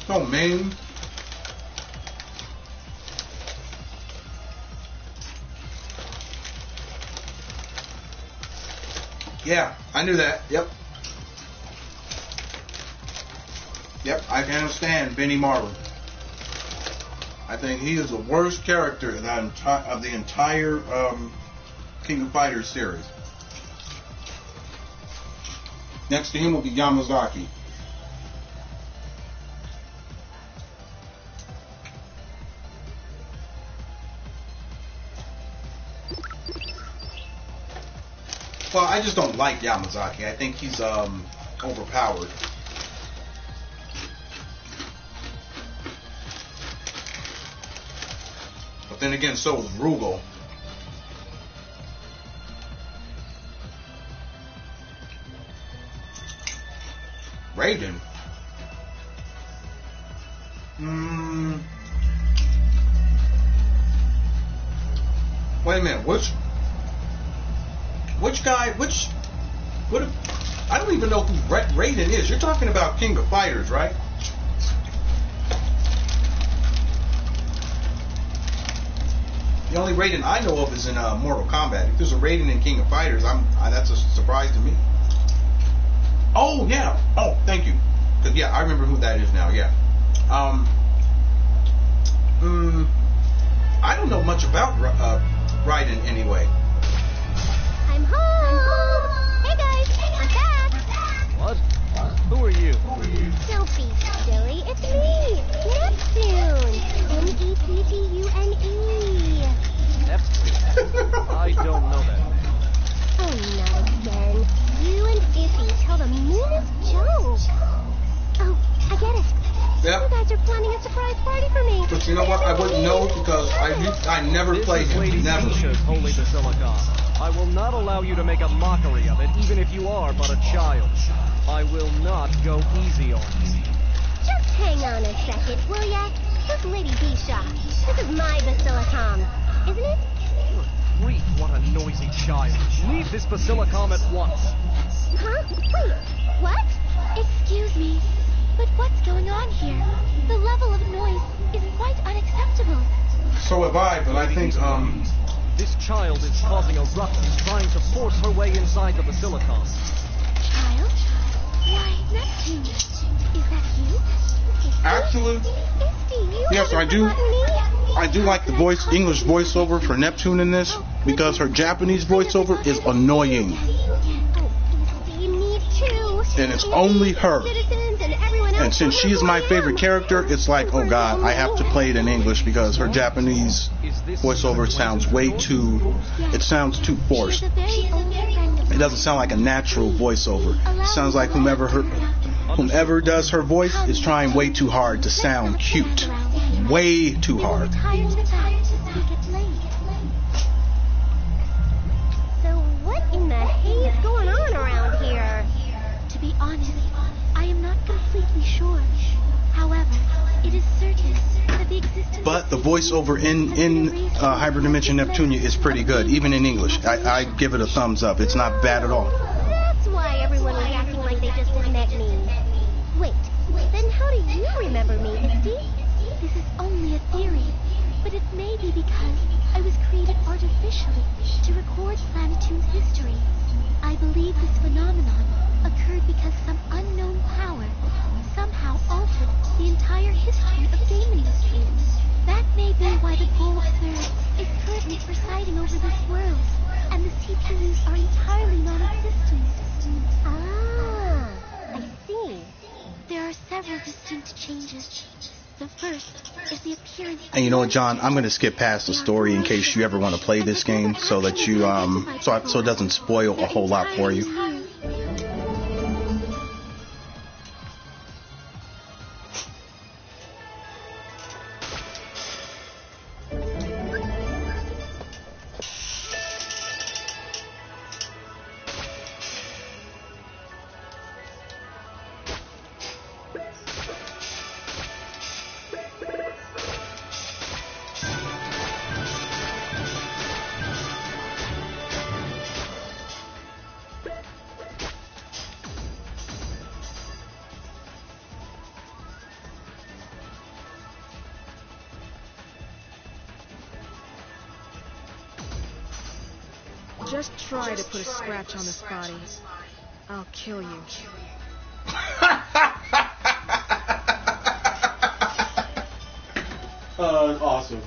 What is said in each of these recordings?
So mean. Yeah, I knew that. Yep. Yep, I can understand Benny Marlin. I think he is the worst character of the entire King of Fighters series. Next to him will be Yamazaki. Well, I just don't like Yamazaki. I think he's overpowered. But then again, so is Rugal. Raiden. Wait a minute. Which guy? What? I don't even know who Raiden is. You're talking about King of Fighters, right? The only Raiden I know of is in Mortal Kombat. If there's a Raiden in King of Fighters, that's a surprise to me. Oh yeah. Oh, thank you. 'Cause, yeah, I remember who that is now. Yeah. I don't know much about Raiden anyway. I'm home. Hey guys, I'm back. What? Who are you? Don't be silly. It's me, Neptune. Neptune. Neptune? I don't know that name. Oh, not again. You and Iffy tell the meanest jokes. Oh, I get it. Yep. You guys are planning a surprise party for me. But you know what? I wouldn't know because I never played him. Lady Never. Isha's holy basilica. I will not allow you to make a mockery of it, even if you are but a child. I will not go easy on you. Just hang on a second, will ya? This Lady Bisha. This is my basilicom, isn't it? Good grief, what a noisy child. Leave this basilicom at once. Huh? Wait, what? Excuse me, but what's going on here? The level of noise is quite unacceptable. So have I, but I think This child is causing a ruckus, trying to force her way inside the basilicom. Child? Why, Neptune? Is that you? actually, yes, I do like the English voiceover for Neptune in this because her Japanese voiceover is annoying. And it's only her. And since she is my favorite character, it's like, oh god, I have to play it in English because her Japanese voiceover sounds sounds too forced. It doesn't sound like a natural voiceover. It sounds like whomever does her voice is trying way too hard to sound cute. Way too hard. So what in the hay is going on around here? To be honest, I am not completely sure. However, it is certain that the existence But the voiceover in Hyperdimension Neptunia is pretty good, even in English. I give it a thumbs up. It's not bad at all. That's why everyone was acting like they just met me. Wait, then how do you remember me, Misty? This is only a theory, but it may be because I was created artificially to record Planetoon's history. I believe this phenomenon occurred because some unknown power somehow altered the entire history of gaming machines. That may be why the Gold Third is currently presiding over this world, and the CPUs are entirely non-existent. Ah, I see. There are several distinct changes. The first is the appearance. And you know what, John? I'm going to skip past the story in case you ever want to play this game, so that you so it doesn't spoil a whole lot for you. Just try to put a scratch on this body. I'll kill you. Awesome.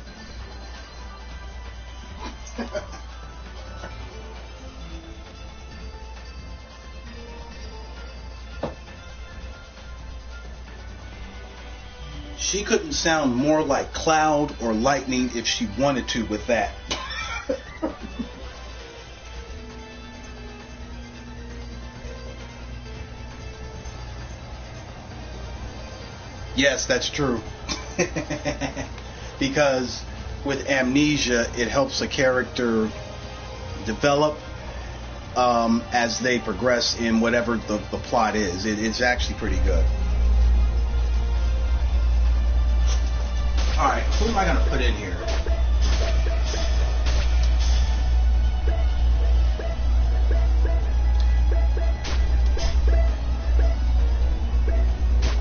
She couldn't sound more like Cloud or Lightning if she wanted to with that. Yes, that's true. Because with amnesia, it helps a character develop as they progress in whatever the plot is. It's actually pretty good. Alright, who am I going to put in here?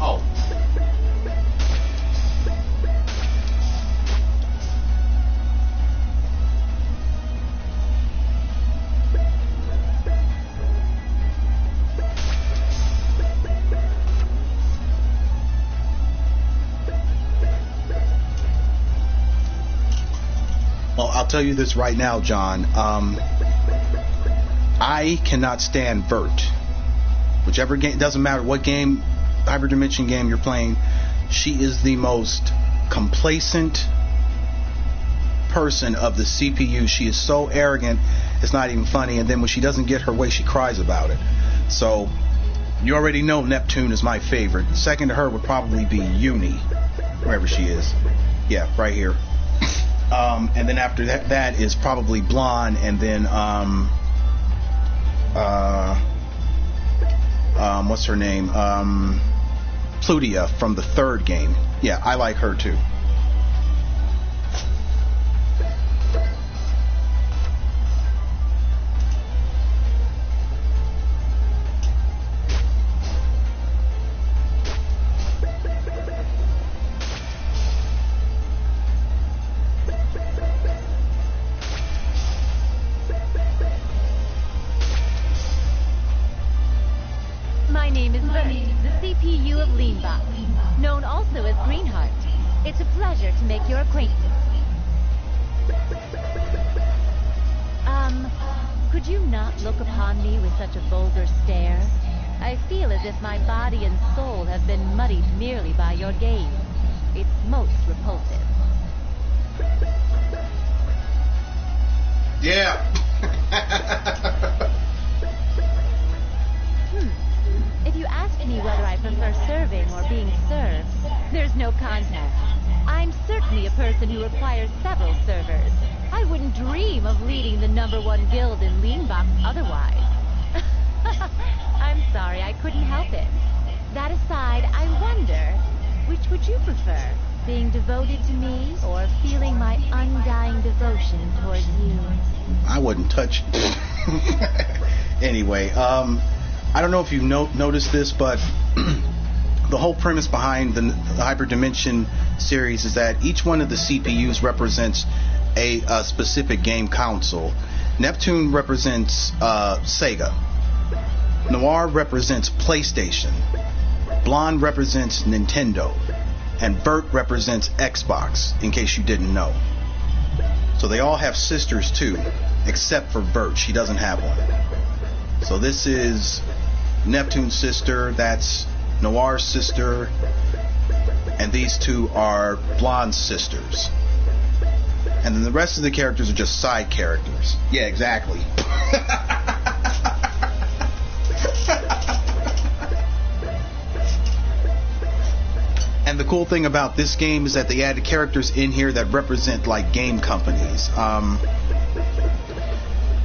Oh. Well, I'll tell you this right now, John. I cannot stand Vert. Whichever game, doesn't matter what game, hyperdimension game you're playing, she is the most complacent person of the CPU. She is so arrogant, it's not even funny. And then when she doesn't get her way, she cries about it. So you already know Neptune is my favorite. Second to her would probably be Uni, wherever she is. Yeah, right here. And then after that is probably Blonde, and then what's her name? Plutia from the third game. Yeah, I like her too. My name is Bert, the CPU of Leanbach, known also as Greenheart. It's a pleasure to make your acquaintance. Could you not look upon me with such a vulgar stare? I feel as if my body and soul have been muddied merely by your gaze. It's most repulsive. Yeah. If you ask me whether I prefer serving or being served, there's no contest. I'm certainly a person who requires several servers. I wouldn't dream of leading the #1 guild in Leanbach otherwise. I'm sorry, I couldn't help it. That aside, I wonder, which would you prefer? Being devoted to me or feeling my undying devotion towards you? I wouldn't touch it. Anyway, I don't know if you've noticed this, but the whole premise behind the Hyperdimension series is that each one of the CPUs represents a specific game console. Neptune represents Sega. Noir represents PlayStation. Blonde represents Nintendo. And Bert represents Xbox, in case you didn't know. So they all have sisters too, except for Bert. She doesn't have one. So this is Neptune's sister, that's Noir's sister, and these two are Blonde's sisters. And then the rest of the characters are just side characters. Yeah, exactly. And the cool thing about this game is that they added characters in here that represent like game companies.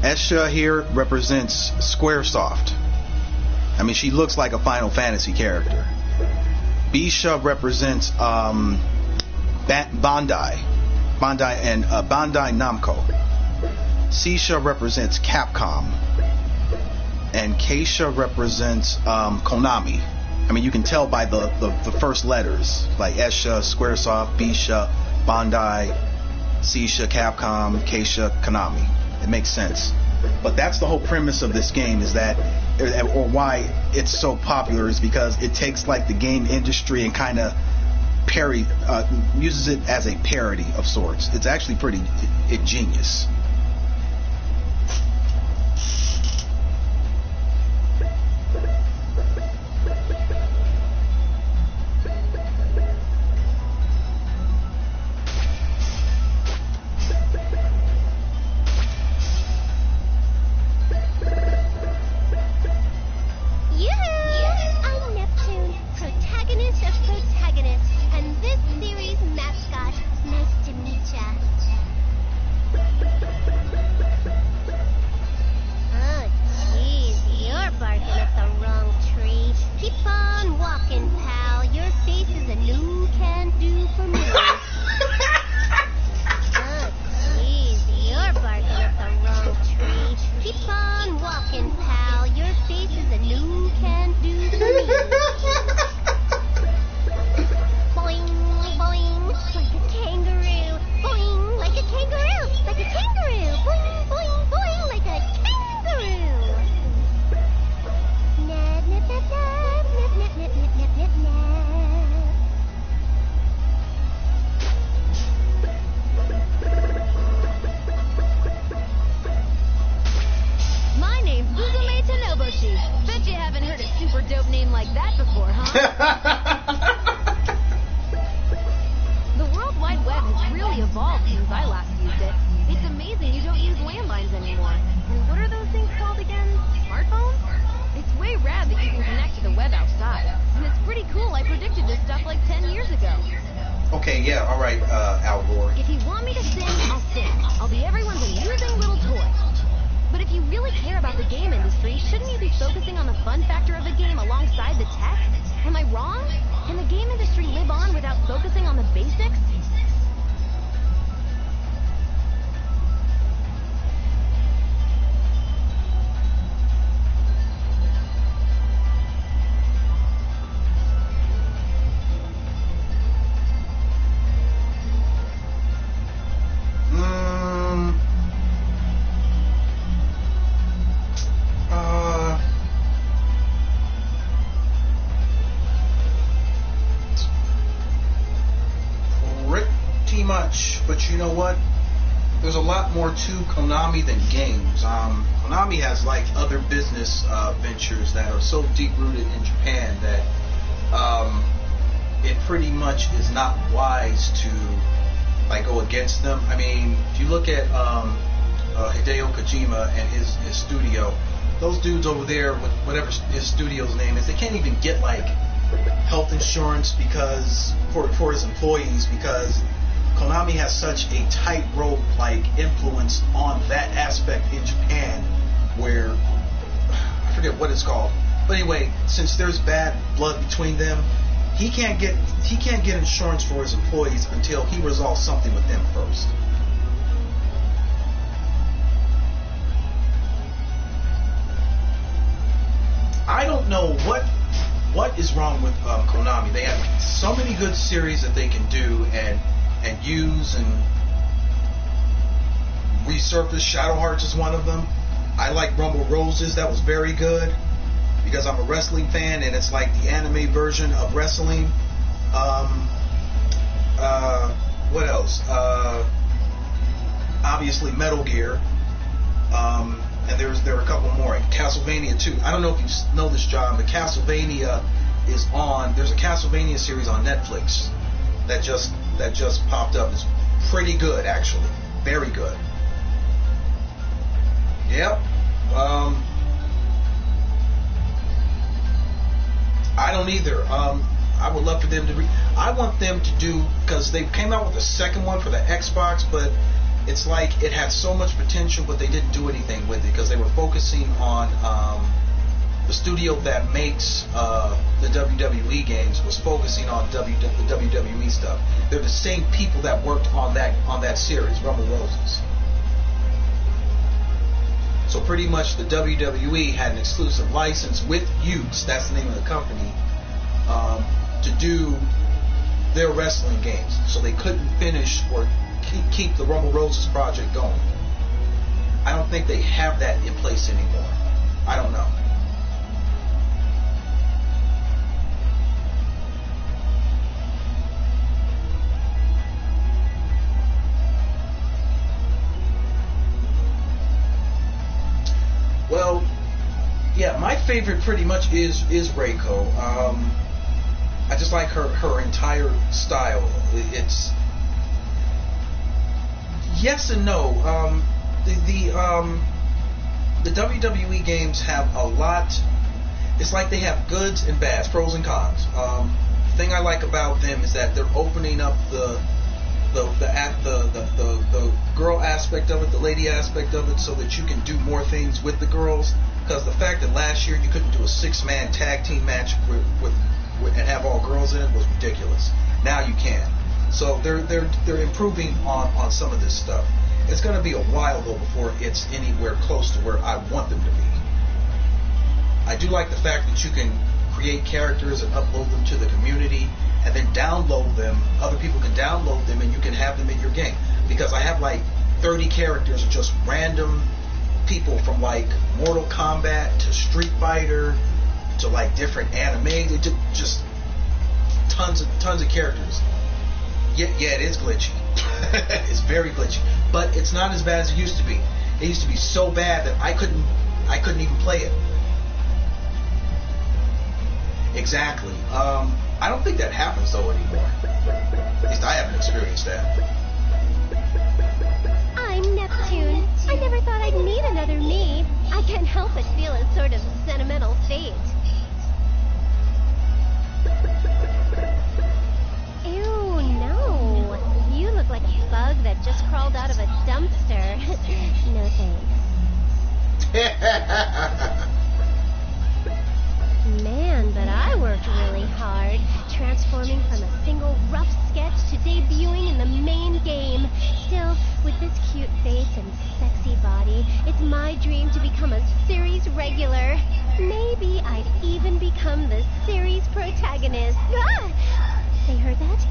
Esha here represents Squaresoft. I mean, she looks like a Final Fantasy character. Bisha represents Bandai and Bandai Namco. Sisha represents Capcom. And Keisha represents Konami. I mean, you can tell by the first letters, like Esha, Squaresoft, Bisha, Bandai, Sisha, Capcom, Keisha, Konami. It makes sense. But that's the whole premise of this game, is that, or why it's so popular, is because it takes like the game industry and kind of uses it as a parody of sorts. It's actually pretty ingenious. But you know what? There's a lot more to Konami than games. Konami has like other business ventures that are so deep-rooted in Japan that it pretty much is not wise to like go against them. I mean, if you look at Hideo Kojima and his studio, those dudes over there with whatever his studio's name is, they can't even get like health insurance because for his employees, because Konami has such a tightrope like influence on that aspect in Japan, where I forget what it's called. But anyway, since there's bad blood between them, he can't get insurance for his employees until he resolves something with them first. I don't know what is wrong with Konami. They have so many good series that they can do and use and resurface. Shadow Hearts is one of them. I like Rumble Roses. That was very good because I'm a wrestling fan and it's like the anime version of wrestling. What else? Obviously Metal Gear. And there are a couple more. And Castlevania 2. I don't know if you know this, John, but Castlevania is on. There's a Castlevania series on Netflix that just popped up. It's pretty good, actually. Very good. Yep. I don't either. I would love for them to I want them to do, because they came out with a second one for the Xbox, but it's like it had so much potential, but they didn't do anything with it because they were focusing on the studio that makes the WWE games was focusing on the WWE stuff. They're the same people that worked on that series, Rumble Roses. So pretty much the WWE had an exclusive license with Utes, that's the name of the company, to do their wrestling games. So they couldn't finish or keep the Rumble Roses project going. I don't think they have that in place anymore. I don't know. Well, yeah, my favorite pretty much is Reiko. I just like her entire style. It's yes and no. The WWE games have a lot. It's like they have goods and bads, pros and cons. The thing I like about them is that they're opening up the girl aspect of it, the lady aspect of it, so that you can do more things with the girls. Because the fact that last year you couldn't do a 6-man tag team match with and have all girls in it was ridiculous. Now you can. So they're improving on some of this stuff. It's going to be a while though before it's anywhere close to where I want them to be. I do like the fact that you can create characters and upload them to the community and then download them. Other people can download them and you can have them in your game. Because I have like 30 characters of just random people from like Mortal Kombat to Street Fighter to like different anime. Just tons of characters. Yeah, it is glitchy. It's very glitchy. But it's not as bad as it used to be. It used to be so bad that I couldn't even play it. Exactly. I don't think that happens though anymore. At least I haven't experienced that. I'm Neptune. I never thought I'd meet another me. I can't help but feel a sort of sentimental fate. Ew, no. You look like a bug that just crawled out of a dumpster. No thanks. Man, but I worked really hard, transforming from a single rough sketch to debuting in the main game. Still, with this cute face and sexy body, it's my dream to become a series regular. Maybe I'd even become the series protagonist. Ah! They heard that?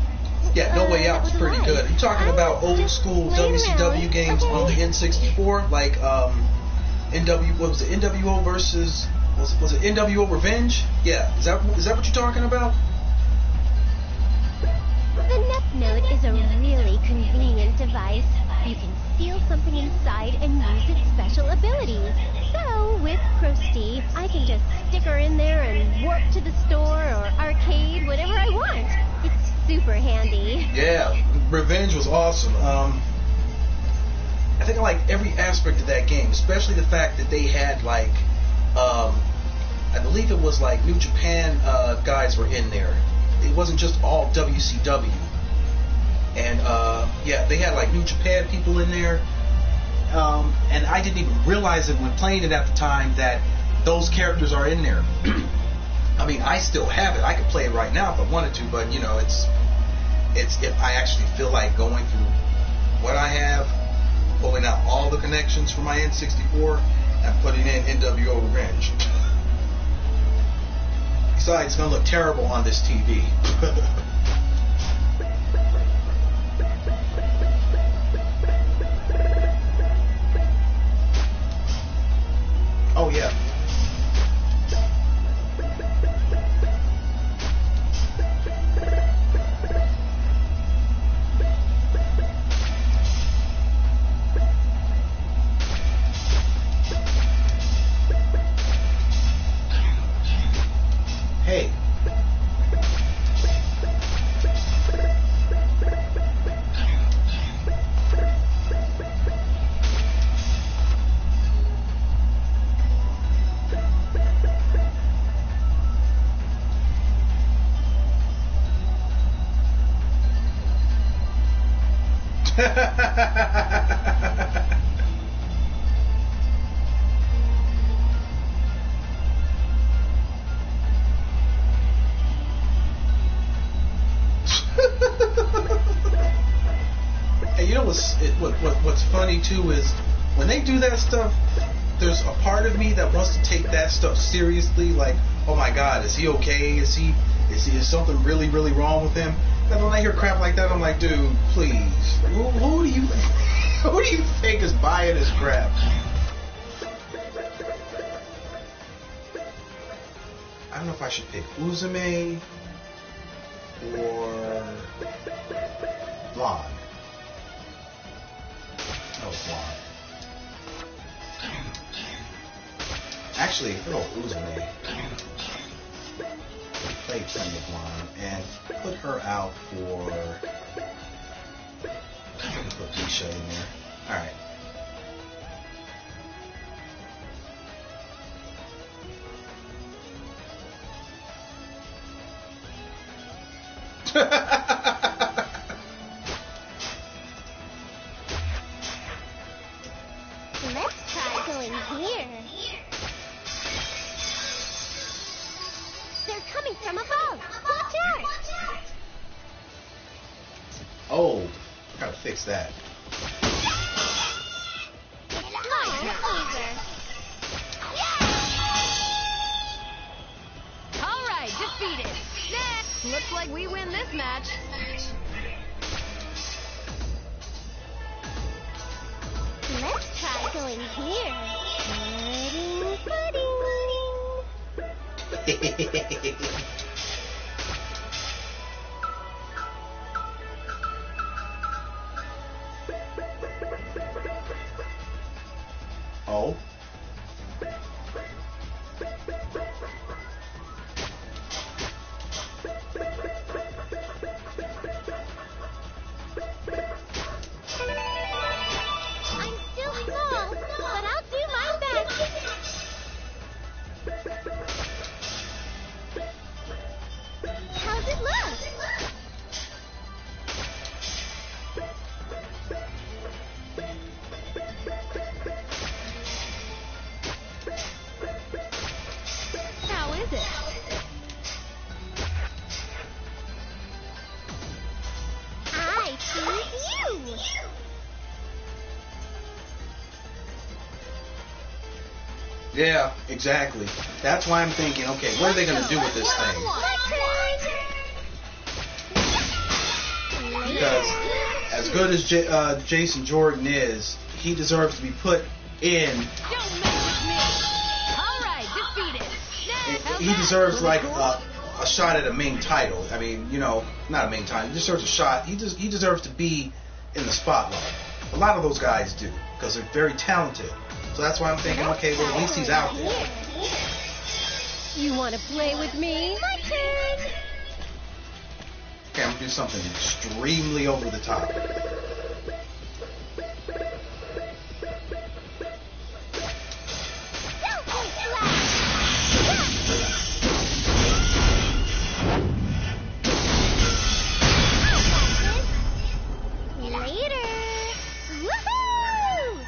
Yeah, No Way Out was pretty good. Are you talking about old school WCW games on the N64? Like, what was it, NWO versus... Was it NWO Revenge? Yeah, is that what you're talking about? The NepNode is a really convenient device. You can steal something inside and use its special abilities. So, with Krusty, I can just stick her in there and warp to the store or arcade, whatever I want. It's super handy. Yeah, Revenge was awesome. I think I liked every aspect of that game, especially the fact that they had like I believe it was like New Japan guys were in there. It wasn't just all WCW. And yeah, they had like New Japan people in there. And I didn't even realize it when playing it at the time that those characters are in there. I mean, I still have it. I could play it right now if I wanted to, but you know, it's if I actually feel like going through what I have, pulling out all the connections from my N64 and putting in NWO Revenge. Besides, it's going to look terrible on this TV. Oh, yeah. Hey. And you know what's funny too is when they do that stuff, there's a part of me that wants to take that stuff seriously. Like, oh my God, is he okay? Is something really wrong with him? And when I hear crap like that, I'm like, dude, please, who do you think is buying this crap? I don't know if I should pick Uzume or Blonde. Oh, Blonde. Actually, throw Uzume. Play plenty of Blonde and put her out for. Put Misha in there. Alright. Let's try going here. They're coming from above. Watch out! Oh, gotta fix that. All right, defeated. Next. Looks like we win this match. Let's try going here. Pudding. Oh. I'm still small, but I'll do my best. How's it look? How is it? I choose you. Yeah, exactly. That's why I'm thinking, okay, what are they gonna do with this thing? Because as good as Jason Jordan is, he deserves to be put in. Don't mess with me. All right, defeated. Next. He deserves like a shot at a main title. I mean, you know, not a main title. He deserves a shot. He deserves to be in the spotlight. A lot of those guys do because they're very talented. So that's why I'm thinking, okay, well at least he's out there. You want to play with me? My turn. Okay, I'm gonna do something extremely over the top. Later. Woohoo!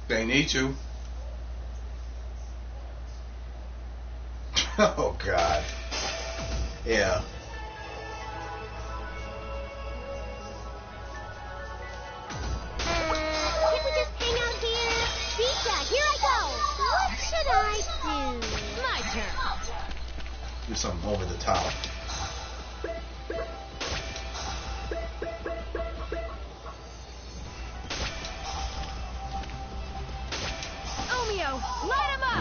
They need to. Oh God. Yeah. Can we just hang out here? Pizza, here I go. What should I do? My turn. Do something over the top. Omeo, light him up.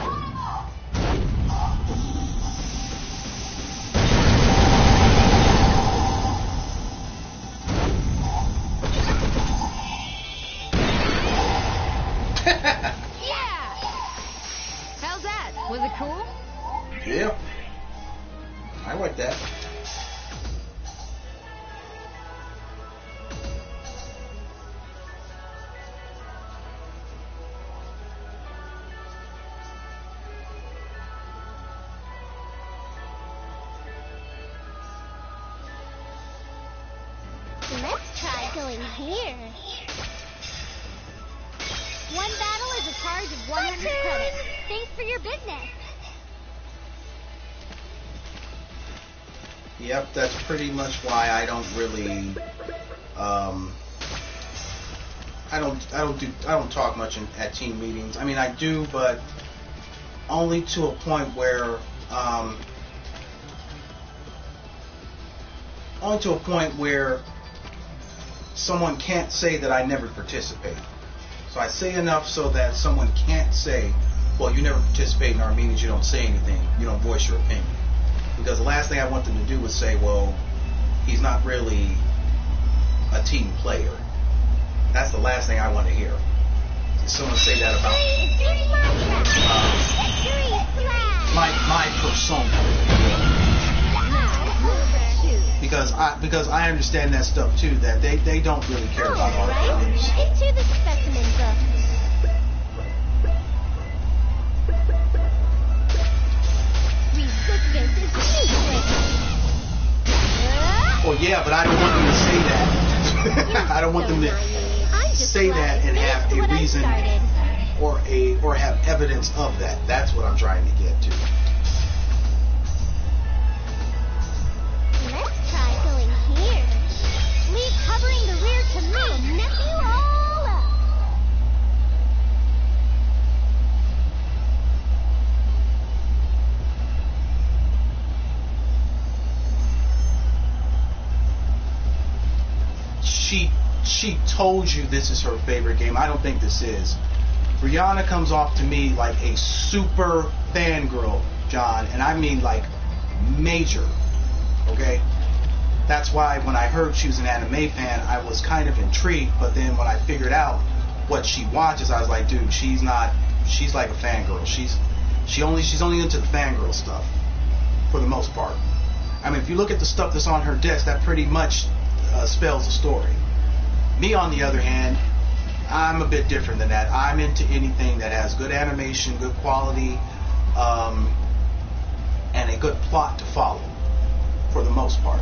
Yeah. How's that? Was it cool? Yeah. I like that. Let's try going here. One battle is a charge of 100 credits. Thanks for your business. Yep, that's pretty much why I don't really, I don't talk much at team meetings. I mean, I do, but only to a point where, someone can't say that I never participate. So I say enough so that someone can't say, well, you never participate in our meetings, you don't say anything, you don't voice your opinion. Because the last thing I want them to do is say, well, he's not really a team player. That's the last thing I want to hear. Someone say that about my persona. Because I understand that stuff too, that they don't really care about all the things. Into the specimen book. Resistance is useless. Well, yeah, but I don't want them to say that. I don't want them to say that and have a reason or have evidence of that. That's what I'm trying to get to. Let's try going here. Leave covering the rear to me. Mess you all up. She told you this is her favorite game. I don't think this is. Brianna comes off to me like a super fangirl, John, and I mean like major. Okay? That's why when I heard she was an anime fan, I was kind of intrigued, but then when I figured out what she watches, I was like, dude, she's like a fangirl. She's only into the fangirl stuff for the most part. I mean, if you look at the stuff that's on her desk, that pretty much spells a story. Me, on the other hand, I'm a bit different than that. I'm into anything that has good animation, good quality, and a good plot to follow, for the most part.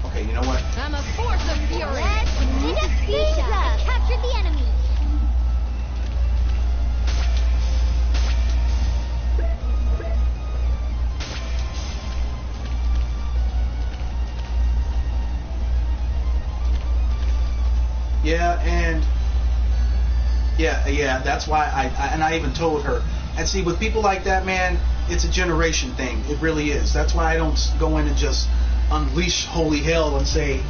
Okay, you know what? I'm a force of fury. Let's capture the enemy. Yeah, and that's why I even told her. And see, with people like that, man, it's a generation thing. It really is. That's why I don't go in and just unleash holy hell and say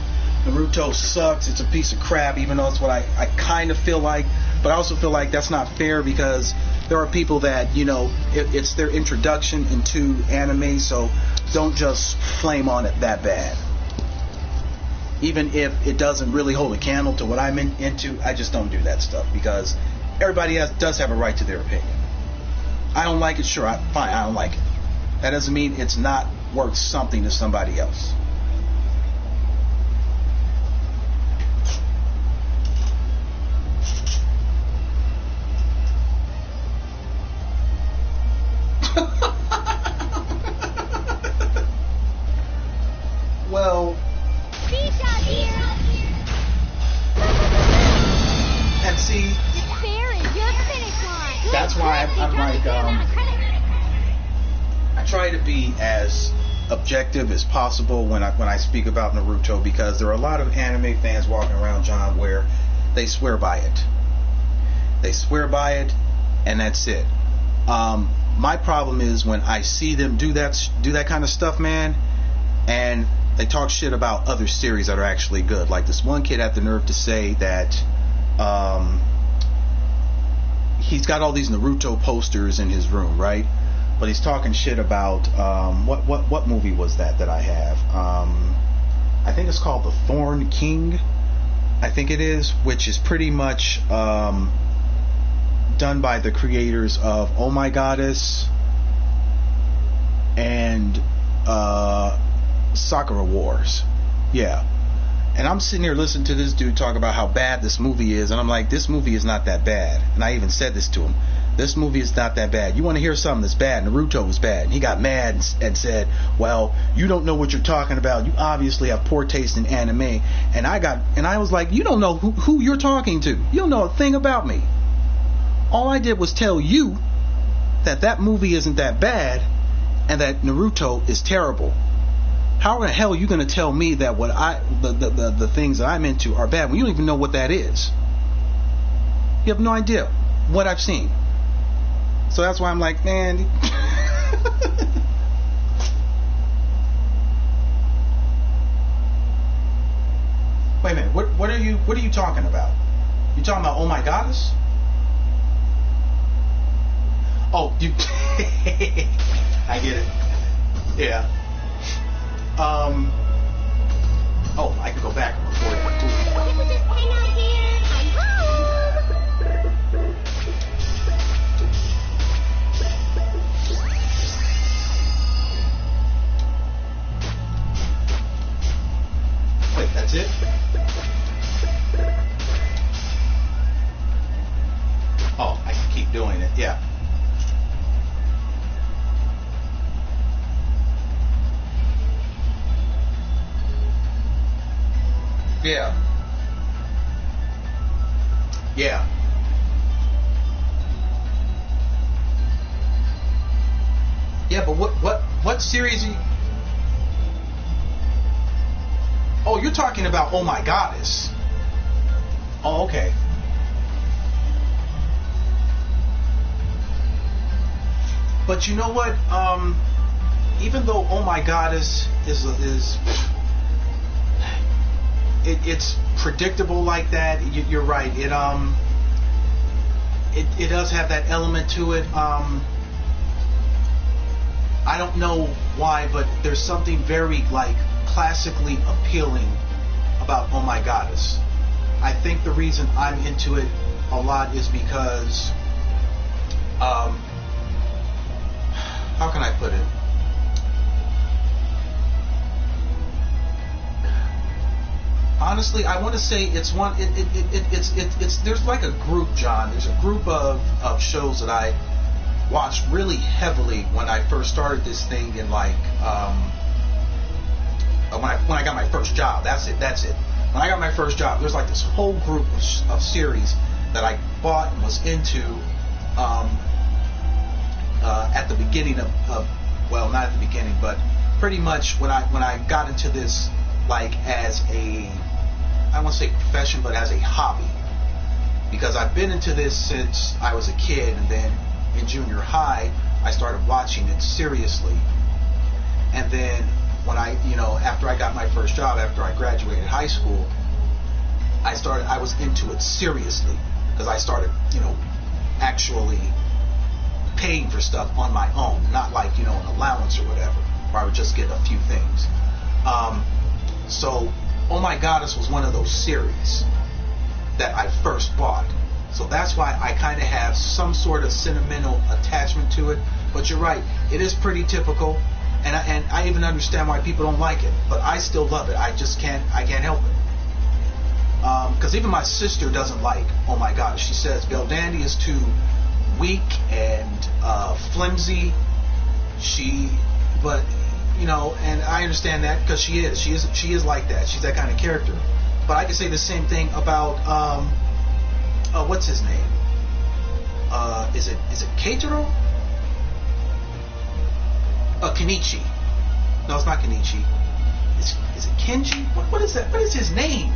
Naruto sucks, it's a piece of crap, even though it's what I kind of feel like. But I also feel like that's not fair, because there are people that, you know, it's their introduction into anime, so don't just flame on it that bad. Even if it doesn't really hold a candle to what I'm into, I just don't do that stuff, because everybody does have a right to their opinion. I don't like it, sure, fine, I don't like it. That doesn't mean it's not worth something to somebody else. Well, and see, that's why I'm like, I try to be as objective as possible when I speak about Naruto, because there are a lot of anime fans walking around, John, where they swear by it. They swear by it, and that's it. My problem is when I see them do that kind of stuff, man, and they talk shit about other series that are actually good. Like this one kid had the nerve to say that he's got all these Naruto posters in his room, right? But he's talking shit about what movie was that I have? I think it's called The Thorn King. I think it is, which is pretty much done by the creators of Oh My Goddess and Sakura Wars. Yeah. And I'm sitting here listening to this dude talk about how bad this movie is, and I'm like, this movie is not that bad. And I even said this to him. This movie is not that bad. You want to hear something that's bad? Naruto was bad. And he got mad and said, well, you don't know what you're talking about. You obviously have poor taste in anime. And I was like, you don't know who you're talking to. You don't know a thing about me. All I did was tell you that that movie isn't that bad and that Naruto is terrible. How the hell are you going to tell me that what the things that I'm into are bad when you don't even know what that is? You have no idea what I've seen. So that's why I'm like, man. Wait a minute. What are you talking about? You talking about Oh My Goddess? Oh, you. I get it. Yeah. Oh, I can go back and record it too. You could just hang out here. I'm home. Wait, that's it? Oh, I can keep doing it. Yeah. Yeah. Yeah. Yeah, but what series are you... Oh, you're talking about Oh My Goddess. Oh, okay. But you know what? Even though Oh My Goddess it's predictable like that. You're right. It does have that element to it. I don't know why, but there's something very like classically appealing about Oh My Goddess. I think the reason I'm into it a lot is because how can I put it? Honestly, I want to say it's there's like a group, John. There's a group of shows that I watched really heavily when I first started this thing in like when I got my first job. That's it. When I got my first job, there's like this whole group of series that I bought and was into at the beginning of well, not at the beginning, but pretty much when I got into this like as a, I don't want to say profession, but as a hobby, because I've been into this since I was a kid, and then in junior high I started watching it seriously, and then when after I got my first job, after I graduated high school, I was into it seriously, because I started actually paying for stuff on my own, not like an allowance or whatever, where I would just get a few things. So Oh My Goddess was one of those series that I first bought. So that's why I kind of have some sort of sentimental attachment to it. But you're right, it is pretty typical, and I even understand why people don't like it. But I still love it. I can't help it. Because even my sister doesn't like Oh My Goddess. She says Beldandy is too weak and flimsy. And I understand that, because she is like that. She's that kind of character. But I can say the same thing about what's his name? Is it Keitaro? Kenichi. No, it's not Kenichi. Is it Kenji? What is that? What is his name?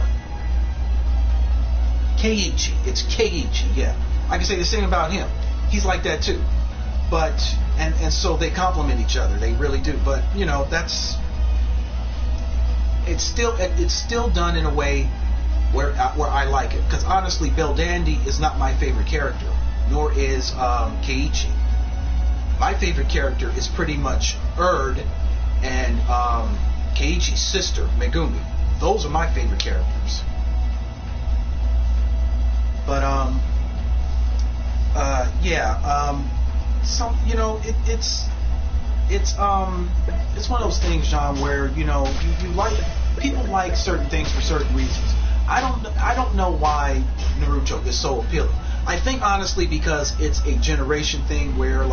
Keiichi. It's Keiichi. Yeah, I can say the same about him. He's like that too. But and so they complement each other. They really do. But it's still done in a way where I like it. Because honestly, Beldandy is not my favorite character, nor is Keiichi. My favorite character is pretty much Erd and Keiichi's sister, Megumi. Those are my favorite characters. But it's one of those things, John, where you like, people like certain things for certain reasons. I don't know why Naruto is so appealing. I think honestly because it's a generation thing where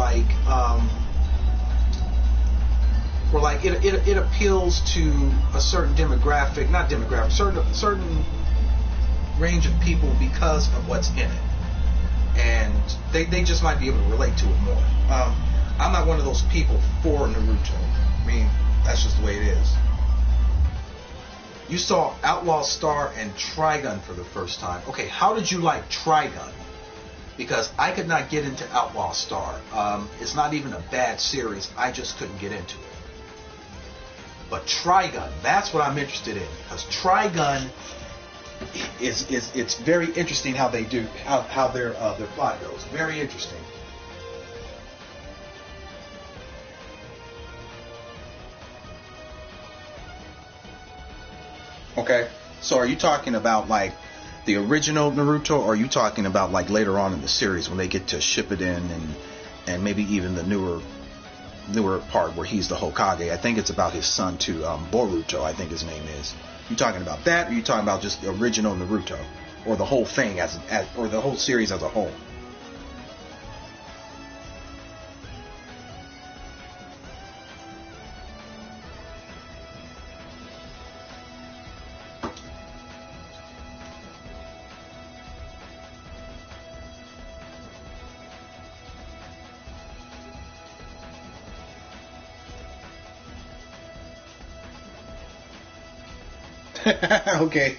it appeals to a certain demographic, not demographic, certain range of people because of what's in it. and they just might be able to relate to it more. I'm not one of those people for Naruto. I mean, that's just the way it is. You saw Outlaw Star and Trigun for the first time. Okay, how did you like Trigun? Because I could not get into Outlaw Star. It's not even a bad series. I just couldn't get into it. But Trigun, that's what I'm interested in. Because Trigun it's very interesting how they do how their plot goes. Very interesting. Okay, so are you talking about like the original Naruto, or are you talking about like later on in the series when they get to Shippuden and maybe even the newer part where he's the Hokage? I think it's about his son too, Boruto, I think his name is. You talking about that, or are you talking about just the original Naruto, or the whole thing or the whole series as a whole? Okay.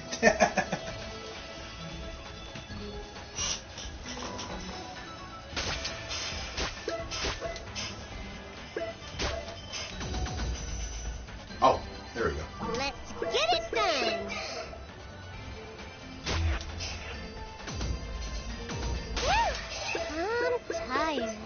Oh, there we go. Let's get it done. Whew, I'm tired.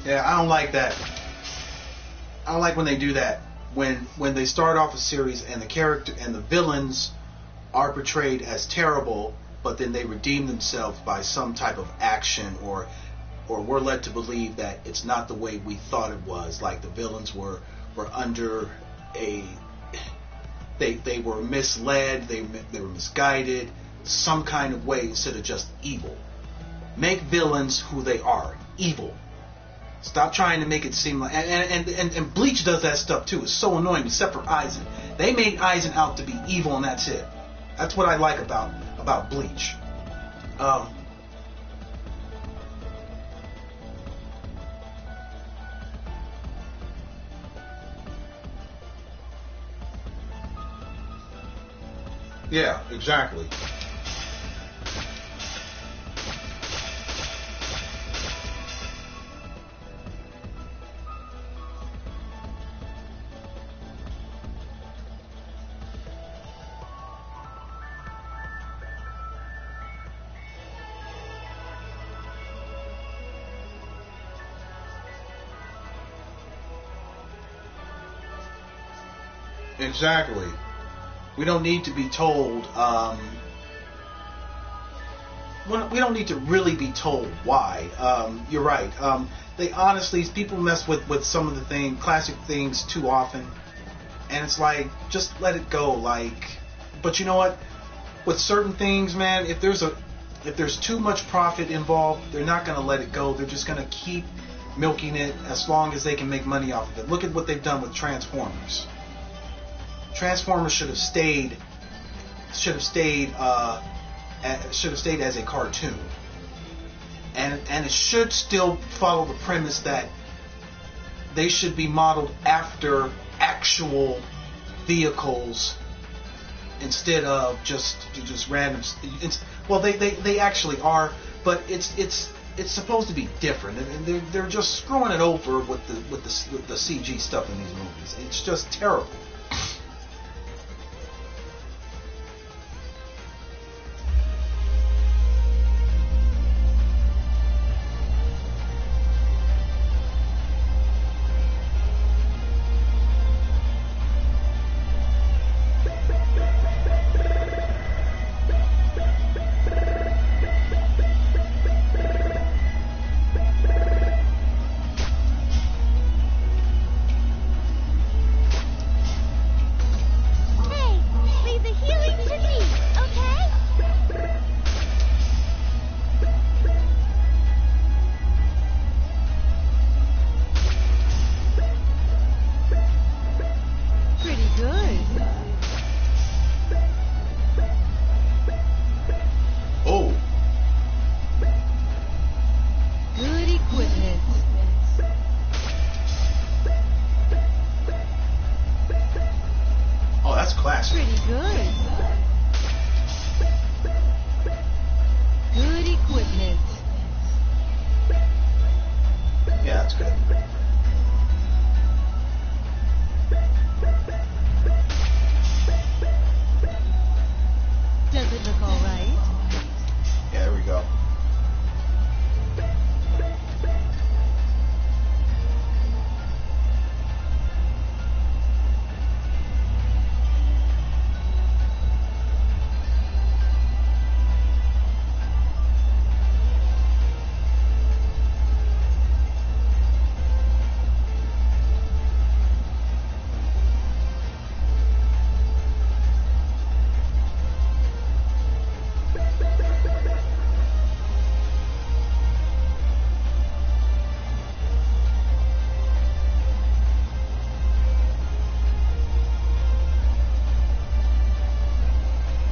Yeah, I don't like that. I don't like when they do that. When they start off a series and the character and the villains are portrayed as terrible, but then they redeem themselves by some type of action, or we're led to believe that it's not the way we thought it was. Like the villains were under they were misled, they were misguided, some kind of way, instead of just evil. Make villains who they are, evil. Stop trying to make it seem like... And Bleach does that stuff too. It's so annoying, except for Aizen. They made Aizen out to be evil, and that's it. That's what I like about Bleach. Yeah, exactly. Exactly. We don't need to be told. We don't need to really be told why. You're right. They honestly, people mess with some of the classic things too often, and it's like, just let it go. Like, but you know what? With certain things, man, if there's too much profit involved, they're not going to let it go. They're just going to keep milking it as long as they can make money off of it. Look at what they've done with Transformers. Transformers should have stayed as a cartoon, and it should still follow the premise that they should be modeled after actual vehicles instead of just random. Well, they actually are, but it's supposed to be different, and they're just screwing it over with the CG stuff in these movies. It's just terrible.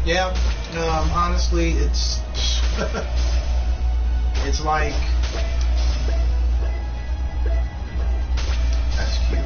Yeah, honestly, it's it's like, that's cute.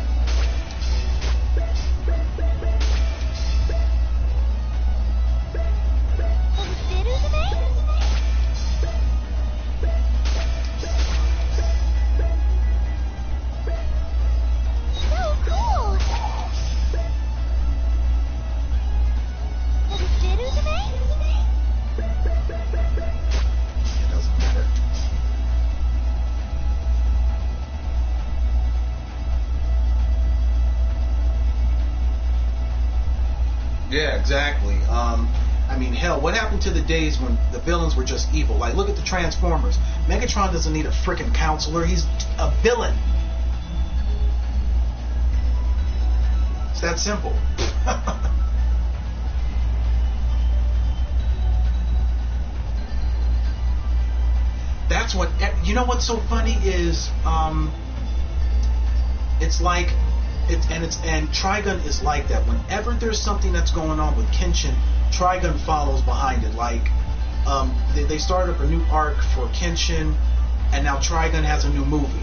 Yeah, exactly. I mean, hell, what happened to the days when the villains were just evil? Like, look at the Transformers. Megatron doesn't need a frickin' counselor. He's a villain. It's that simple. That's what, you know what's so funny is, it's like, and Trigun is like that. Whenever there's something that's going on with Kenshin, Trigun follows behind it. Like, they started up a new arc for Kenshin, and now Trigun has a new movie.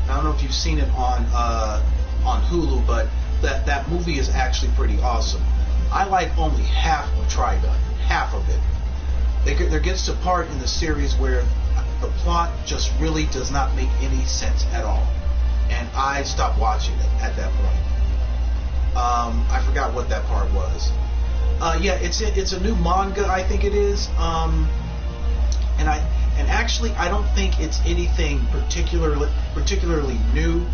I don't know if you've seen it on Hulu, but that movie is actually pretty awesome. I like only half of Trigun, half of it. There gets a part in the series where the plot just really does not make any sense at all. And I stopped watching it at that point. I forgot what that part was. Yeah, it's a new manga, I think it is. And actually I don't think it's anything particularly new.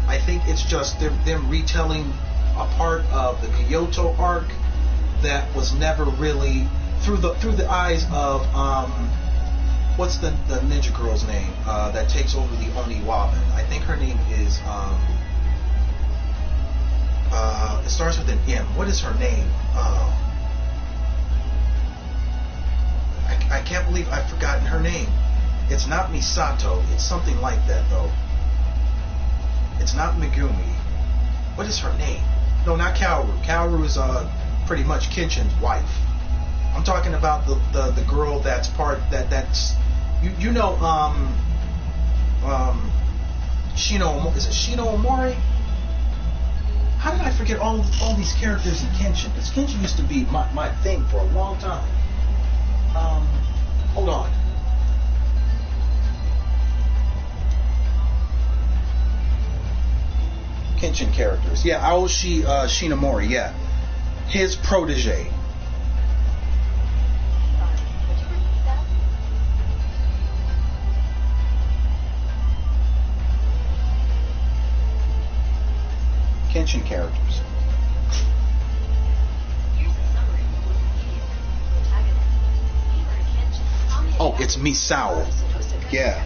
I think it's just them retelling a part of the Kyoto arc that was never really through the eyes of what's the ninja girl's name that takes over the Oniwaban? I think her name is it starts with an M. What is her name? I can't believe I've forgotten her name. It's not Misato. It's something like that though. It's not Megumi. What is her name? No, not Kaoru. Kaoru is pretty much Kenshin's wife. I'm talking about the girl that's that's you know Shino, is it Shino Omori? How did I forget all these characters in Kenshin? Because Kenshin used to be my thing for a long time. Hold on. Kenshin characters. Yeah, Aoshi Shinamori, yeah. His protege. Kenshin characters. Oh, it's Misao. Yeah.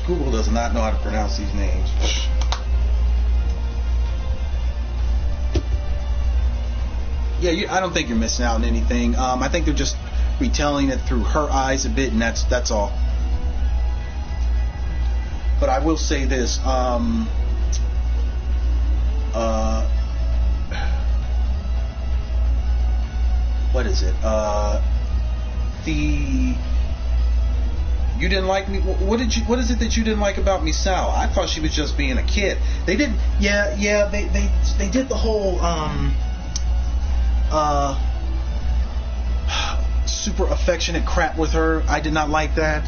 Google does not know how to pronounce these names. Yeah, I don't think you're missing out on anything. I think they're just retelling it through her eyes a bit, and that's all. But I will say this. What is it? You didn't like me. What is it that you didn't like about Misao? I thought she was just being a kid. They didn't. Yeah. They did the whole super affectionate crap with her. I did not like that.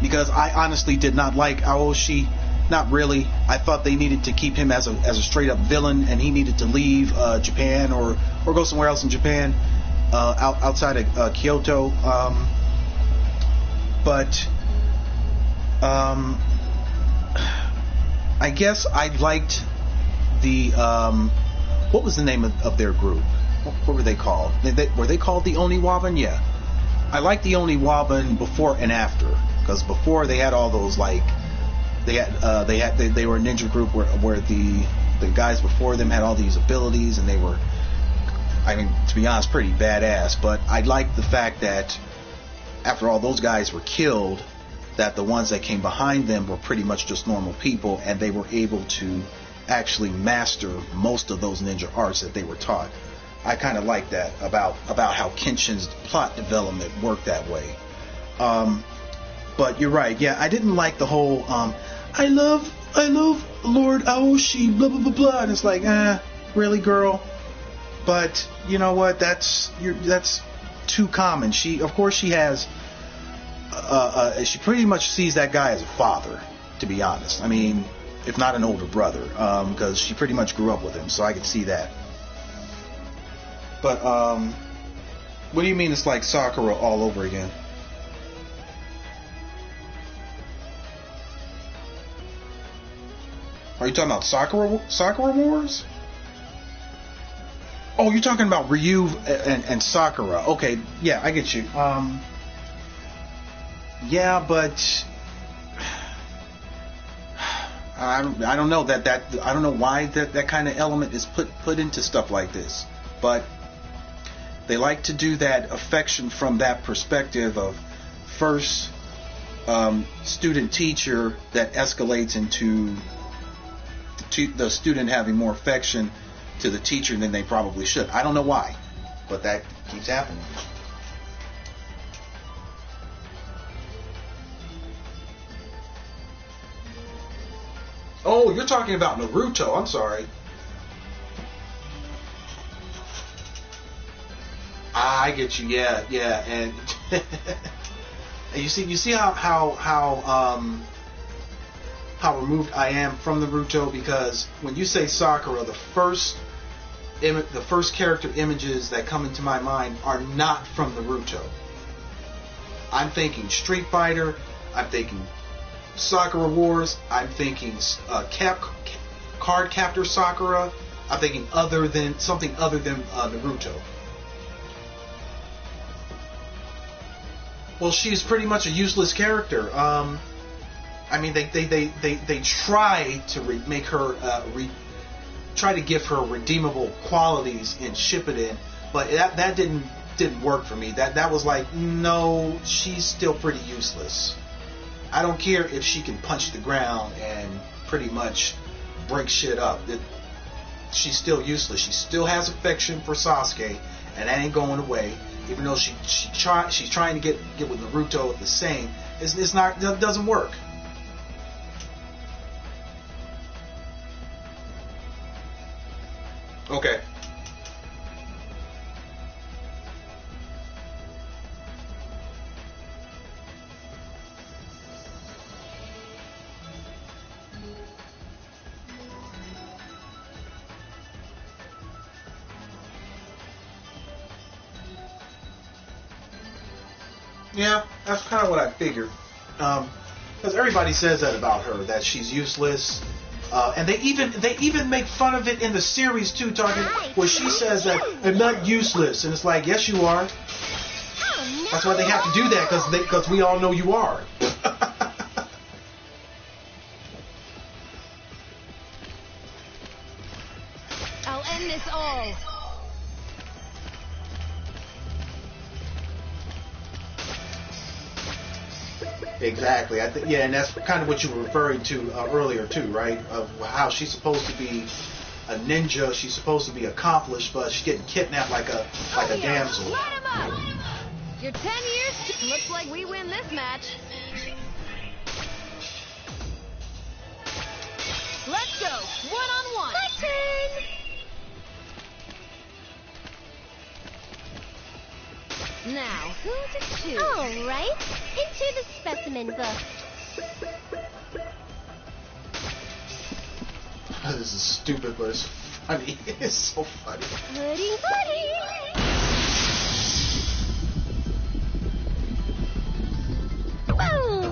Because I honestly did not like Aoshi. Not really. I thought they needed to keep him as a straight up villain, and he needed to leave Japan or go somewhere else in Japan, outside of Kyoto. But I guess I liked the what was the name of their group? What were they called? Were they called the Oniwaban? Yeah. I liked the Oniwaban before and after, because before they had all those like. They were a ninja group where the guys before them had all these abilities, and they were, I mean, to be honest, pretty badass. But I liked the fact that after all those guys were killed, that the ones that came behind them were pretty much just normal people, and they were able to actually master most of those ninja arts that they were taught. I kind of like that about how Kenshin's plot development worked that way. But you're right. Yeah, I didn't like the whole I love Lord Aoshi, blah blah blah blah. And it's like, really, girl? But you know what? That's too common. She has she pretty much sees that guy as a father, to be honest. I mean, if not an older brother, because she pretty much grew up with him, so I could see that. But what do you mean it's like Sakura all over again? Are you talking about Sakura Wars? Oh, you're talking about Ryu and Sakura. Okay, yeah, I get you. Yeah, but I don't know that I don't know why that kind of element is put into stuff like this. But they like to do that affection from that perspective of first student teacher that escalates into the student having more affection to the teacher than they probably should. I don't know why, but that keeps happening. Oh, you're talking about Naruto. I'm sorry. I get you. Yeah, and and you see how removed I am from Naruto, because when you say Sakura, the first character images that come into my mind are not from Naruto. I'm thinking Street Fighter. I'm thinking Sakura Wars. I'm thinking Card Captor Sakura. I'm thinking something other than Naruto. Well, she's pretty much a useless character. I mean, they try to make her try to give her redeemable qualities in Shippuden, but that didn't work for me. That was like, no, she's still pretty useless. I don't care if she can punch the ground and pretty much break shit up. She's still useless. She still has affection for Sasuke, and that ain't going away. even though she's trying to get with Naruto the same, it doesn't work. Okay. Yeah, that's kind of what I figured. Because everybody says that about her, that she's useless. And they even make fun of it in the series too, where she says that I'm not useless, and it's like, yes, you are. That's why they have to do that, because we all know you are. I'll end this all. Exactly. And that's kind of what you were referring to earlier too, right? Of how she's supposed to be a ninja, she's supposed to be accomplished, but she's getting kidnapped like a damsel. Light 'em up. Your 10 years looks like we win this match. Let's go. 1-on-1. My turn! Now, who to choose? All right, into the specimen book. This is stupid, but it's funny. It's so funny. Pudding, pudding! Boom!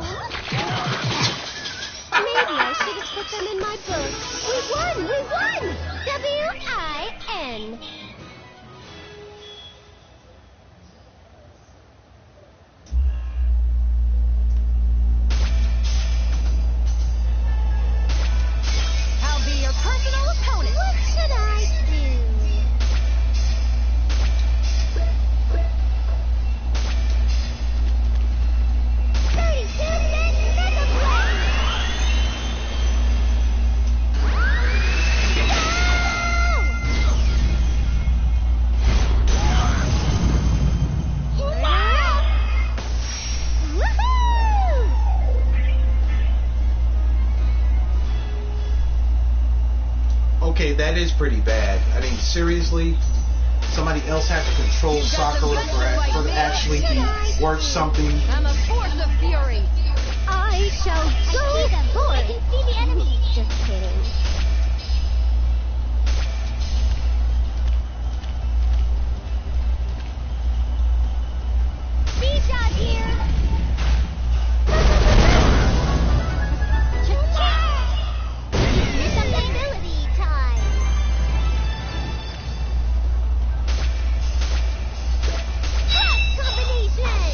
Maybe I should have put them in my book. We won! We won! W-I-N. I'll be your personal opponent. What should I do? Okay, that is pretty bad. I mean, seriously, somebody else has to control Sakura for it to actually be worth something. I'm a force of fury. I shall go forth. I can see the enemy. Just kidding. Speed shot here. Ability time. Yes, combination.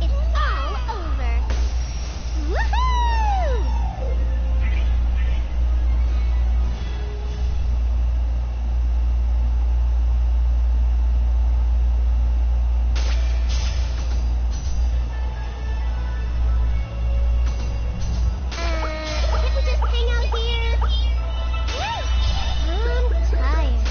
It's all over. Woohoo! Can we just hang out here? I'm tired.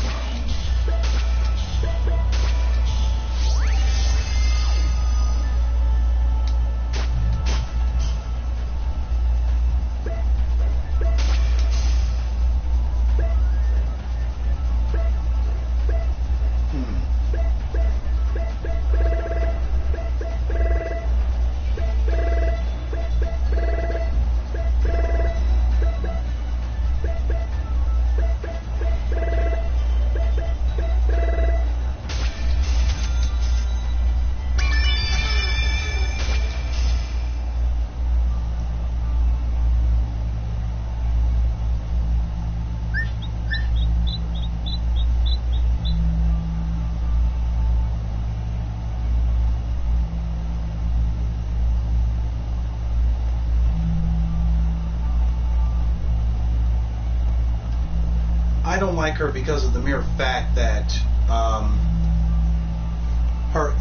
I don't like her because of the mere fact that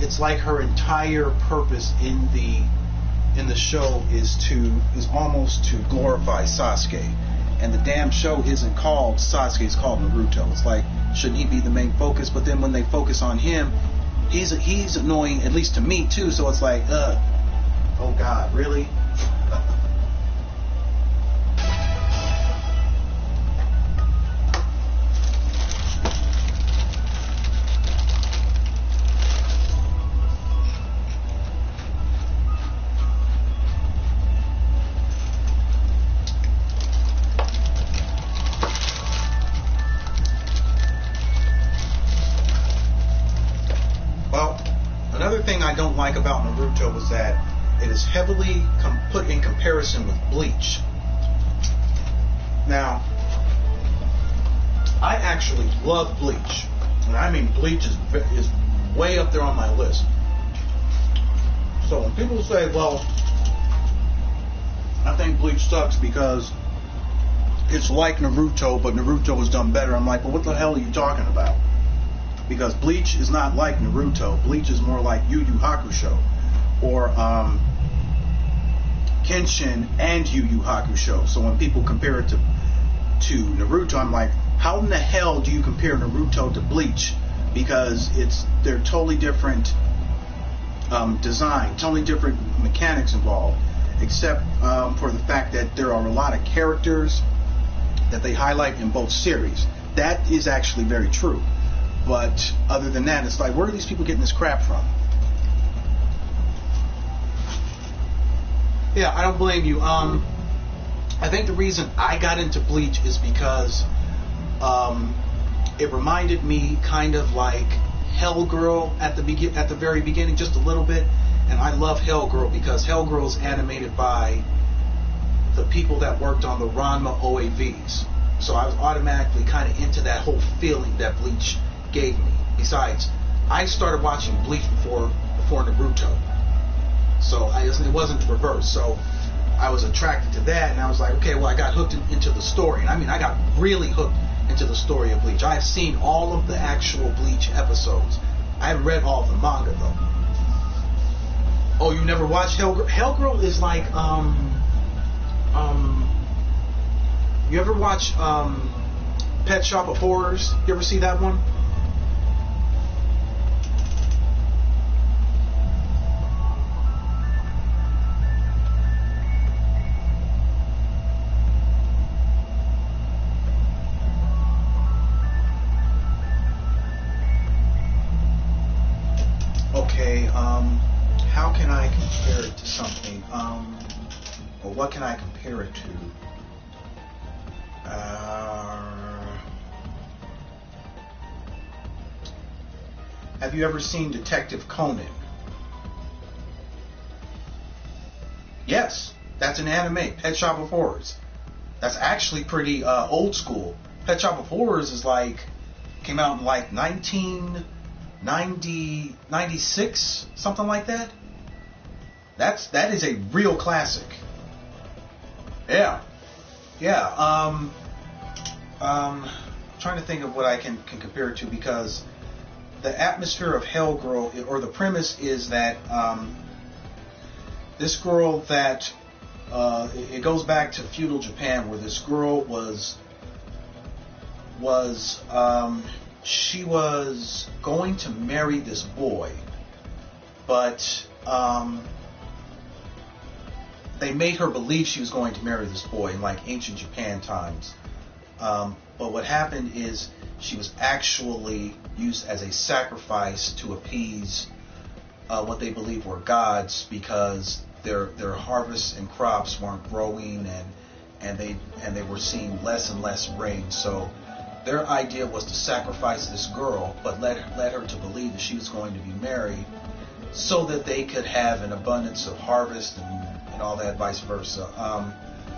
it's like her entire purpose in the show is almost to glorify Sasuke, and the damn show isn't called Sasuke, it's called Naruto. It's like Shouldn't he be the main focus? But then when they focus on him, he's annoying, at least to me too. So it's like, oh God, really? I don't like about Naruto was that it is heavily put in comparison with Bleach. Now, I actually love Bleach, and I mean Bleach is way up there on my list. So when people say, well, I think Bleach sucks because it's like Naruto, but Naruto was done better, I'm like, well, what the hell are you talking about? Because Bleach is not like Naruto. Bleach is more like Yu Yu Hakusho, or Kenshin and Yu Yu Hakusho. So when people compare it to Naruto, I'm like, how in the hell do you compare Naruto to Bleach? Because they're totally different design, totally different mechanics involved, except for the fact that there are a lot of characters that they highlight in both series. That is actually very true. But other than that, it's like, where are these people getting this crap from? Yeah, I don't blame you. I think the reason I got into Bleach is because it reminded me kind of like Hellgirl at the very beginning, just a little bit. And I love Hellgirl because Hellgirl is animated by the people that worked on the Ranma OAVs. So I was automatically kind of into that whole feeling that Bleach gave me. Besides, I started watching Bleach before Naruto, so it wasn't the reverse. So I was attracted to that, and I was like, okay, well, I got hooked into the story. And I mean, I got really hooked into the story of Bleach. I've seen all of the actual Bleach episodes. I haven't read all of the manga though. Oh, you never watched Hellgirl? Hellgirl is like you ever watch Pet Shop of Horrors? You ever see that one? Okay, how can I compare it to something? Or what can I compare it to? Have you ever seen Detective Conan? Yes, that's an anime, Pet Shop of Horrors. That's actually pretty old school. Pet Shop of Horrors is like, came out in like 96, something like that. That is a real classic. Yeah. Trying to think of what I can compare it to, because the atmosphere of Hellgirl, or the premise is that this girl that it goes back to feudal Japan, where this girl she was going to marry this boy, but they made her believe she was going to marry this boy in like ancient Japan times. But what happened is she was actually used as a sacrifice to appease what they believed were gods, because their harvests and crops weren't growing, and they were seeing less and less rain. So their idea was to sacrifice this girl, but led her to believe that she was going to be married, so that they could have an abundance of harvest and all that, vice versa.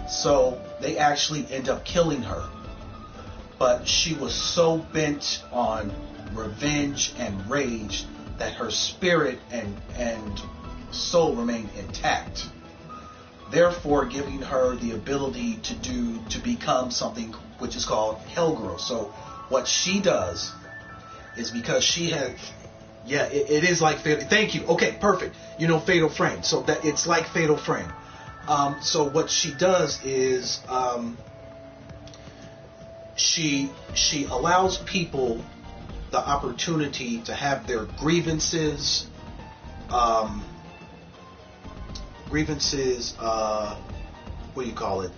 So they actually end up killing her. But she was so bent on revenge and rage that her spirit and soul remained intact, therefore giving her the ability to become something which is called Hellgirl. So what she does is, because she had, it is like Fatal. Thank you. Okay, perfect. You know Fatal Frame. So that it's like Fatal Frame. So what she does is she allows people the opportunity to have their grievances, what do you call it?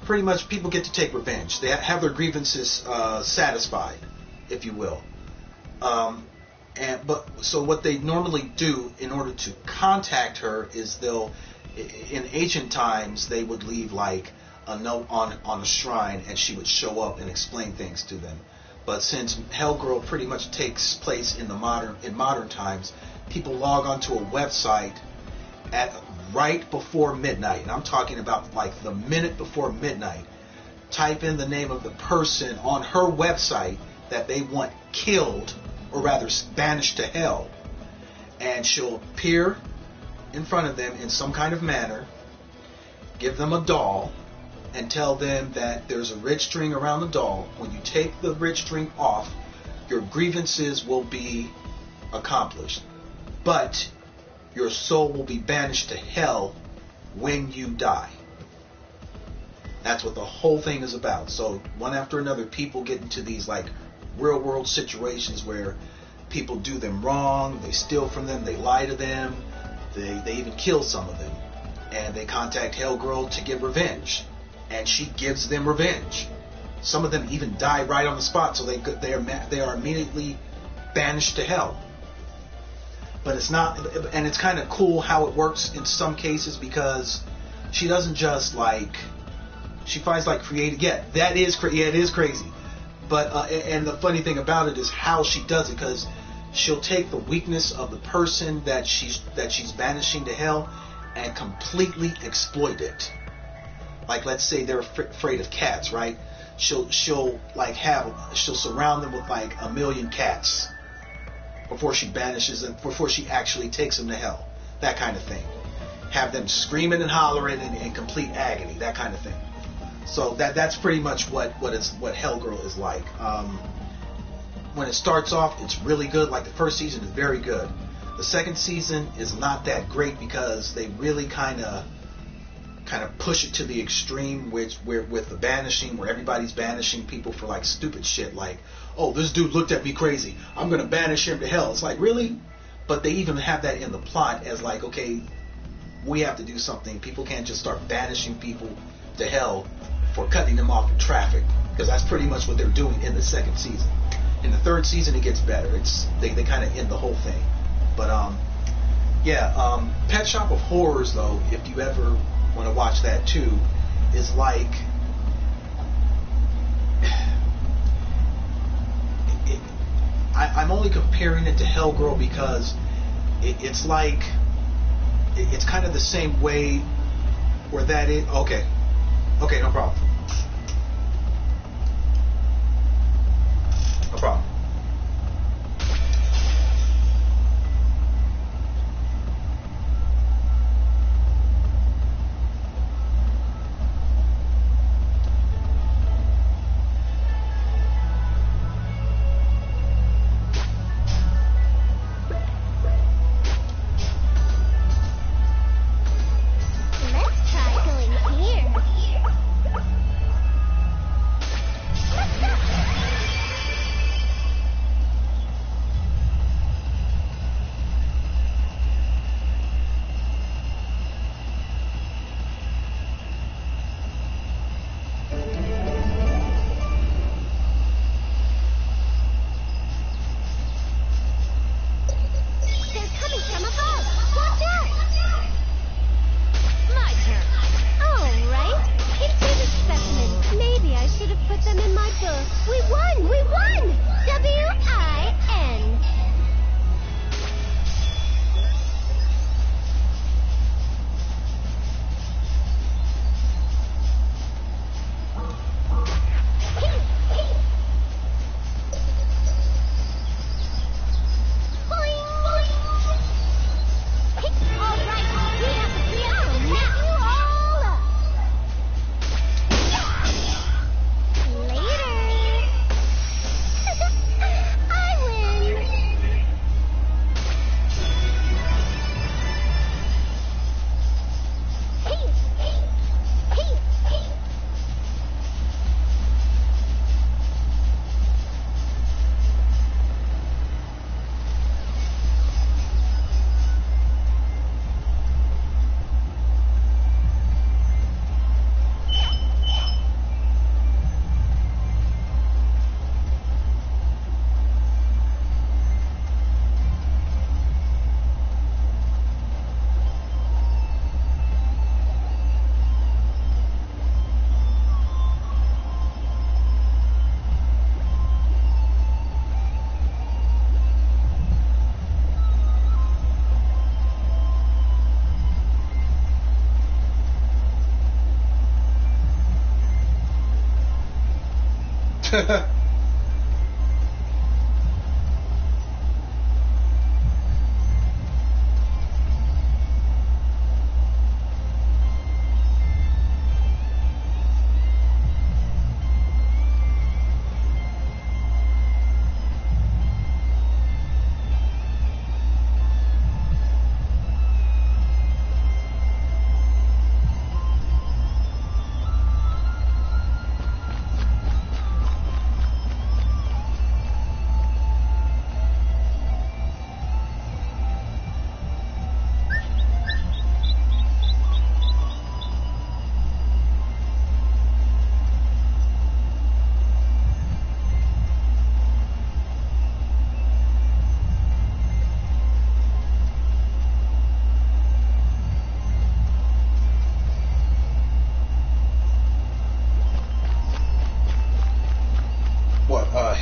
Pretty much people get to take revenge. They have their grievances satisfied, if you will. So what they normally do in order to contact her is in ancient times, they would leave like a note on a shrine, and she would show up and explain things to them. But since Hellgirl pretty much takes place in modern times, people log onto a website at right before midnight, and I'm talking about like the minute before midnight. Type in the name of the person on her website that they want killed, or rather banished to hell, and she'll appear in front of them in some kind of manner, give them a doll, and tell them that there's a red string around the doll. When you take the red string off, your grievances will be accomplished, but your soul will be banished to hell when you die. That's what the whole thing is about. So one after another, people get into these like real world situations where people do them wrong, they steal from them, they lie to them, they even kill some of them, and they contact Hellgirl to get revenge, and she gives them revenge. Some of them even die right on the spot, so they are immediately banished to hell. But it's not, and it's kind of cool how it works in some cases, because she doesn't just like, she finds like creative. Yeah, it is crazy. But and the funny thing about it is how she does it, because she'll take the weakness of the person that she's banishing to hell and completely exploit it. Like, let's say they're afraid of cats, right? She'll surround them with like 1 million cats before she banishes them, before she actually takes them to hell. That kind of thing. Have them screaming and hollering in complete agony. That kind of thing. So that's pretty much what Hellgirl is like. When it starts off, it's really good. Like, the first season is very good. The second season is not that great, because they really kind of push it to the extreme, with the banishing, where everybody's banishing people for like stupid shit, like, oh, this dude looked at me crazy, I'm gonna banish him to hell. It's like, really? But they even have that in the plot as like, okay, we have to do something. People can't just start banishing people to hell for cutting them off in traffic, because that's pretty much what they're doing in the second season. In the third season, it gets better. They kind of end the whole thing. But Pet Shop of Horrors, though, if you ever want to watch that too, is like, I'm only comparing it to Hellgirl because it's like, it's kind of the same way where that is. Okay, no problem. No problem. Let's try going here.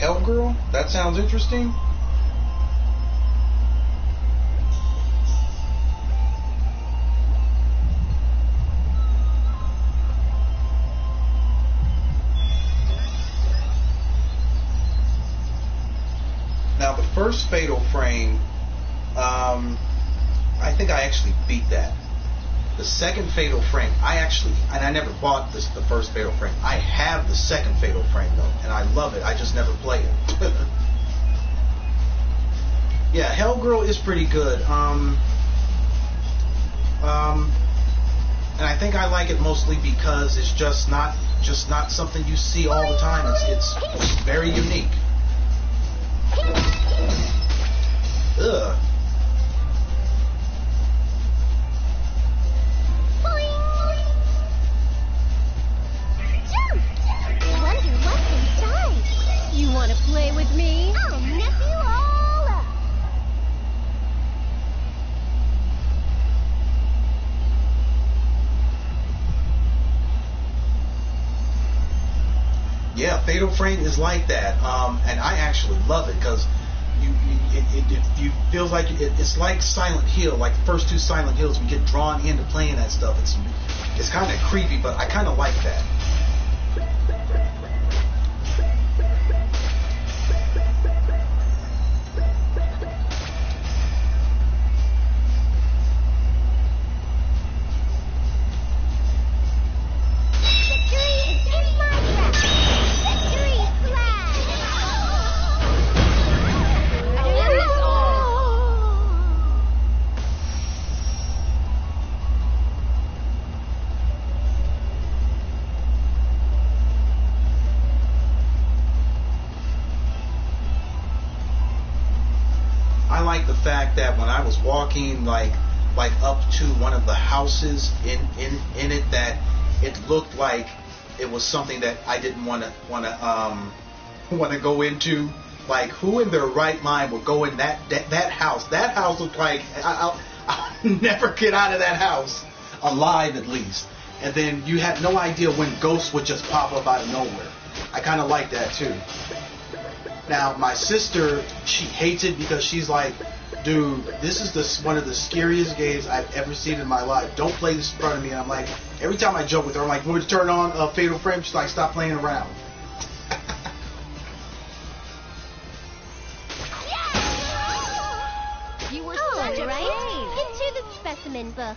Hell Girl? That sounds interesting. Now the first Fatal Frame, I think I actually beat that. The second Fatal Frame, I never bought the first Fatal Frame. I have the second Fatal Frame though, and I love it. I just never played it. Yeah, Hell Girl is pretty good. And I think I like it mostly because it's just not something you see all the time. It's very unique. Ugh. You want to play with me? I'll mess you all up. Yeah, Fatal Frame is like that, and I actually love it because it feels like it's like Silent Hill, like the first two Silent Hills. We get drawn into playing that stuff. It's kind of creepy, but I kind of like that. I like the fact that when I was walking like up to one of the houses in it, that it looked like it was something that I didn't want to go into. Like, who in their right mind would go in that house? That house looked like I'll never get out of that house alive, at least. And then you had no idea when ghosts would just pop up out of nowhere. I kind of like that too. Now, my sister, she hates it because she's like, dude, this is one of the scariest games I've ever seen in my life. Don't play this in front of me. And I'm like, every time I joke with her, I'm like, when we turn on Fatal Frame, she's like, stop playing around. You were such a right. Into the specimen book.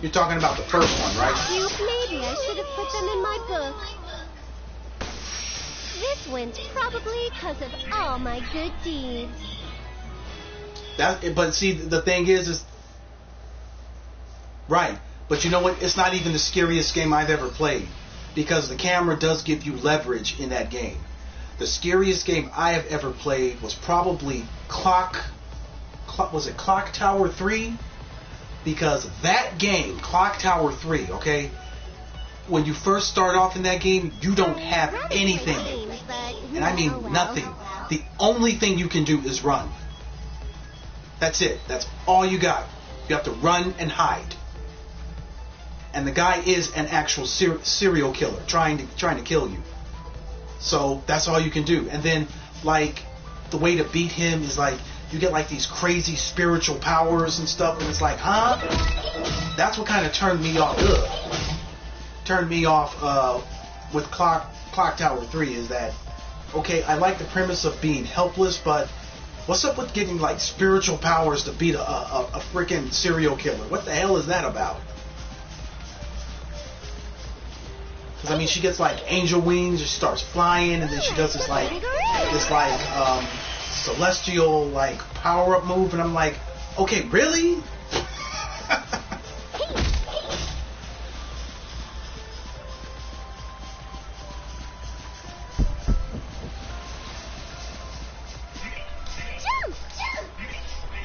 You're talking about the first one, right? Maybe I should have put them in my book. This wins probably because of all my good deeds. But see, the thing is right. But you know what? It's not even the scariest game I've ever played, because the camera does give you leverage in that game. The scariest game I have ever played was probably Clock Tower 3? Because that game, Clock Tower 3, okay, when you first start off in that game, you don't have anything. And I mean nothing. The only thing you can do is run. That's it. That's all you got. You have to run and hide. And the guy is an actual serial killer trying to kill you. So that's all you can do. And then, like, the way to beat him is like you get like these crazy spiritual powers and stuff, and it's like, huh? That's what kind of turned me off. Turned me off with Clock Tower 3 is that, okay, I like the premise of being helpless, but what's up with getting like spiritual powers to beat a freaking serial killer? What the hell is that about? Because I mean, she gets like angel wings, she starts flying, and then she does this celestial like power up move, and I'm like, okay, really?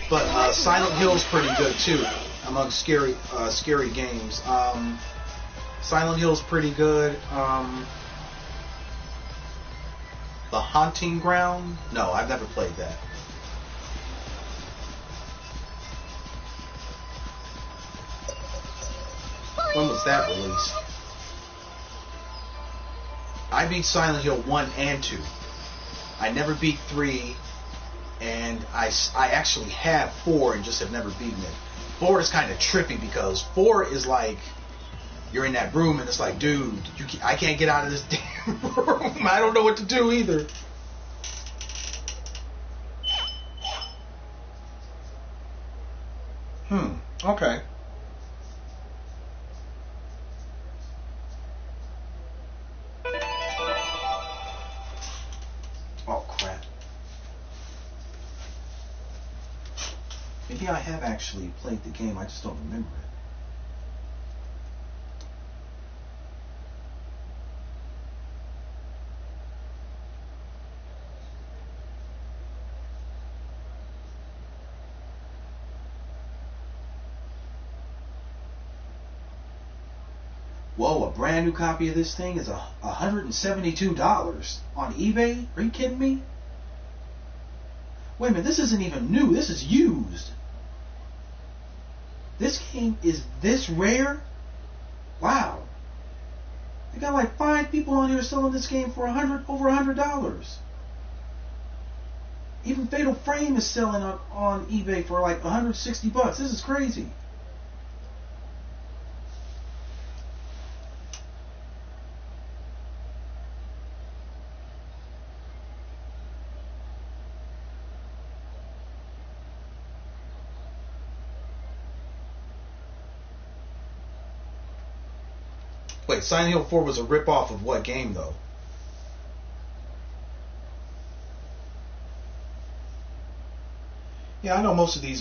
But Silent Hill's pretty good too among scary games. Silent Hill's pretty good. The Haunting Ground? No, I've never played that. When was that released? I beat Silent Hill 1 and 2. I never beat 3, and I actually have 4 and just have never beaten it. 4 is kind of trippy because 4 is like, you're in that room and it's like, dude, I can't get out of this damn room. I don't know what to do either. Okay. Oh, crap. Maybe I have actually played the game, I just don't remember it. Whoa, a brand new copy of this thing is $172 on eBay? Are you kidding me? Wait a minute, this isn't even new. This is used. This game is this rare? Wow. They got like 5 people on here selling this game for over $100. Even Fatal Frame is selling on eBay for like $160. This is crazy. Wait, Silent Hill 4 was a ripoff of what game, though? Yeah, I know most of these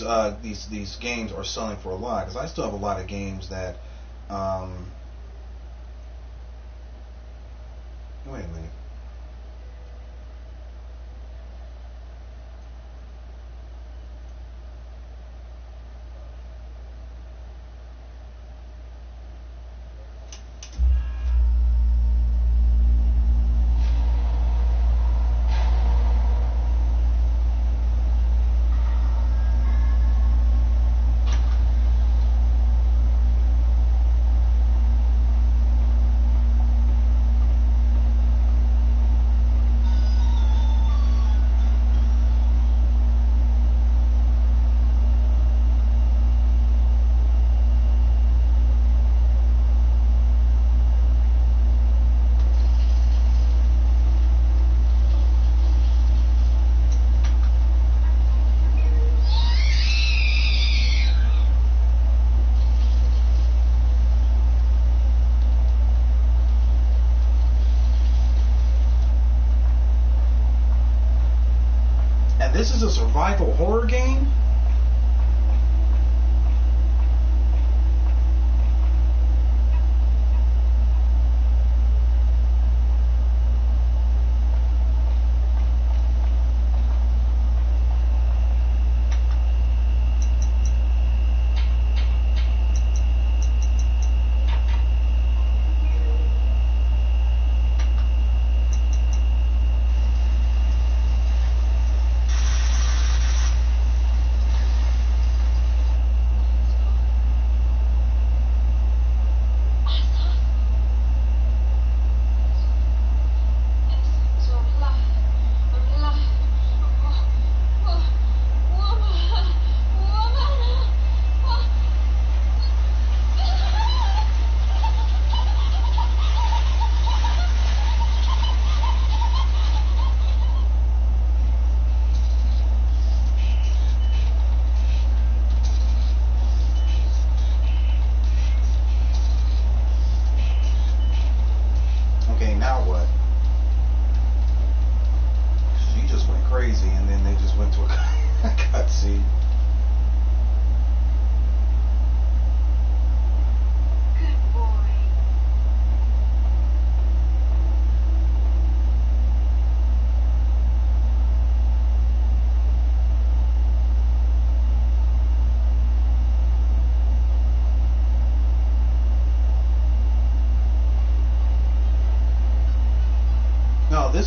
games are selling for a lot, because I still have a lot of games that. Wait a minute. This is a survival horror game?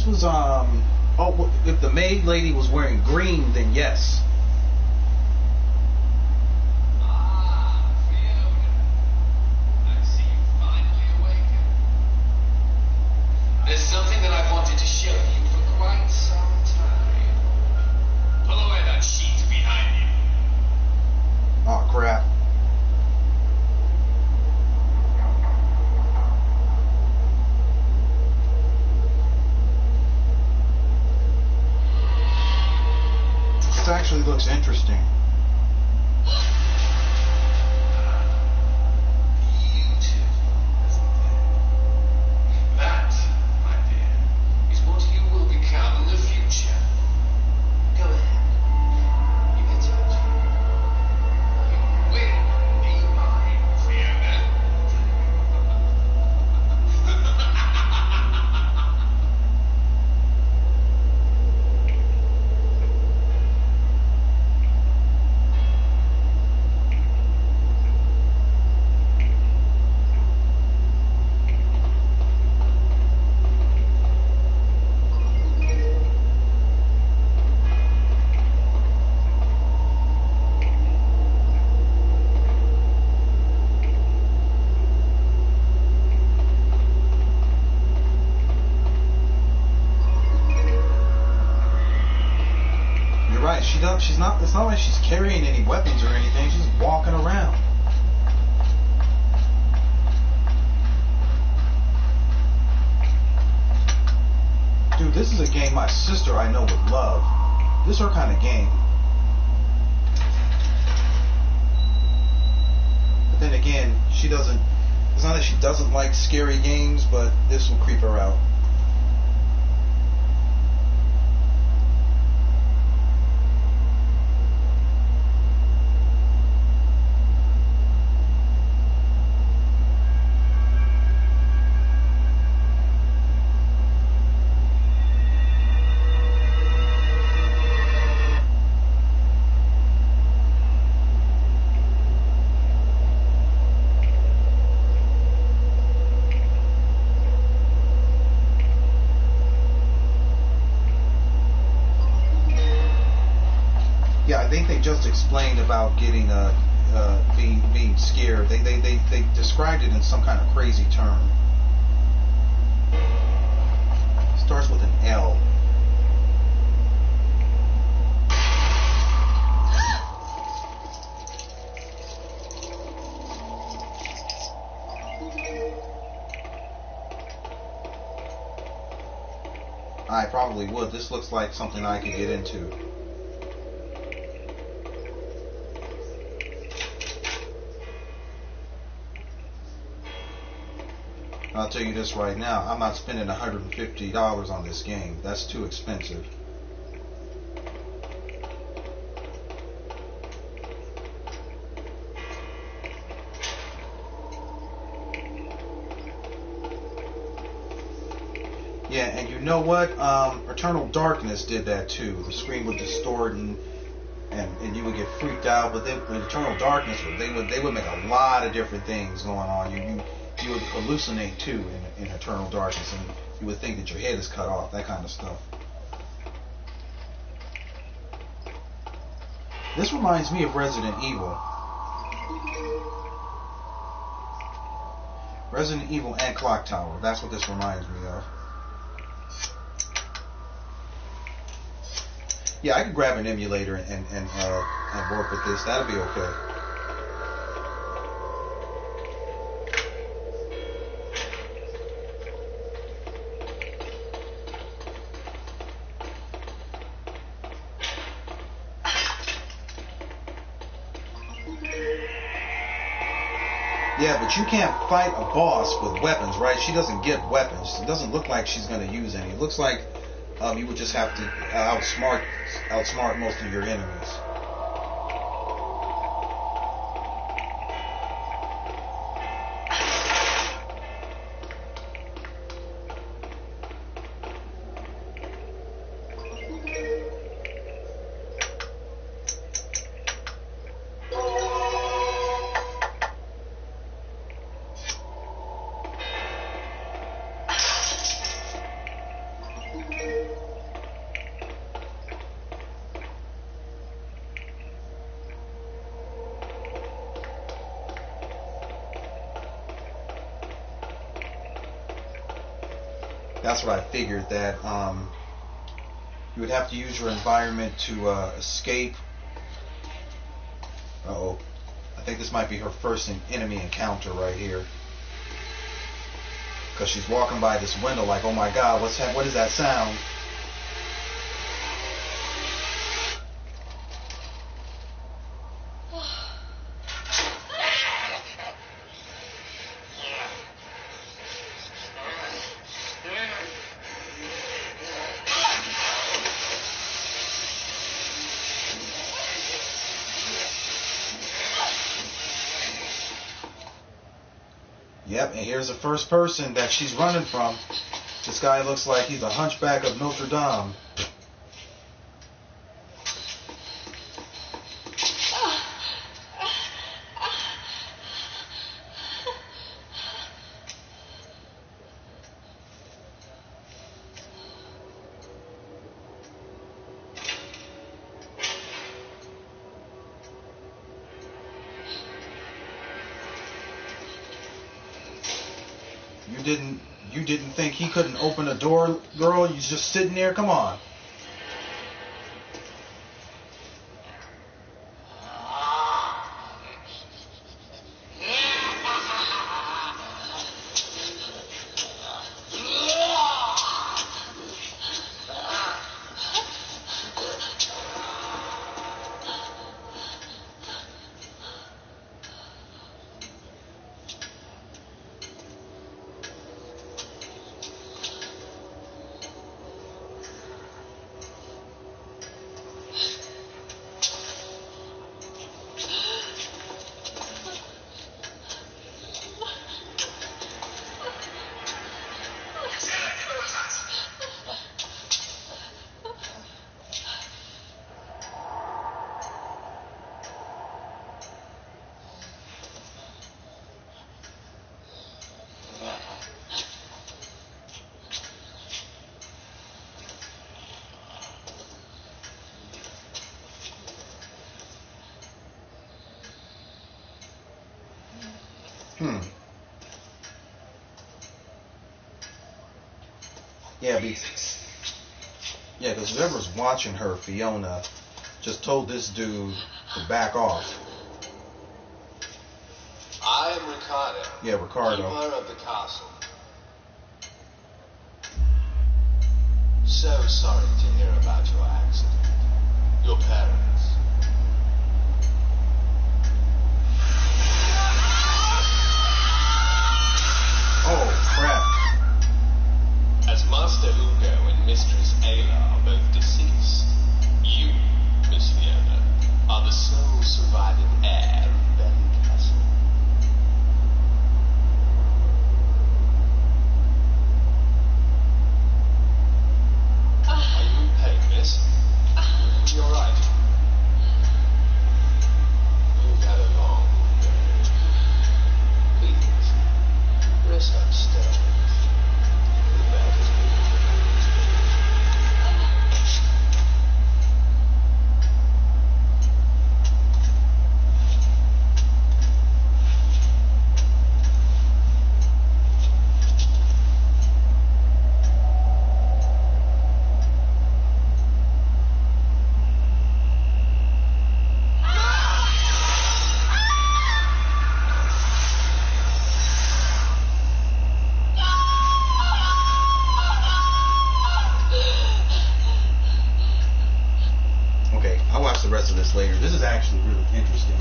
this was oh, if the maid lady was wearing green, then yes. There's something that I've wanted to show you for quite some time. Pull away that sheet behind you. Oh crap. This actually looks interesting. That, my dear, is what you will become in the future. Go ahead. You can touch it. You will be mine, Fiona. It's not like she's carrying any weapons or anything. She's just walking around. Dude, this is a game my sister I know would love. This is her kind of game. But then again, she doesn't. It's not that she doesn't like scary games, but this will creep her out. Just explained about getting being scared. They described it in some kind of crazy term. Starts with an L. I probably would. This looks like something I could get into. I'll tell you this right now, I'm not spending $150 on this game. That's too expensive. Yeah, and you know what? Eternal Darkness did that too. The screen would distort and you would get freaked out. But with Eternal Darkness, they would make a lot of different things going on. You would hallucinate too in Eternal Darkness, and you would think that your head is cut off, that kind of stuff. This reminds me of Resident Evil. Resident Evil and Clock Tower, that's what this reminds me of. Yeah, I could grab an emulator and work with this, that'd be okay. Yeah, but you can't fight a boss with weapons, right? She doesn't get weapons. It doesn't look like she's going to use any. It looks like you would just have to outsmart most of your enemies. That's what I figured, that you would have to use your environment to escape. Uh-oh. I think this might be her first enemy encounter right here. Because she's walking by this window like, oh my god, what is that sound? Yep, and here's the first person that she's running from. This guy looks like he's a hunchback of Notre Dame. You didn't think he couldn't open a door, girl? You just sitting there? Come on. Yeah, because whoever's watching her, Fiona, just told this dude to back off. I am Ricardo. Yeah, Ricardo. Keeper of the castle. So sorry to hear about your accident. Your parents. Oh, crap. As Master Ugo and Mistress Ayla are both deceased, you, Miss Fiona, are the sole surviving heir of Belly Castle. Are you in pain, miss? You're right. You've had a long day. Please, rest up still. Later. This is actually really interesting.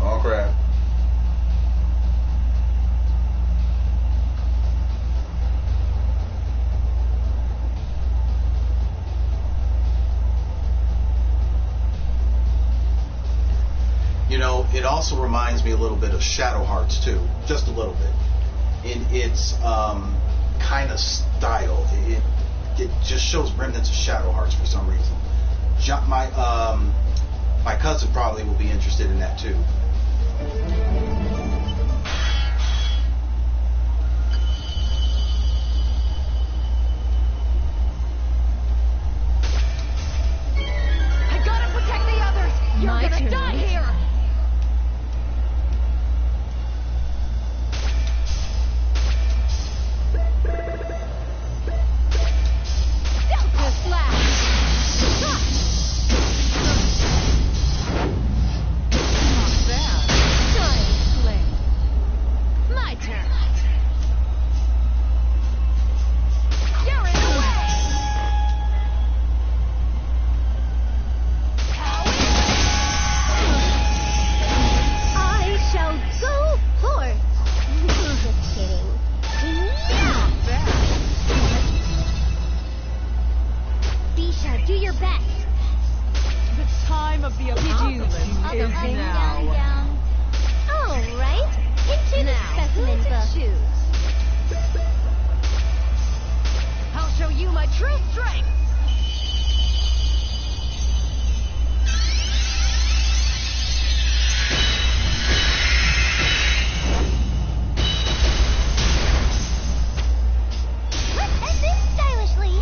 Oh crap. You know, it also reminds me a little bit of Shadow Hearts too, just a little bit. In its kind of style, it just shows remnants of Shadow Hearts for some reason. My cousin probably will be interested in that too. here! Delta slash! Not bad. Giant flame. My turn. You're in the way! I shall go forth. Just kidding. Not bad. Bisha, do your best. The time of the apocalypse Up, is up, now. down. All right. Into the Now, specimen who to book. choose? I'll show you my true strength. Let's end this stylishly.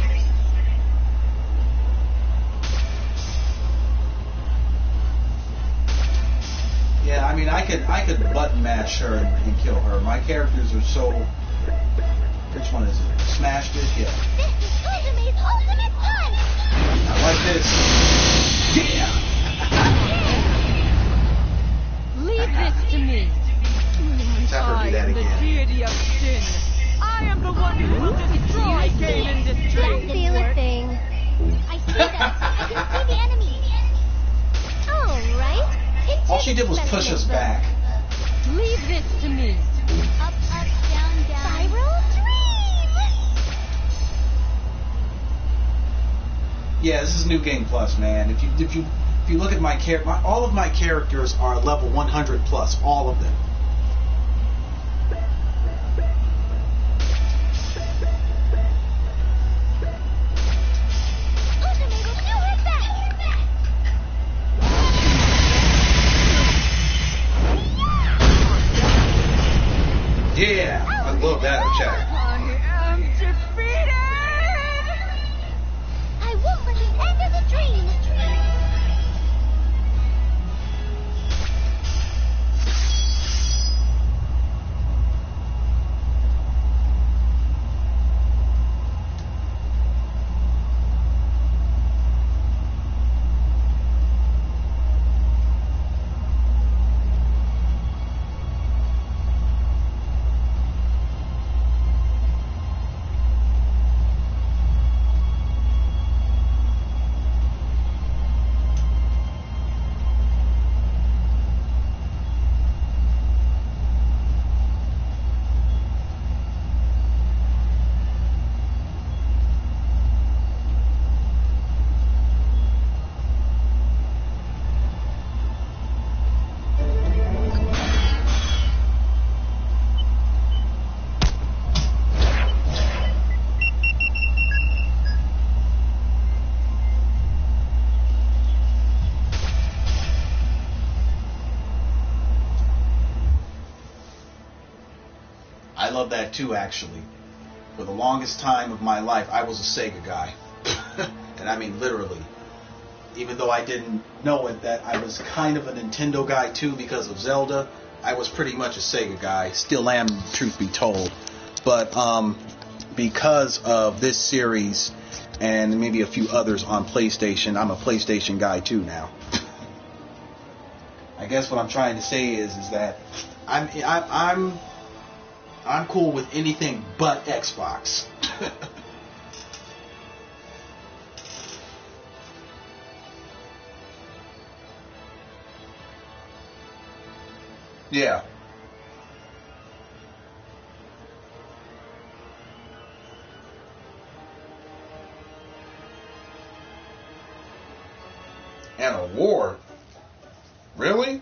Yeah, I mean, I could button mash her and kill her. My characters are so. Which one is it? Smashed it? Yeah. This is Ultimate's ultimate punch. I like this. Yeah. Leave this to me. Have her I do that am the again. deity of sin. I am the one who will destroy game Don't industry. feel a thing. I see them. I can see the enemy. All right. Into All she the did was push us specimen book. back. Leave this to me. Up, down, down. Spiral Dream. Yeah, this is New Game Plus, man. If you look at my all of my characters are level 100 plus, all of them. Ultimate will do her best. Yeah, I love that attack. I am defeated. I won't let this end as a dream. I love that too, actually. For the longest time of my life, I was a Sega guy. And I mean literally. Even though I didn't know it, that I was kind of a Nintendo guy too because of Zelda. I was pretty much a Sega guy. Still am, truth be told. But because of this series and maybe a few others on PlayStation, I'm a PlayStation guy too now. I guess what I'm trying to say is that I'm cool with anything but Xbox. Yeah. An award? Really?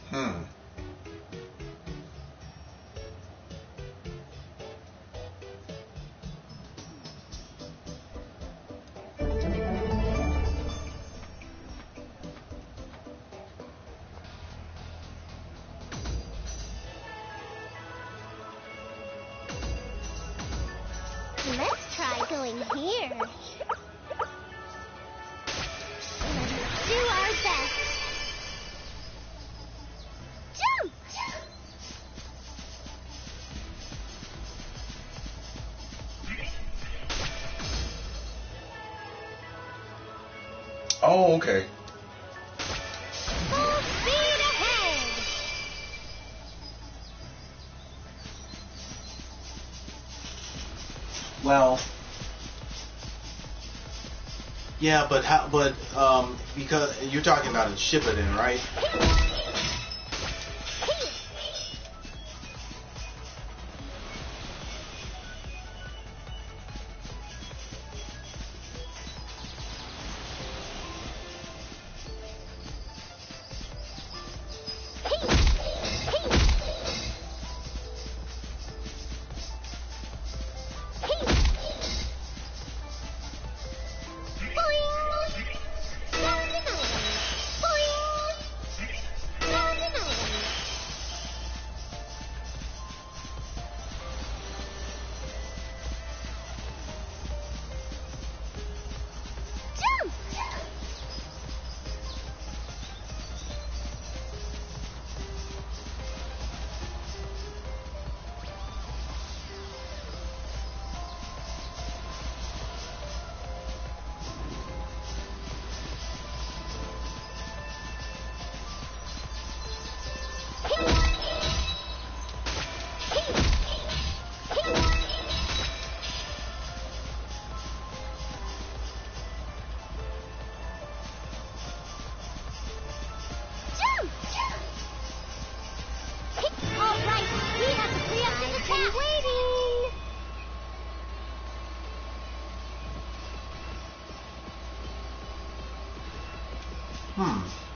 Hmm. try going here. Let's do our best. Jump! Oh, okay. Full speed ahead! Well, yeah, but how? But because you're talking about a Shippuden, right?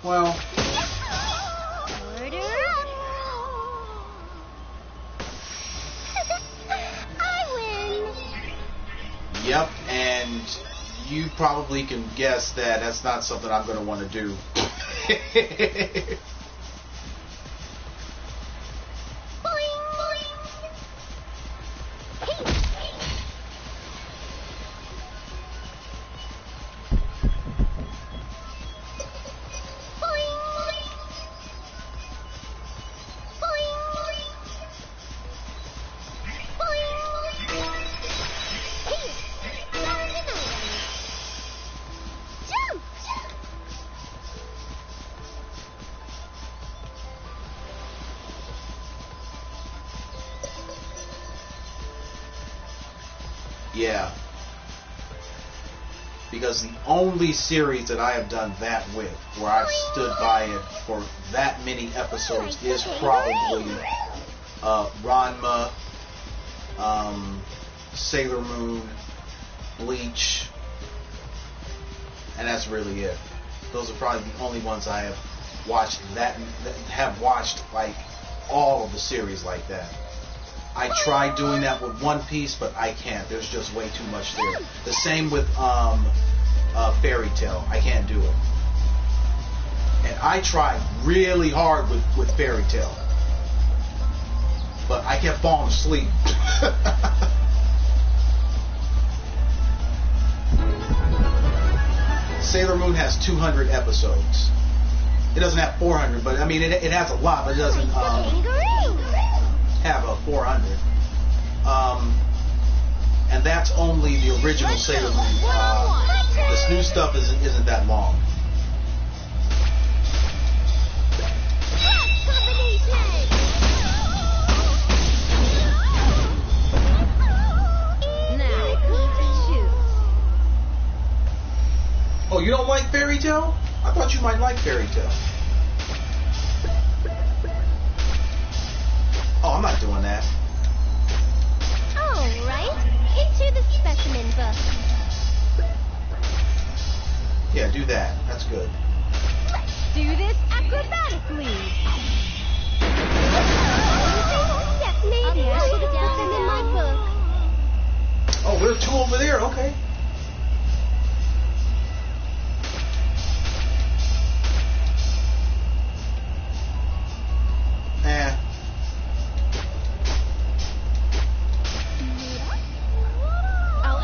Well, Order up. I win. yep, and you probably can guess that that's not something I'm going to want to do. Yeah. Because the only series that I have done that with, where I've stood by it for that many episodes, is probably Ranma, Sailor Moon, Bleach, and that's really it. Those are probably the only ones I have watched that have watched like all of the series like that. I tried doing that with One Piece, but I can't. There's just way too much there. The same with Fairy Tail. I can't do it. And I tried really hard with Fairy Tail, but I kept falling asleep. Sailor Moon has 200 episodes. It doesn't have 400, but I mean it has a lot, but it doesn't have a 400. And that's only the original Sailor Moon. This new stuff isn't that long. Oh, you don't like Fairy Tail? I thought you might like Fairy Tail. Oh, I'm not doing that. All right, into the specimen book. Yeah, do that. That's good. Let's do this acrobatically. Yes, maybe I should have put them in my book. Oh, there are two over there. Okay. I'll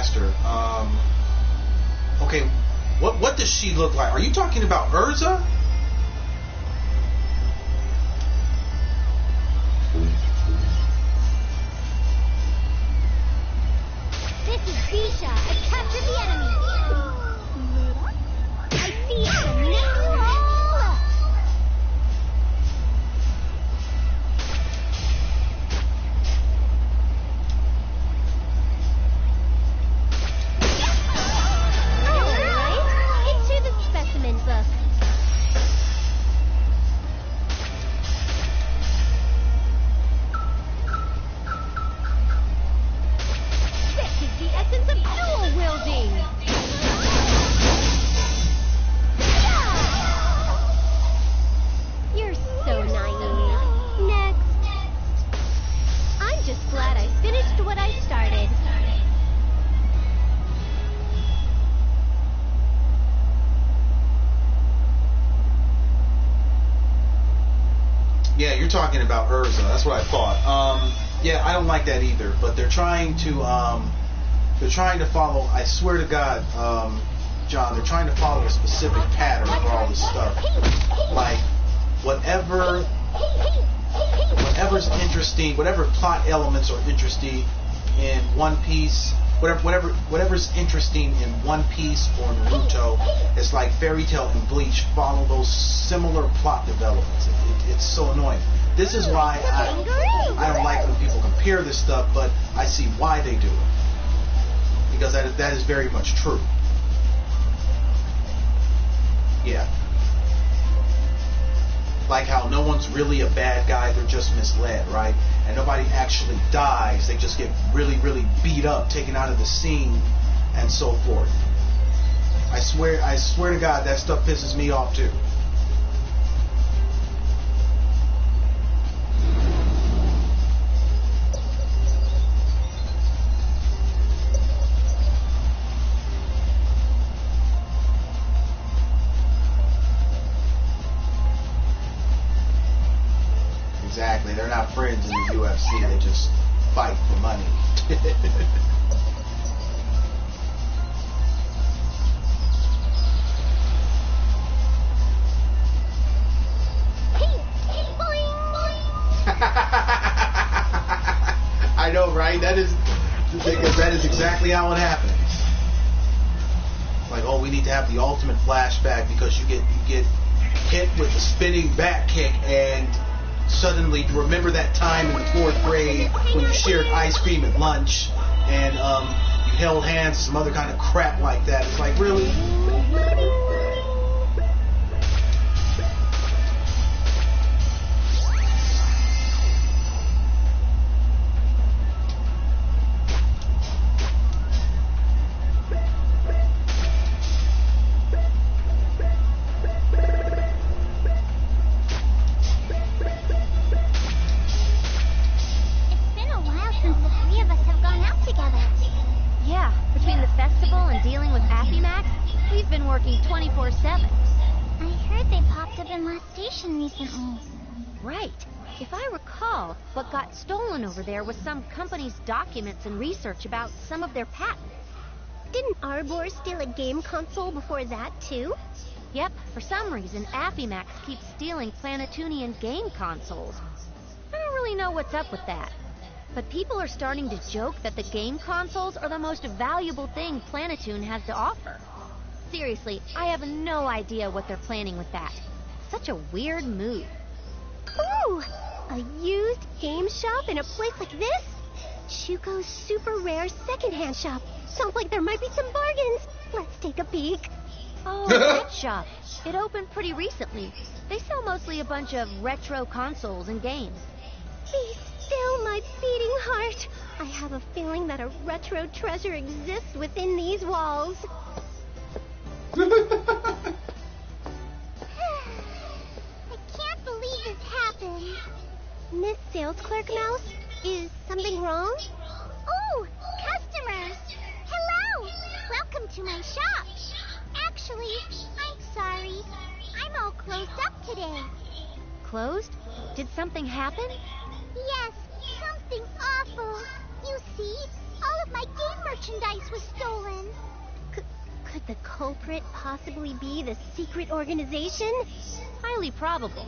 master. Okay, what does she look like? Are you talking about Urza? This is Bisha. I captured the enemy. I see it and mix you all up. Alright, into the specimen book. This is the essence of dual wielding. You're so naive. Next. I'm just glad I finished what I started. Yeah, you're talking about Urza. That's what I thought. Yeah, I don't like that either. But they're trying to follow. I swear to God, John, they're trying to follow a specific pattern for all this stuff. Like whatever's interesting, whatever plot elements are interesting in One Piece, whatever's interesting in One Piece or Naruto, it's like Fairy Tail and Bleach follow those similar plot developments. It's so annoying. This is why I don't like when people compare this stuff, but I see why they do it. Because that is very much true. Yeah. Like how no one's really a bad guy, they're just misled, right? And nobody actually dies, they just get really, really beat up, taken out of the scene, and so forth. I swear to God, that stuff pisses me off too. Exactly, they're not friends in the UFC, they just fight for money. I know, right? That is exactly how it happens. Like, oh, we need to have the ultimate flashback because you get hit with the spinning back kick and suddenly you remember that time in the 4th grade when you shared ice cream at lunch and you held hands, some other kind of crap like that. It's like, really? What got stolen over there was some company's documents and research about some of their patents. Didn't Arbor steal a game console before that, too? Yep, for some reason, Affymax keeps stealing Planetunian game consoles. I don't really know what's up with that. But people are starting to joke that the game consoles are the most valuable thing Planetoon has to offer. Seriously, I have no idea what they're planning with that. Such a weird move. Ooh! A used game shop in a place like this? Shuko's super rare secondhand shop. Sounds like there might be some bargains. Let's take a peek. Oh, that shop. It opened pretty recently. They sell mostly a bunch of retro consoles and games. Be still, my beating heart. I have a feeling that a retro treasure exists within these walls. I can't believe this happened. Miss Sales Clerk Mouse, is something wrong? Oh, customers! Hello! Welcome to my shop. Actually, I'm sorry. I'm all closed up today. Closed? Did something happen? Yes, something awful. You see, all of My game merchandise was stolen. Could the culprit possibly be the secret organization? Highly probable.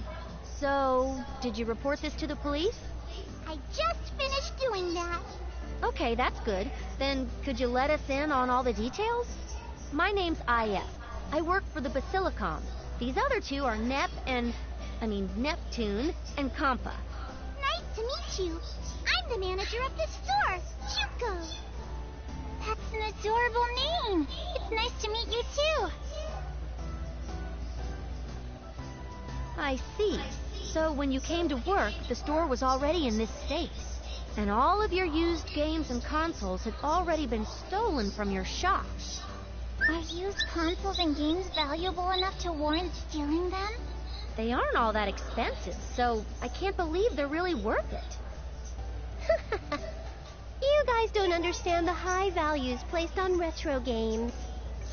So, did you report this to the police? I just finished doing that. Okay, that's good. Then could you let us in on all the details? My name's IF. I work for the Basilicom. These other two are Neptune and Compa. Nice to meet you. I'm the manager of the store, Shuko. That's an adorable name. It's nice to meet you too. I see. So when you came to work, the store was already in this state. And all of your used games and consoles had already been stolen from your shop. Are used consoles and games valuable enough to warrant stealing them? They aren't all that expensive, so I can't believe they're really worth it. You guys don't understand the high values placed on retro games.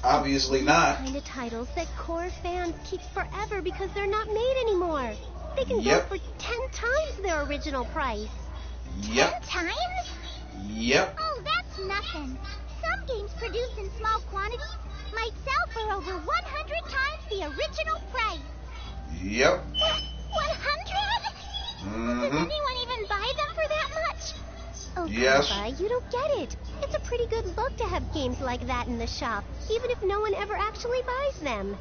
Obviously not. The kind of titles that core fans keep forever because they're not made anymore. They can go Yep. for 10 times their original price. Yep. 10 times? Yep. Oh, that's nothing. Some games produced in small quantities might sell for over 100 times the original price. Yep. 100? Does anyone even buy them for that much? Oh, Yes. Papa, you don't get it. It's a pretty good look to have games like that in the shop, even if no one ever actually buys them.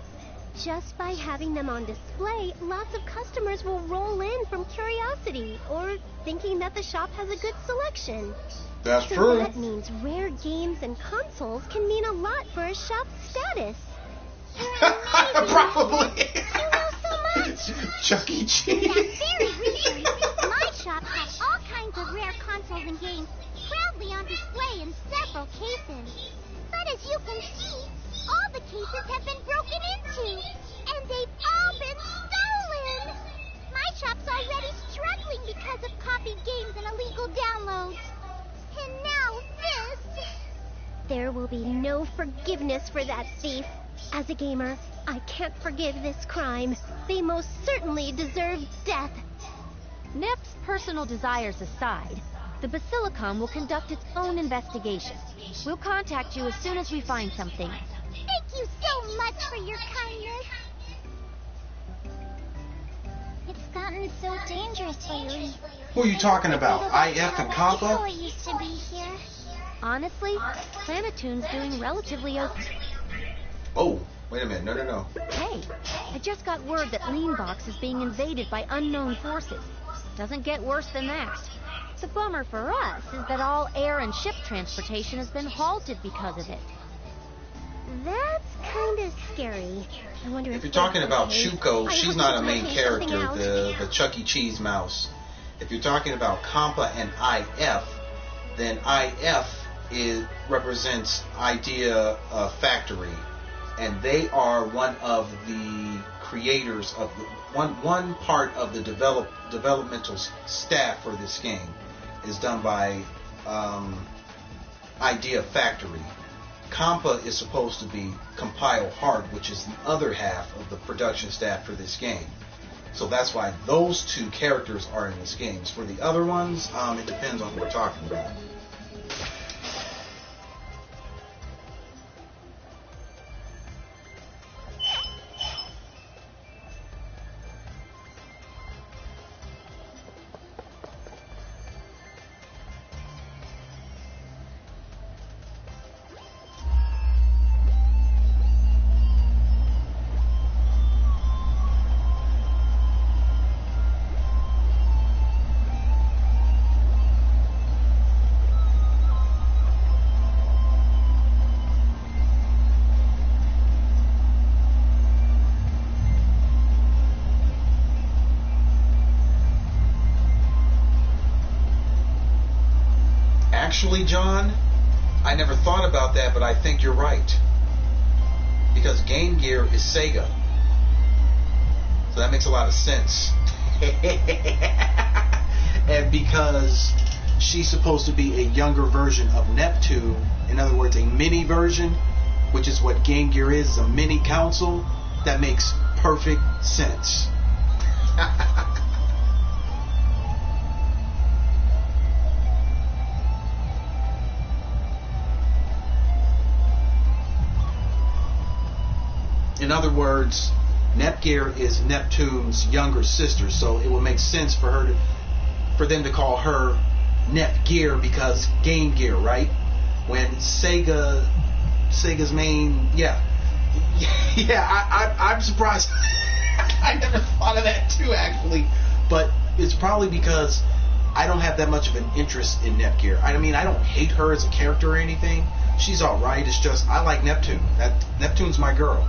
Just by having them on display, lots of customers will roll in from curiosity or thinking that the shop has a good selection. That's So true. that means rare games and consoles can mean a lot for a shop's status. You're amazing. Probably. You know so much. Chuck E. For Cheese. that very reason, my shop has all kinds of rare consoles and games proudly on display in several cases. But as you can see, all the cases have been broken into, and they've all been stolen. My shop's already struggling because of copied games and illegal downloads. And now this. There will be no forgiveness for that thief. As a gamer, I can't forgive this crime. They most certainly deserve death. Nep's personal desires aside, the Basilicom will conduct its own investigation. We'll contact you as soon as we find something. Thank you so much for your kindness. It's gotten so dangerous lately. Who are you talking about? IF and Compa? I used to be here. Honestly, Planetoon's doing relatively okay. Oh, wait a minute. No. Hey, I just got word that Leanbox is being invaded by unknown forces. Doesn't get worse than that. The bummer for us is that all air and ship transportation has been halted because of it. That's kind of scary. I wonder If you're that's talking about okay. Shuko, I she's hope not she's a main working something character, out. the Chuck E. Cheese mouse. If you're talking about Compa and IF, then IF represents Idea Factory, and they are one of the creators of one part of the developmental staff for this game is done by Idea Factory. Compa is supposed to be Compile Hard, which is the other half of the production staff for this game. So that's why those two characters are in this game. For the other ones, it depends on who we're talking about. Actually, John, I never thought about that, but I think you're right. Because Game Gear is Sega. So that makes a lot of sense. And because she's supposed to be a younger version of Neptune, in other words, a mini version, which is what Game Gear is a mini console, that makes perfect sense. In other words, Nepgear is Neptune's younger sister, so it would make sense for them to call her Nepgear because Game Gear, right? When Sega's main, yeah, I'm surprised. I never thought of that too, actually, but it's probably because I don't have that much of an interest in Nepgear. I mean, I don't hate her as a character or anything. She's all right. It's just I like Neptune. Neptune's my girl.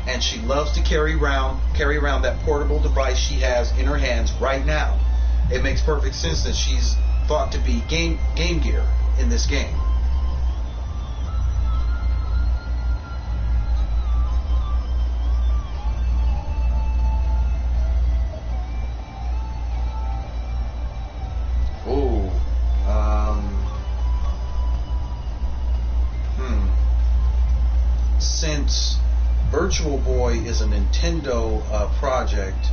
And she loves to carry around that portable device she has in her hands right now. It makes perfect sense that she's thought to be Game Gear in this game. Ooh. Since Virtual Boy is a Nintendo project,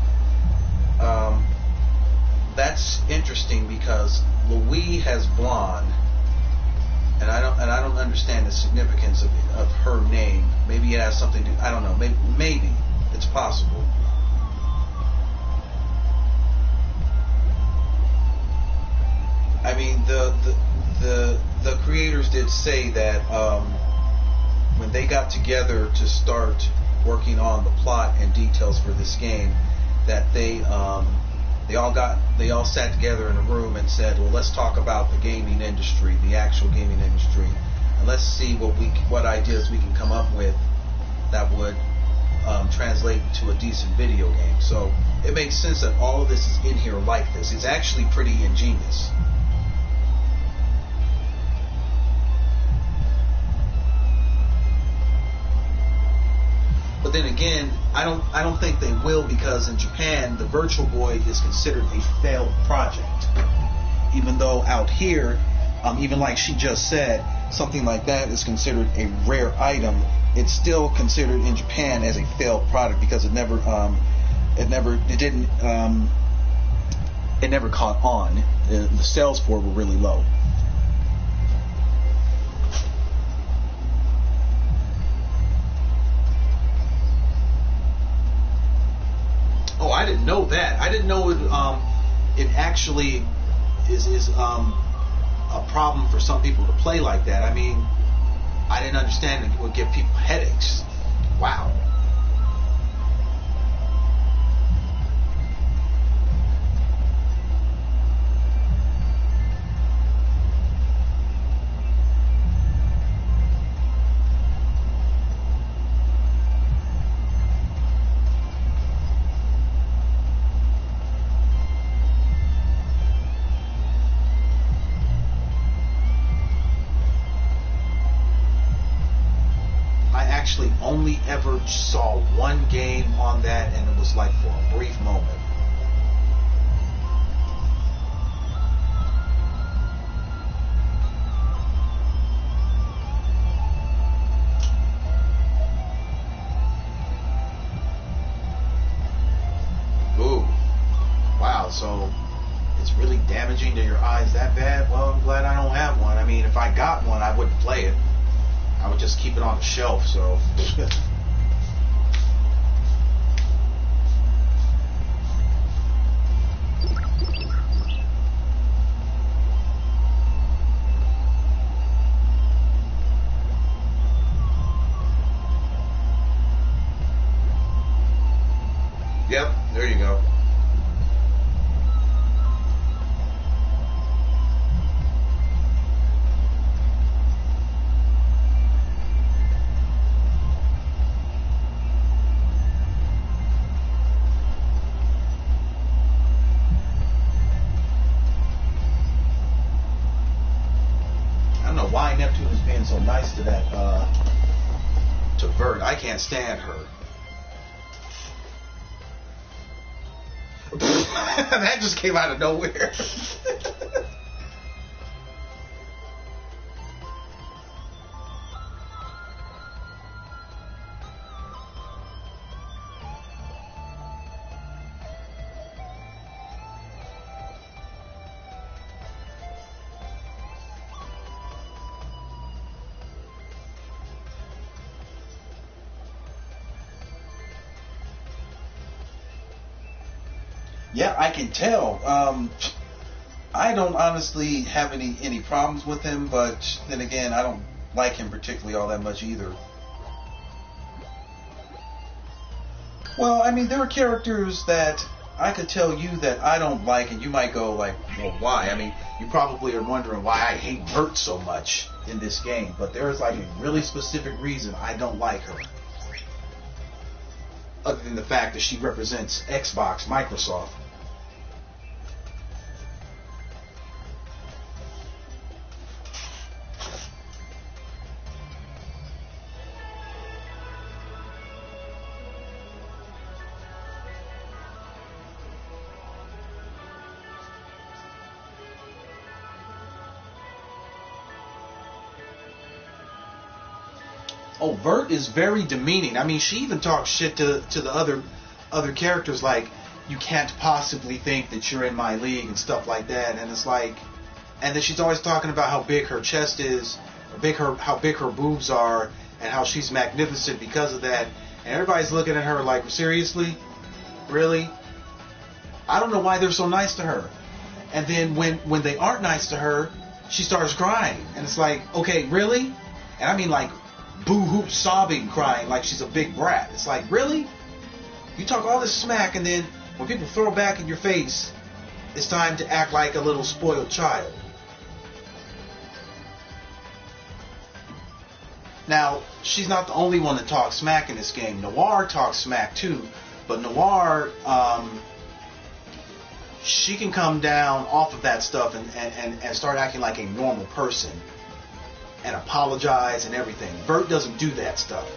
that's interesting because Louis has blonde, and I don't understand the significance of her name. Maybe it has something to, I don't know. Maybe it's possible. I mean, the creators did say that when they got together to start working on the plot and details for this game, that they all sat together in a room and said, well, let's talk about the gaming industry, the actual gaming industry, and let's see what ideas we can come up with that would translate to a decent video game. So it makes sense that all of this is in here like this. It's actually pretty ingenious. But then again, I don't think they will, because in Japan the Virtual Boy is considered a failed project. Even though out here, even like she just said, something like that is considered a rare item, it's still considered in Japan as a failed product because it never caught on. The sales for it were really low. Oh, I didn't know that. I didn't know it actually is a problem for some people to play like that. I mean, I didn't understand it would give people headaches. Wow. Only ever saw one game on that, and it was like for a brief moment. Ooh, wow, so it's really damaging to your eyes that bad? Well, I'm glad I don't have one. I mean, if I got one, I wouldn't play it. I would just keep it on the shelf, so. Yep, there you go. Why Neptune is being so nice to that to Vert. I can't stand her. That just came out of nowhere. Yeah, I can tell. I don't honestly have any problems with him, but then again, I don't like him particularly all that much either. Well, I mean, there are characters that I could tell you that I don't like, and you might go like, well, why? I mean, you probably are wondering why I hate Bert so much in this game, but there is like a really specific reason I don't like her. Other than the fact that she represents Xbox, Microsoft. Oh, Vert is very demeaning. I mean, she even talks shit to the other characters, like, you can't possibly think that you're in my league and stuff like that. And it's like, and then she's always talking about how big her chest is, or how big her boobs are, and how she's magnificent because of that. And everybody's looking at her like, seriously? Really? I don't know why they're so nice to her. And then when they aren't nice to her, she starts crying. And it's like, okay, really? And I mean like boo-hoop sobbing crying like she's a big brat. It's like, really? You talk all this smack, and then when people throw it back in your face, it's time to act like a little spoiled child. Now, she's not the only one that talks smack in this game. Noir talks smack too, but Noir, she can come down off of that stuff and start acting like a normal person and apologize and everything. Vert doesn't do that stuff.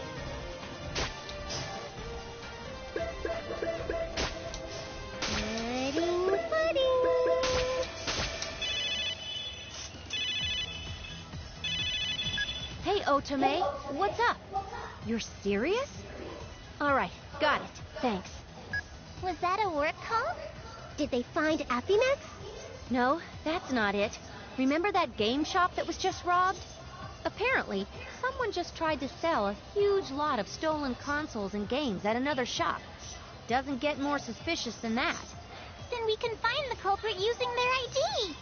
Hey, Otome, what's up? You're serious? Alright, got it. Thanks. Was that a work call? Did they find Affymax? No, that's not it. Remember that game shop that was just robbed? Apparently, someone just tried to sell a huge lot of stolen consoles and games at another shop. Doesn't get more suspicious than that. Then we can find the culprit using their ID.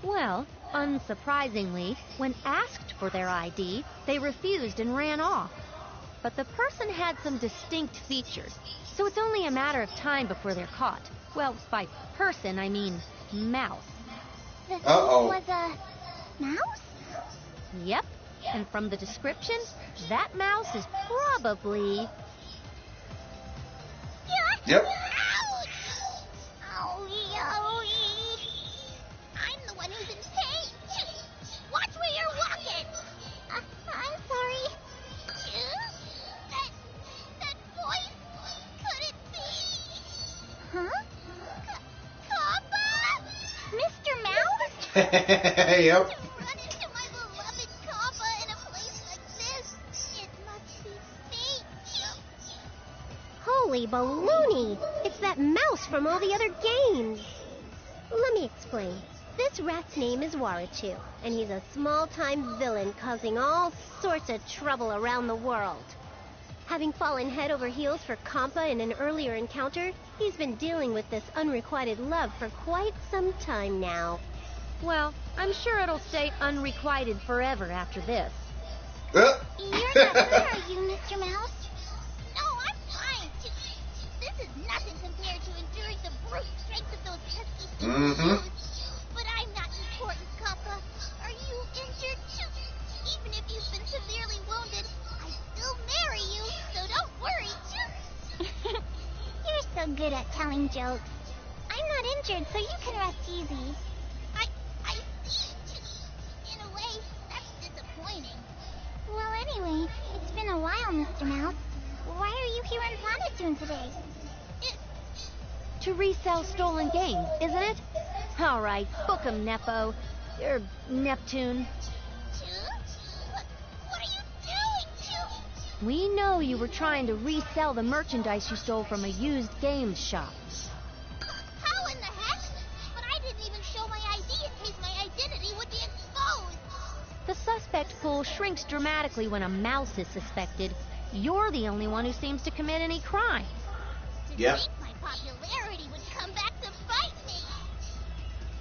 Well, unsurprisingly, when asked for their ID, they refused and ran off. But the person had some distinct features, so it's only a matter of time before they're caught. Well, by person, I mean mouse. The thief was a mouse? Yep, and from the description, that mouse is probably... Yep. Ouch! Owie, owie. I'm the one who's in pain. Watch where you're walking. I'm sorry. That voice, could it be? Huh? Kappa? Mr. Mouse? Yep. To run into my beloved Kappa in a place like this, it must be fate. Holy baloney! It's that mouse from all the other games. Let me explain. This rat's name is Warachu, and he's a small-time villain causing all sorts of trouble around the world. Having fallen head over heels for Kampa in an earlier encounter, he's been dealing with this unrequited love for quite some time now. Well, I'm sure it'll stay unrequited forever after this. You're not hurt, are you, Mr. Mouse? No, I'm fine. This is nothing compared to enduring the brute strength of those pesky Mm-hmm. But I'm not important, Kappa. Are you injured too? Even if you've been severely wounded, I'd still marry you, so don't worry. You're so good at telling jokes. I'm not injured, so you can rest easy. I see. In a way, that's disappointing. Well, anyway, it's been a while, Mr. Mouse. Why are you here in Planetoon today? To resell stolen games, isn't it? All right, book 'em, Nepo. Or Neptune. What are you doing, We know you were trying to resell the merchandise you stole from a used games shop. How in the heck? But I didn't even show my ID in case my identity would be exposed. The suspect pool shrinks dramatically when a mouse is suspected. You're the only one who seems to commit any crime. Yep. My popularity would come back to bite me.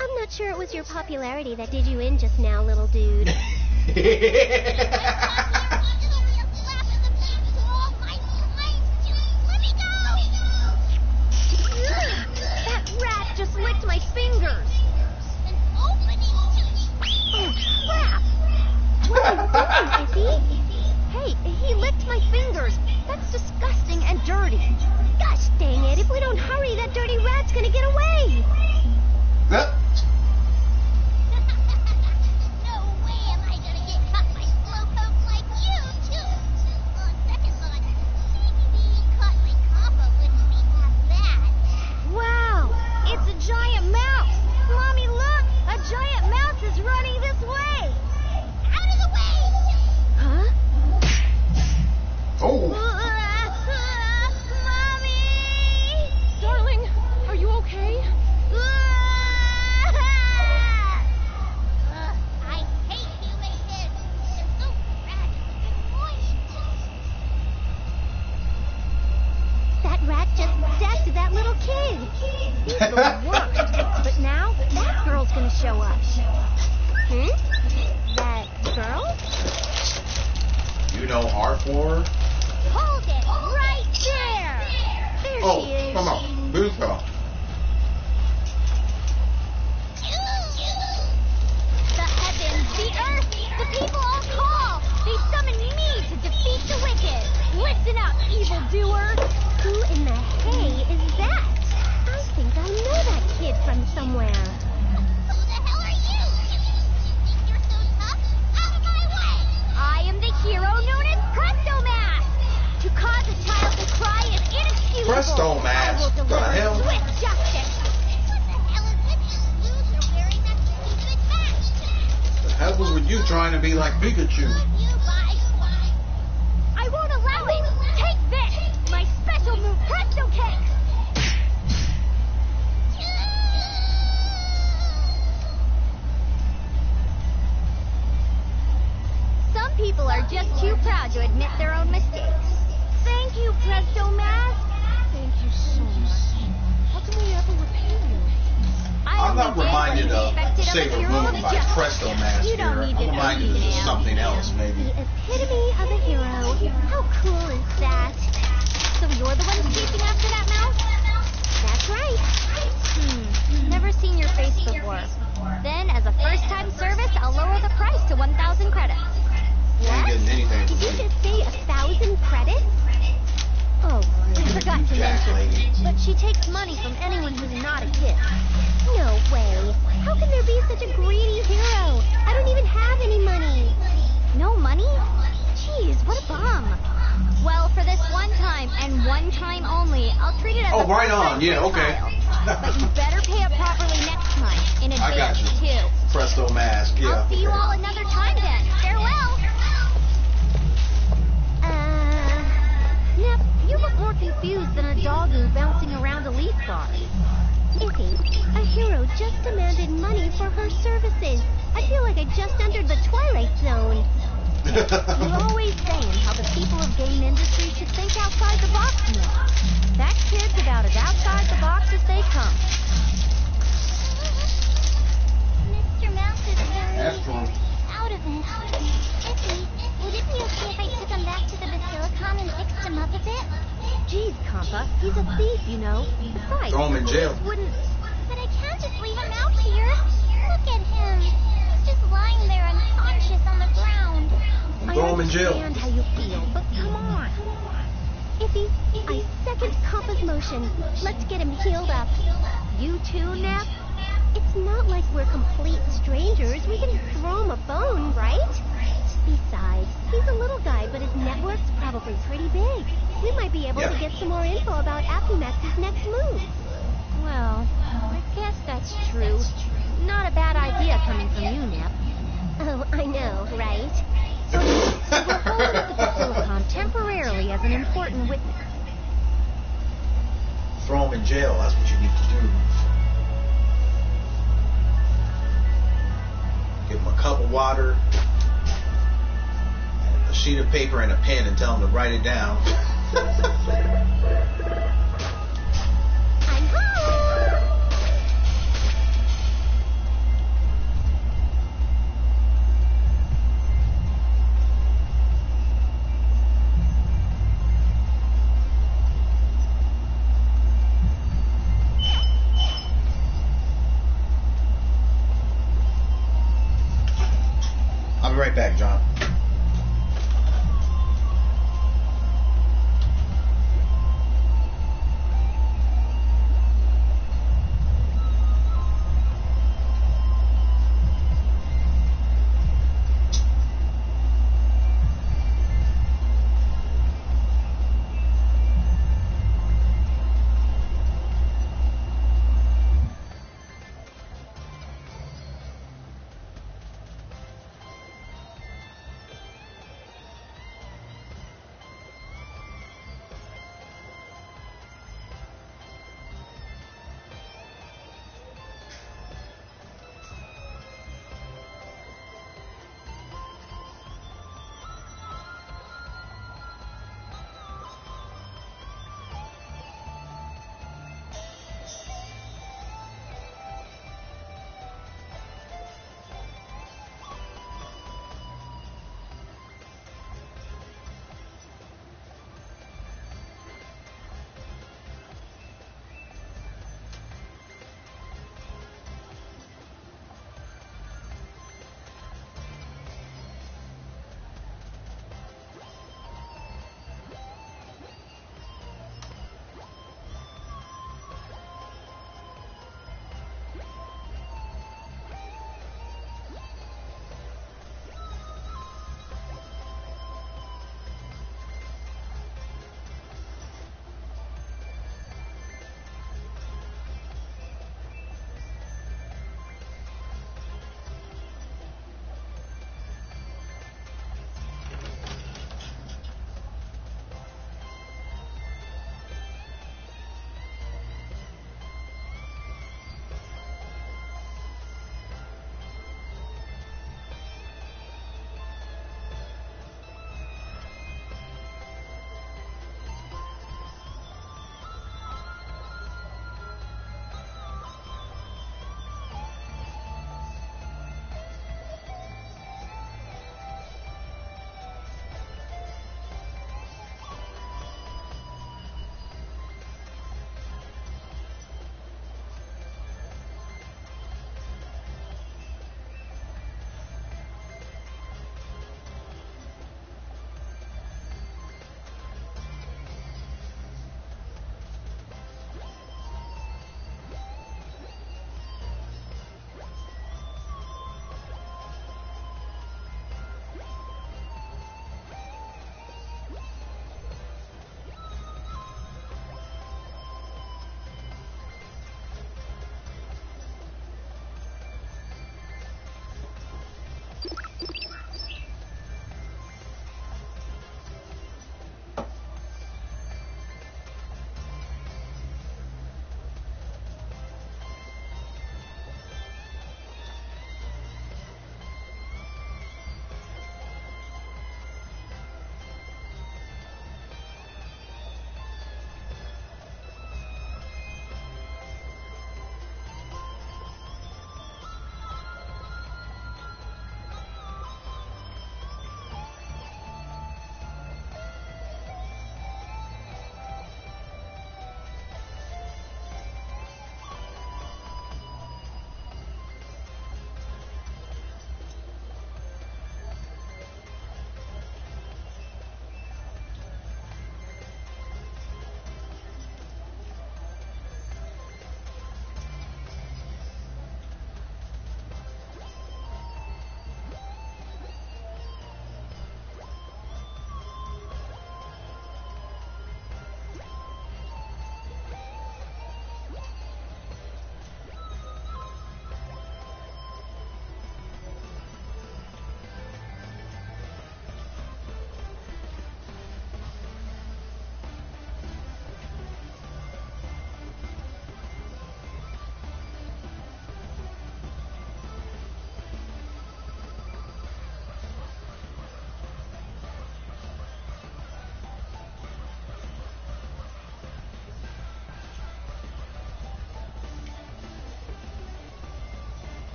I'm not sure it was your popularity that did you in just now, little dude. That rat just licked my fingers. An opening Oh, crap! What are you doing, Iffy? Hey, he licked my fingers. That's disgusting and dirty. Gosh dang it, if we don't hurry, that dirty rat's gonna get away. No way am I gonna get caught by slowpoke like you, too. On second thought, maybe being caught by Combo wouldn't be half bad. Wow, it's a giant mouse. Mommy, look! A giant mouse is running this way. Out of the way! Huh? Oh. Mommy! Darling, are you okay? I hate human kids. They're so fragile and poisonous. That rat just stabbed that little kid. He's the worst. But now, that girl's gonna show up. That girl? You know R4? Hold it right there! There Oh, she is. come on. Boost off. The heavens, the earth, the people all call. They summon me to defeat the wicked. Listen up, evildoer. Who in the hay is that? I think I know that kid from somewhere. Who the hell are you? You think you're so tough? Out of my way! I am the hero known as Presto Mask. To cause a child to cry is inexcusable. Presto Mask? I will The deliver hell? swift justice. What the hell is with you loser wearing that stupid mask? The hell was with you trying to be like Pikachu? You buy I won't allow it. Take this, my special move, Presto Cake. Some people are just too proud to admit their own mistakes. Thank you, Presto Mask. Thank you so much. How can we ever repay you? I'm not reminded of Sailor Moon by Justice. Presto Mask You here. don't need I'm to reminded know of me now. something else, maybe. The epitome of a hero. How cool is that? So you're the one chasing after that mouse? That's right. Never seen your face before. Then, as a first-time service, I'll lower the price to 1,000 credits. You ain't getting anything Did from you me. just say 1,000 credits? Oh, I forgot to Jack mention. lady. But she takes money from anyone who's not a gift. No way. How can there be such a greedy hero? I don't even have any money. No money? Jeez, what a bum. Well, for this one time, and one time only, I'll treat it as Oh, a right on. friendly Yeah, okay. trial. But you better pay it properly next time, in I got advance, you. too. Presto Mask, yeah. I'll see you all another time then. Farewell. Nep, you look more confused than a doggo bouncing around a leaf bar. Iffy, a hero just demanded money for her services. I feel like I just entered the Twilight Zone. You're always saying how the people of game industry should think outside the box more. That kid's about as outside the box as they come. Mr. Mouse is That's very true. out of it. Iffy, would it be okay if I took him back to the Basilicom and fixed him up a bit? Geez, Compa, he's a thief, you know. Besides, Throw him in the jail. police wouldn't... But I can't just leave him out here. Look at him. He's just lying there unconscious on the ground. Throw him in jail. I understand how you feel, but come on. Iffy, I second Compa's motion. Let's get him healed up. You too, Nep? It's not like we're complete strangers. We can throw him a bone, right? Besides, he's a little guy, but his network's probably pretty big. We might be able Yeah. to get some more info about Affimex's next move. Well, I guess that's true. Not a bad idea coming from you, Nip. Oh, I know, right? So we'll hold him at the Basilicon temporarily as an important witness. Throw him in jail. That's what you need to do. Give him a cup of water, and a sheet of paper and a pen, and tell him to write it down. I'm home! I'll be right back, John.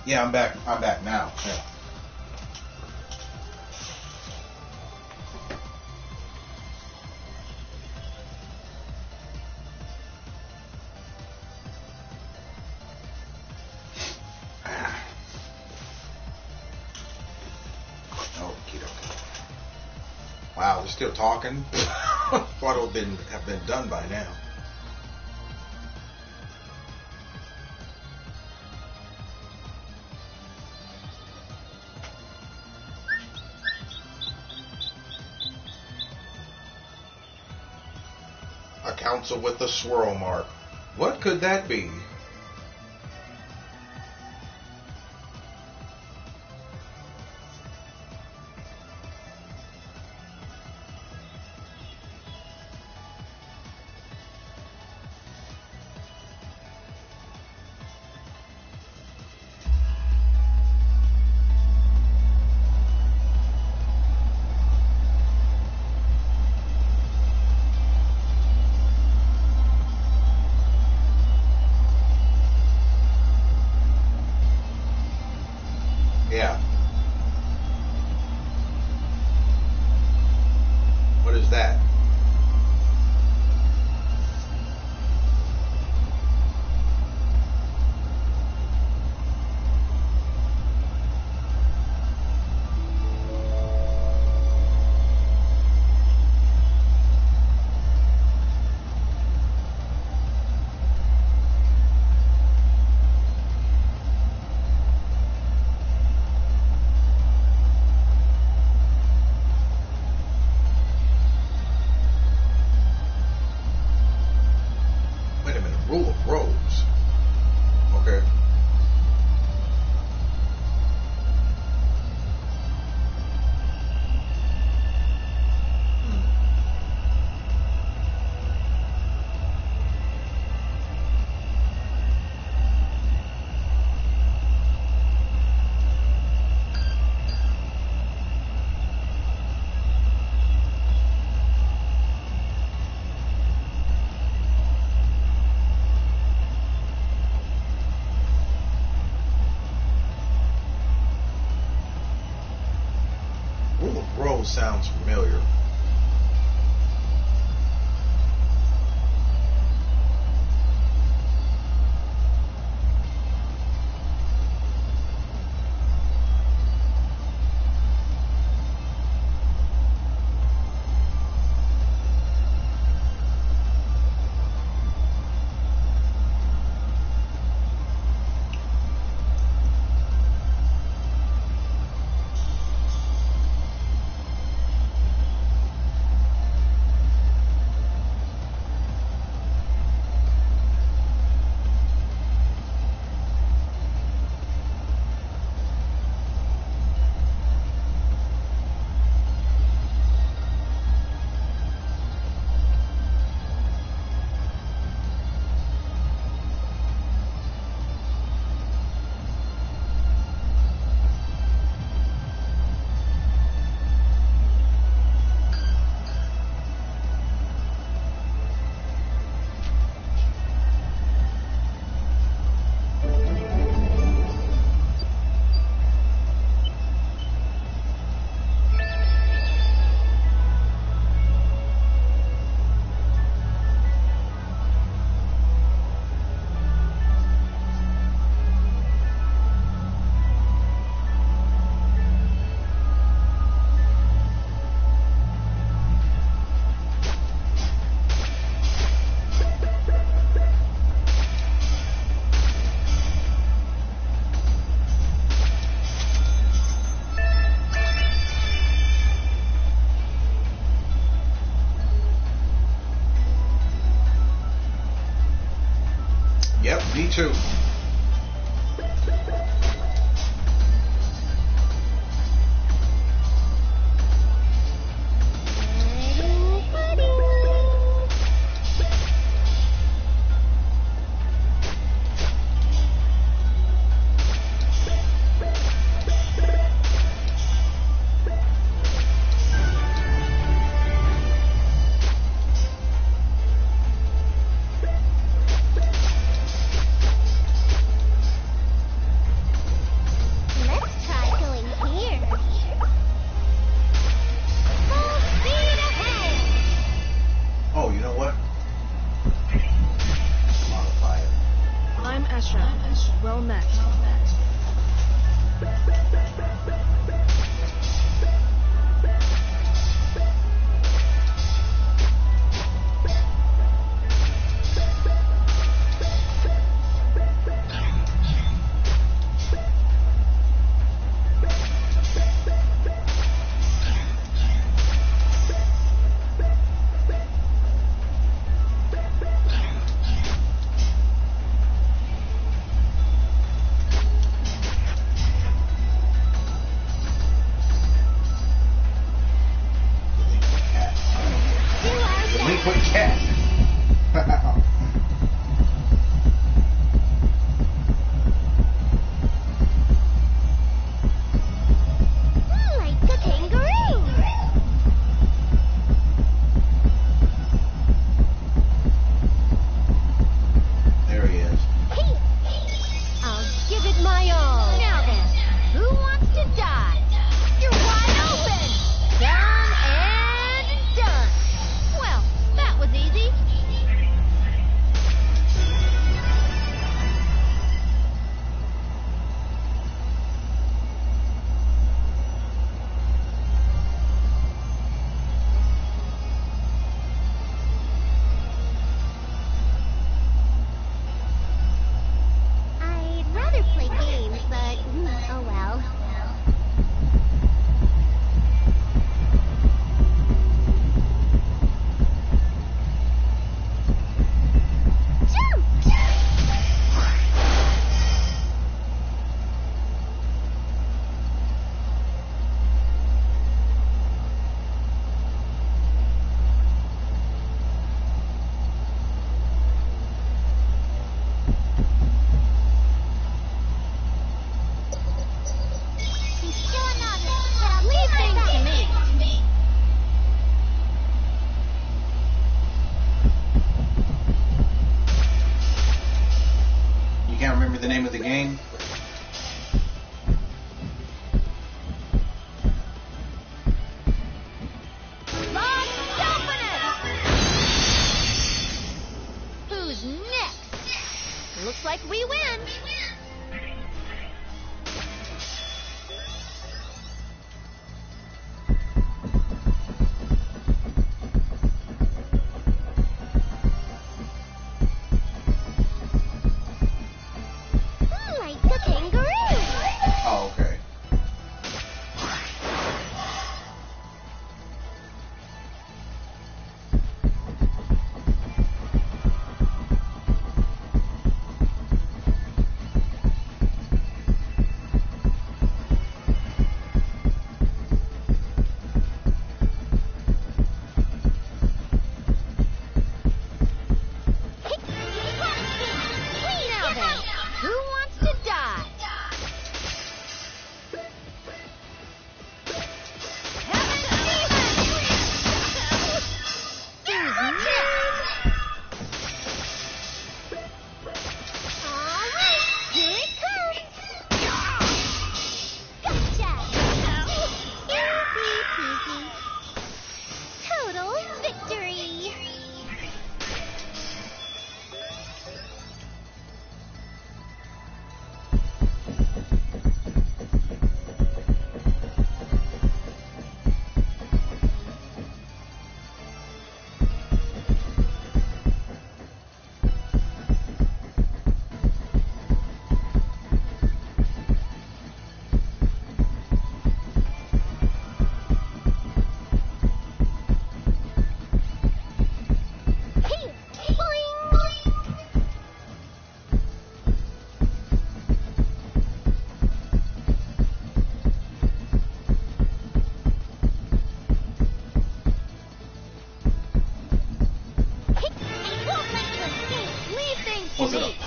Yeah, I'm back. I'm back now. Yeah. Wow, they're still talking. Thought it would have been done by now. A council with a swirl mark. What could that be? Yeah. What is that? Wait a minute. Rule of rows. Okay. Rule of rows sounds familiar.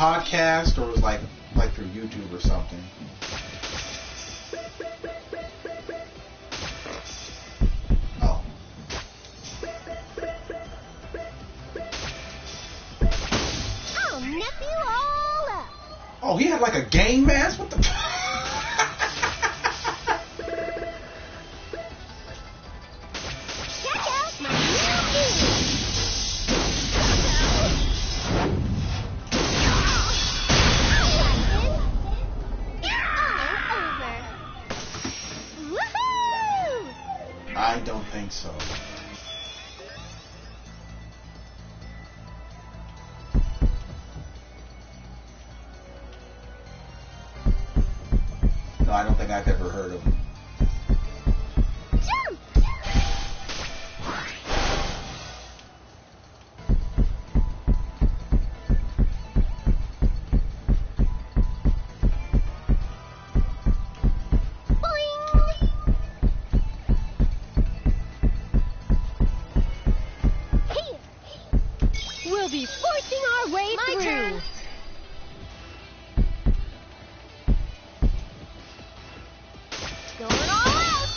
podcast or was like through YouTube or something? Oh. I'll nip you all up. Oh, he had like a game mask? What the? Check out my new game. I don't think so. No, I don't think I've ever heard of him. Jump! We'll be forcing our way My through. turn. Going all out.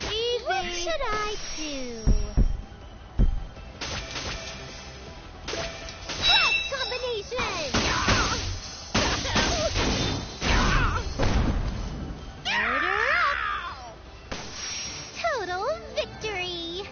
Easy. What should I do? Flash combination. Order up. Total victory.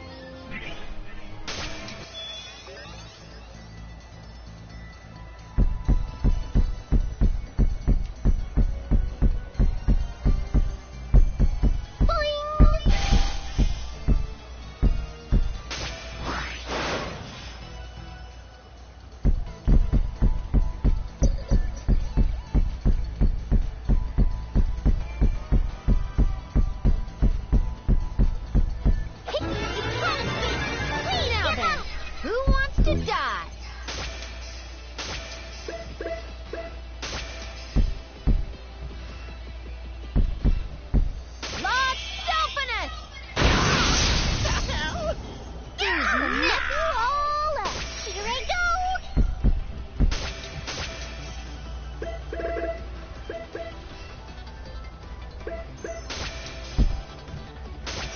Now then, who wants to die? Lost Delphinus! I'll nip you all up. Here I go.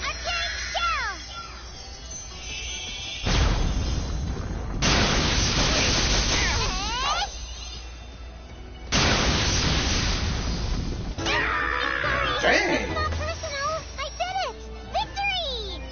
Attention! Dang! It's not personal. I did it. Victory!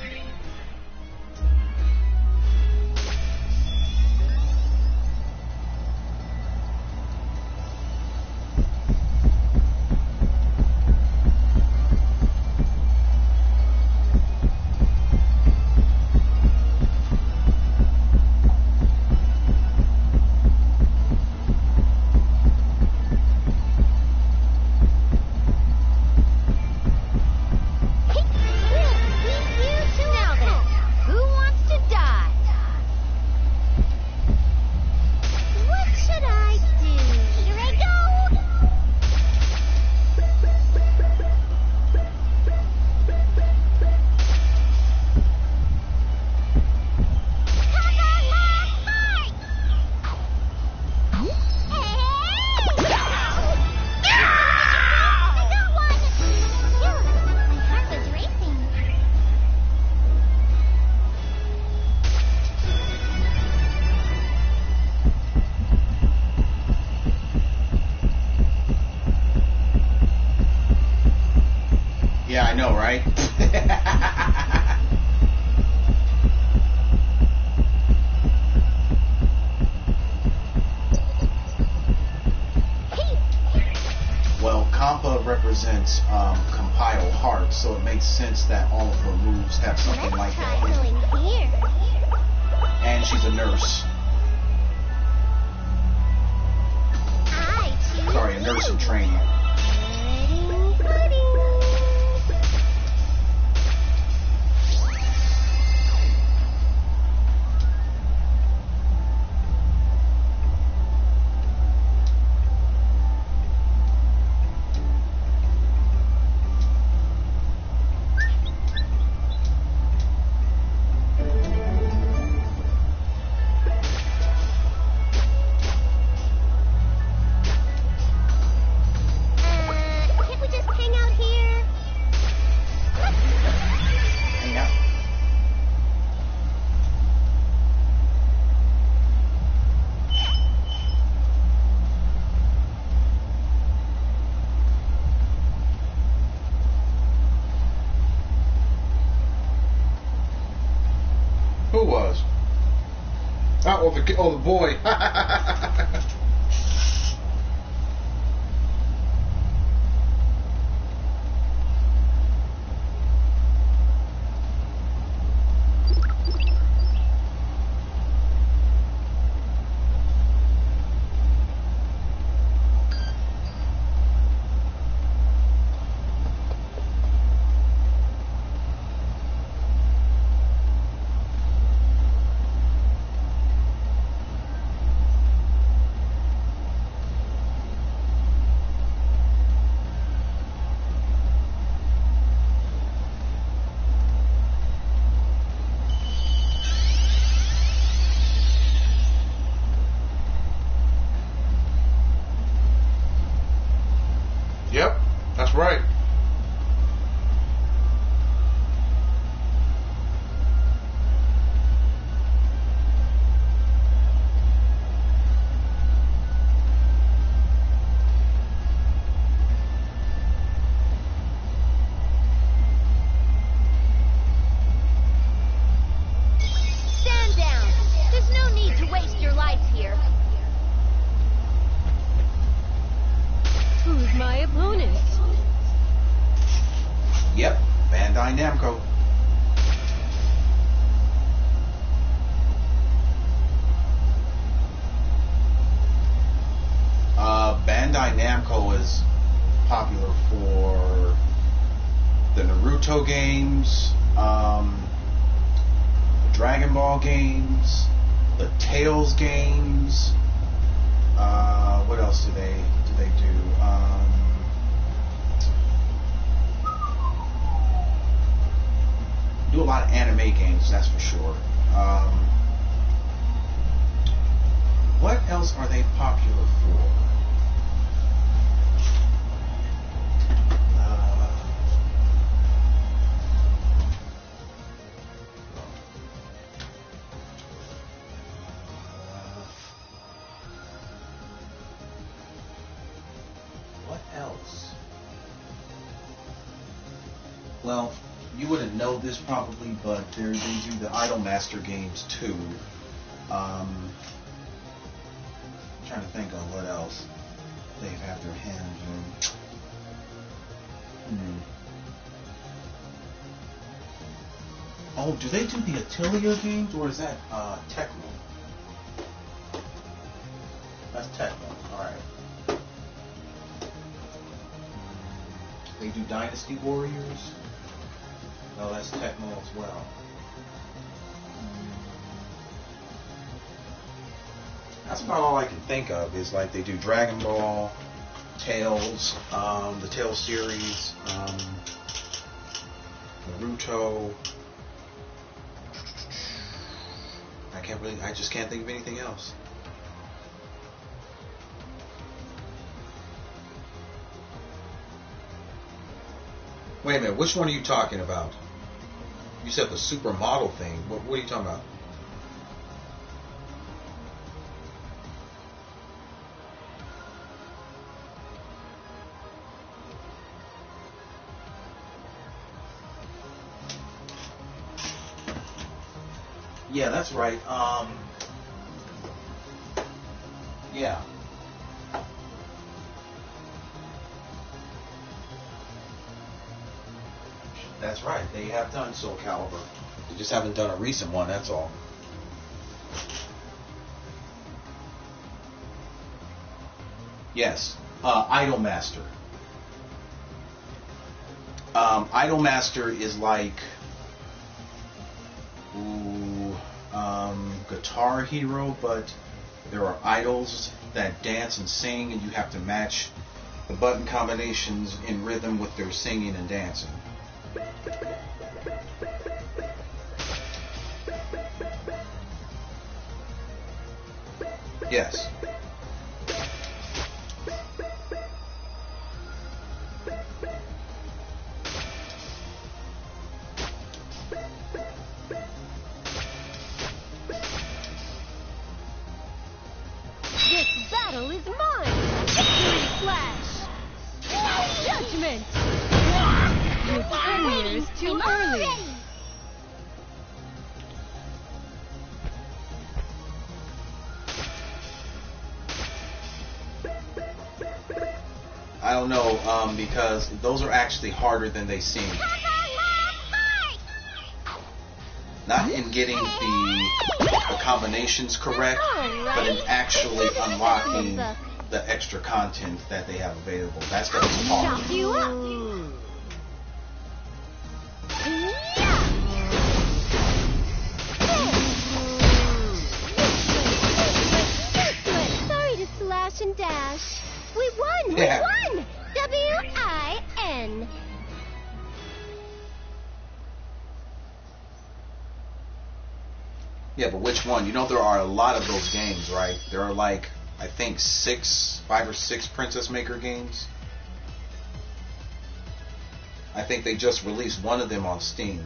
Now then, who wants to die? What should I do? Here I go! Cover my heart! Hey! I got one! Phew, my heart was racing. Yeah, I know, right? Well, Compa represents compile heart, so it makes sense that all of her moves have something Let's like try that. going here. And she's a nurse. I choose Sorry, a nurse in training. Pudding. Oh, the boy. Yep, that's right. Stand down. There's no need to waste your life here. Who's my opponent? Yep, Bandai Namco. Bandai Namco is popular for the Naruto games, the Dragon Ball games, the Tales games. What else do they do? Do a lot of anime games, that's for sure. What else are they popular for? What else? Well, you wouldn't know this probably, but they do the Idolmaster games too. I'm trying to think of what else they have their hands in. Oh, do they do the Atelier games, or is that Tecmo? That's Tecmo, alright. They do Dynasty Warriors. No, that's Tecmo as well. That's about all I can think of, is like they do Dragon Ball, Tales, the Tales series, Naruto. I just can't think of anything else. Wait a minute, which one are you talking about? You said the supermodel thing. What are you talking about? Yeah, that's right. Yeah. That's right. They have done Soul Calibur. They just haven't done a recent one, that's all. Yes. Idolmaster. Idolmaster is like Guitar Hero, but there are idols that dance and sing, and you have to match the button combinations in rhythm with their singing and dancing. Yes. This battle is mine! Victory Flash! Judgment! Your tenure is too early! don't know, because those are actually harder than they seem. Not in getting the combinations correct, but in actually unlocking the extra content that they have available. That's what's hard. Knock you up. Sorry to slash and dash. We won! Yeah. We won! W-I-N. Yeah, but which one? You know there are a lot of those games, right? There are like, I think 5 or 6 Princess Maker games. I think they just released one of them on Steam.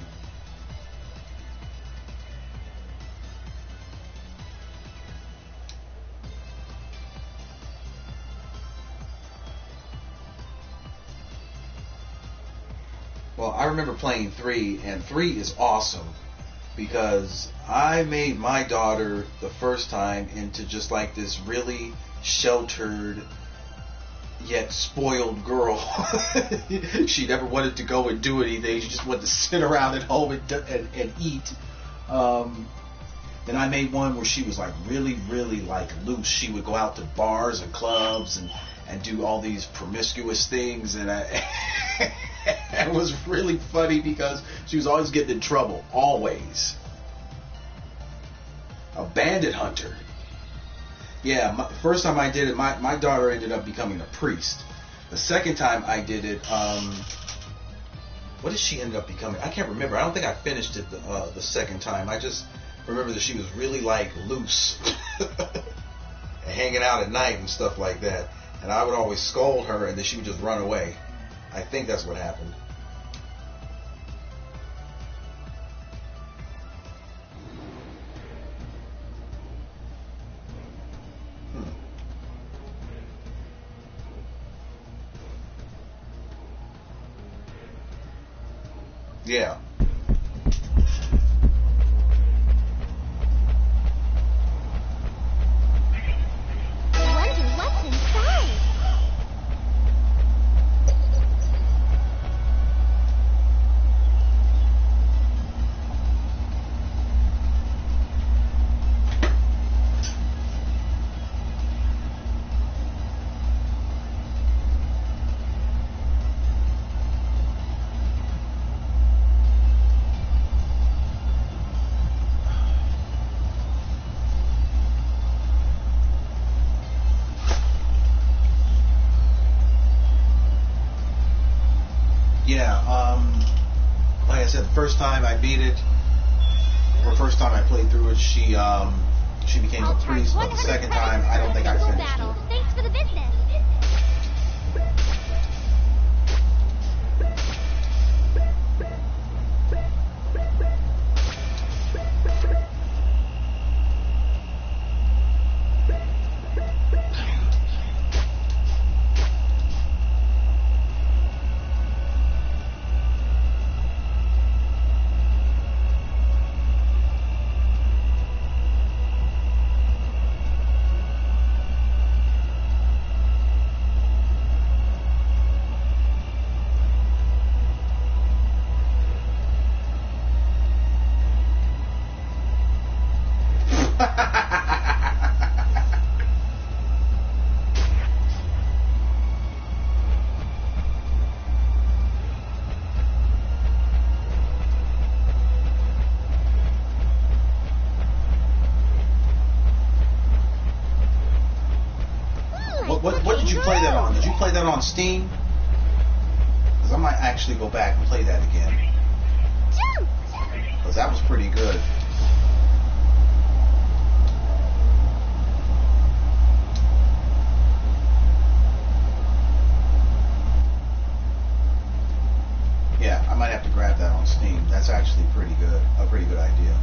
Well, I remember playing 3, and 3 is awesome because I made my daughter the first time into just like this really sheltered yet spoiled girl. She never wanted to go and do anything. She just wanted to sit around at home and eat. And I made one where she was like really, really like loose. She would go out to bars and clubs and do all these promiscuous things, and it was really funny because she was always getting in trouble, always. A bandit hunter. Yeah, the first time I did it, my daughter ended up becoming a priest. The second time I did it, what did she end up becoming? I can't remember. I don't think I finished it the second time. I just remember that she was really like loose, hanging out at night and stuff like that. And I would always scold her, and then she would just run away. I think that's what happened. Yeah. I wonder what's inside. Like I said, the first time I beat it, or the first time I played through it, she became a priest, but the second time, I don't think I finished it. Thanks for the business. What did you play that on? Did you play that on Steam? Because I might actually go back and play that again. Because that was pretty good. Yeah, I might have to grab that on Steam. That's actually pretty good. A pretty good idea.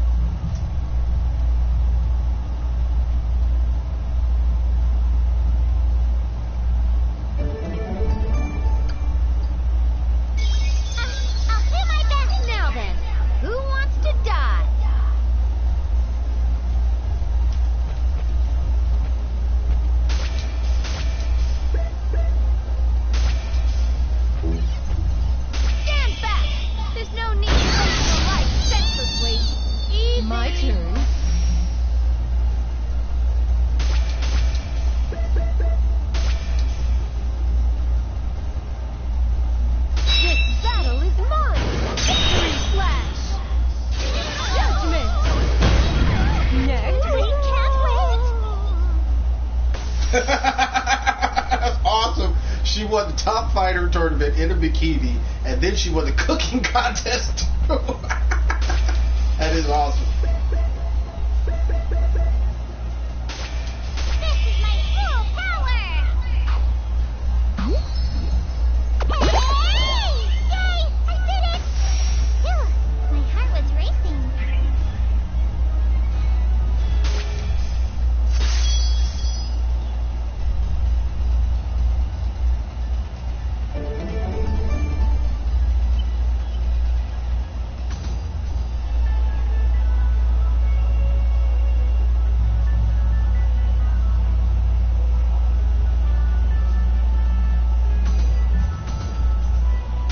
won the top fighter tournament in a bikini, and then she won the cooking contest. That is awesome. This is my full power! Hey! Yay! I did it! Phew, my heart was racing.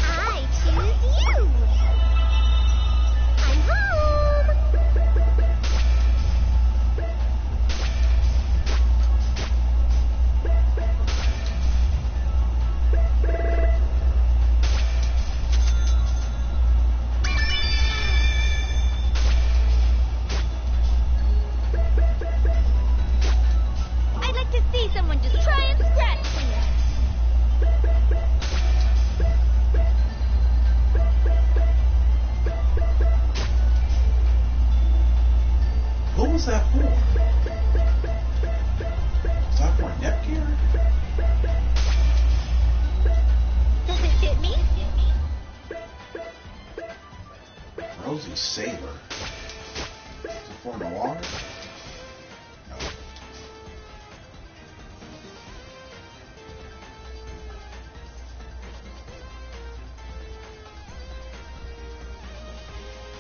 I choose you! I'm home! I'd like to see someone just try and scratch me. What was that for? Was that for a neck gear? Does it fit me? Rosie Saber. Is it for Noir? No.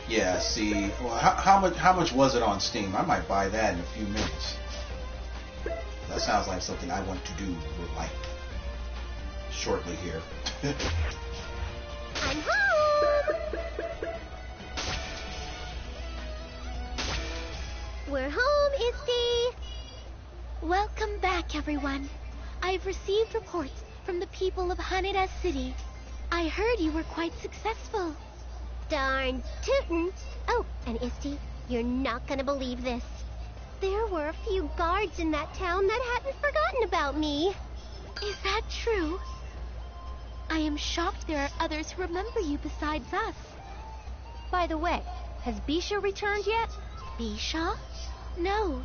Yeah, see, well, how much was it on Steam? I might buy that in a few minutes. That sounds like something I want to do, like, shortly here. I'm home! We're home, Isty! Welcome back, everyone. I've received reports from the people of Haneda City. I heard you were quite successful. Darn tootin'. Oh, and Isty, you're not gonna believe this. There were a few guards in that town that hadn't forgotten about me. Is that true? I am shocked there are others who remember you besides us. By the way, has Bisha returned yet? Bisha? No,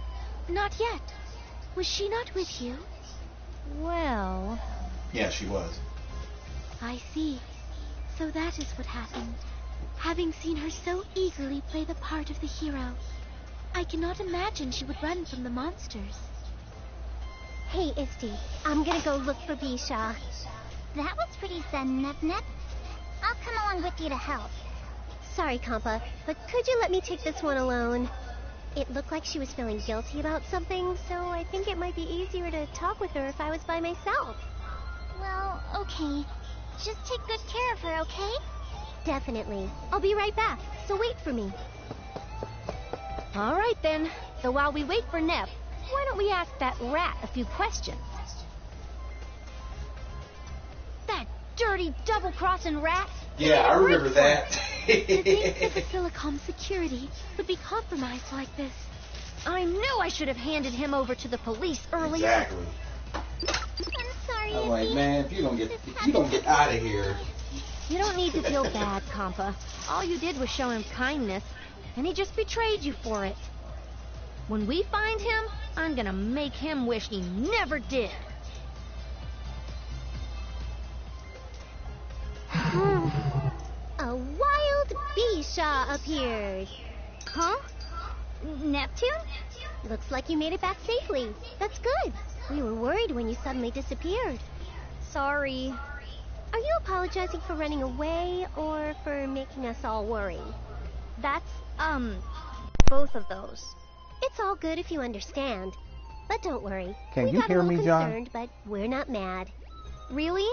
not yet. Was she not with you? Well... Yeah, she was. I see. So that is what happened. Having seen her so eagerly play the part of the hero, I cannot imagine she would run from the monsters. Hey, Isty, I'm gonna go look for Bisha. That was pretty sudden, Nep Nep. I'll come along with you to help. Sorry, Compa, but could you let me take this one alone? It looked like she was feeling guilty about something, so I think it might be easier to talk with her if I was by myself. Well, okay. Just take good care of her, okay? Definitely. I'll be right back, so wait for me. All right, then. So while we wait for Nep, why don't we ask that rat a few questions? That dirty double-crossing rat! Yeah, I remember that. To think that the Silicom security would be compromised like this. I knew I should have handed him over to the police earlier. Exactly. I'm sorry, I'm like, Izzy. man, if you don't get out of here. You don't need to feel bad, Compa. All you did was show him kindness, and he just betrayed you for it. When we find him, I'm gonna make him wish he never did. A wild Bisha appeared. Huh? Neptune? Looks like you made it back safely. That's good. We were worried when you suddenly disappeared. Sorry. Are you apologizing for running away or for making us all worry? That's, both of those. It's all good if you understand. But don't worry. Can we you got hear a little me, John? concerned, but we're not mad. Really?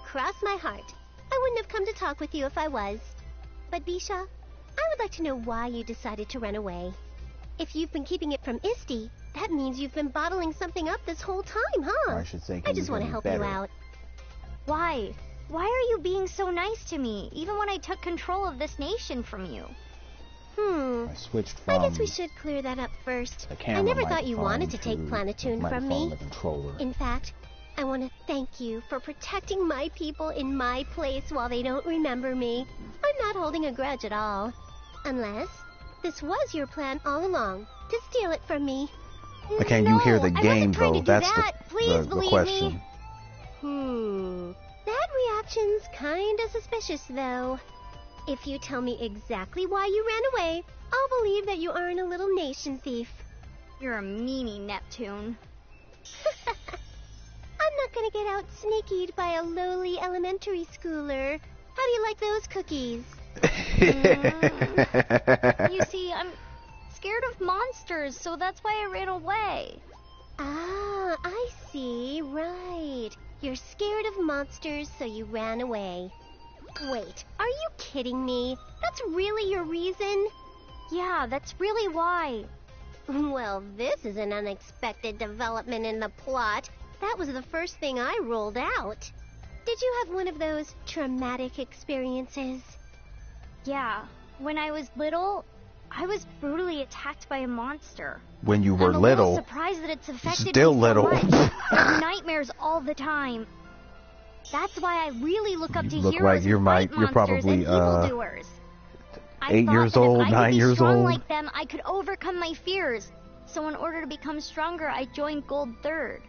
Cross my heart. I wouldn't have come to talk with you if I was. But Bisha, I would like to know why you decided to run away. If you've been keeping it from Isty, that means you've been bottling something up this whole time, huh? Or I should say, I can just you want do to help better? you out. Why? Why are you being so nice to me, even when I took control of this nation from you? I switched from I guess we should clear that up first. the camera I never thought you microphone wanted to take to Planetoon the from microphone, me. the controller. In fact, I want to thank you for protecting my people in my place while they don't remember me. I'm not holding a grudge at all. Unless this was your plan all along, to steal it from me. But can you hear the game, though? That's the question. That reaction's kinda suspicious, though. If you tell me exactly why you ran away, I'll believe that you aren't a little nation thief. You're a meanie, Neptune. I'm not gonna get out sneakied by a lowly elementary schooler. How do you like those cookies? You see, I'm scared of monsters, so that's why I ran away. Ah, I see. Right. You're scared of monsters, so you ran away. Wait, are you kidding me? That's really your reason? Yeah, that's really why. Well, this is an unexpected development in the plot. That was the first thing I ruled out. Did you have one of those traumatic experiences? Yeah, when I was little, I was brutally attacked by a monster. When you were I'm a little, little surprised that it's affected still me little. so much. I have nightmares all the time. That's why I really look up to look heroes like you're who fight you're probably monsters and evildoers. 8 years old, 9 years strong old. like them, I could overcome my fears. So in order to become stronger, I joined Gold 3rd.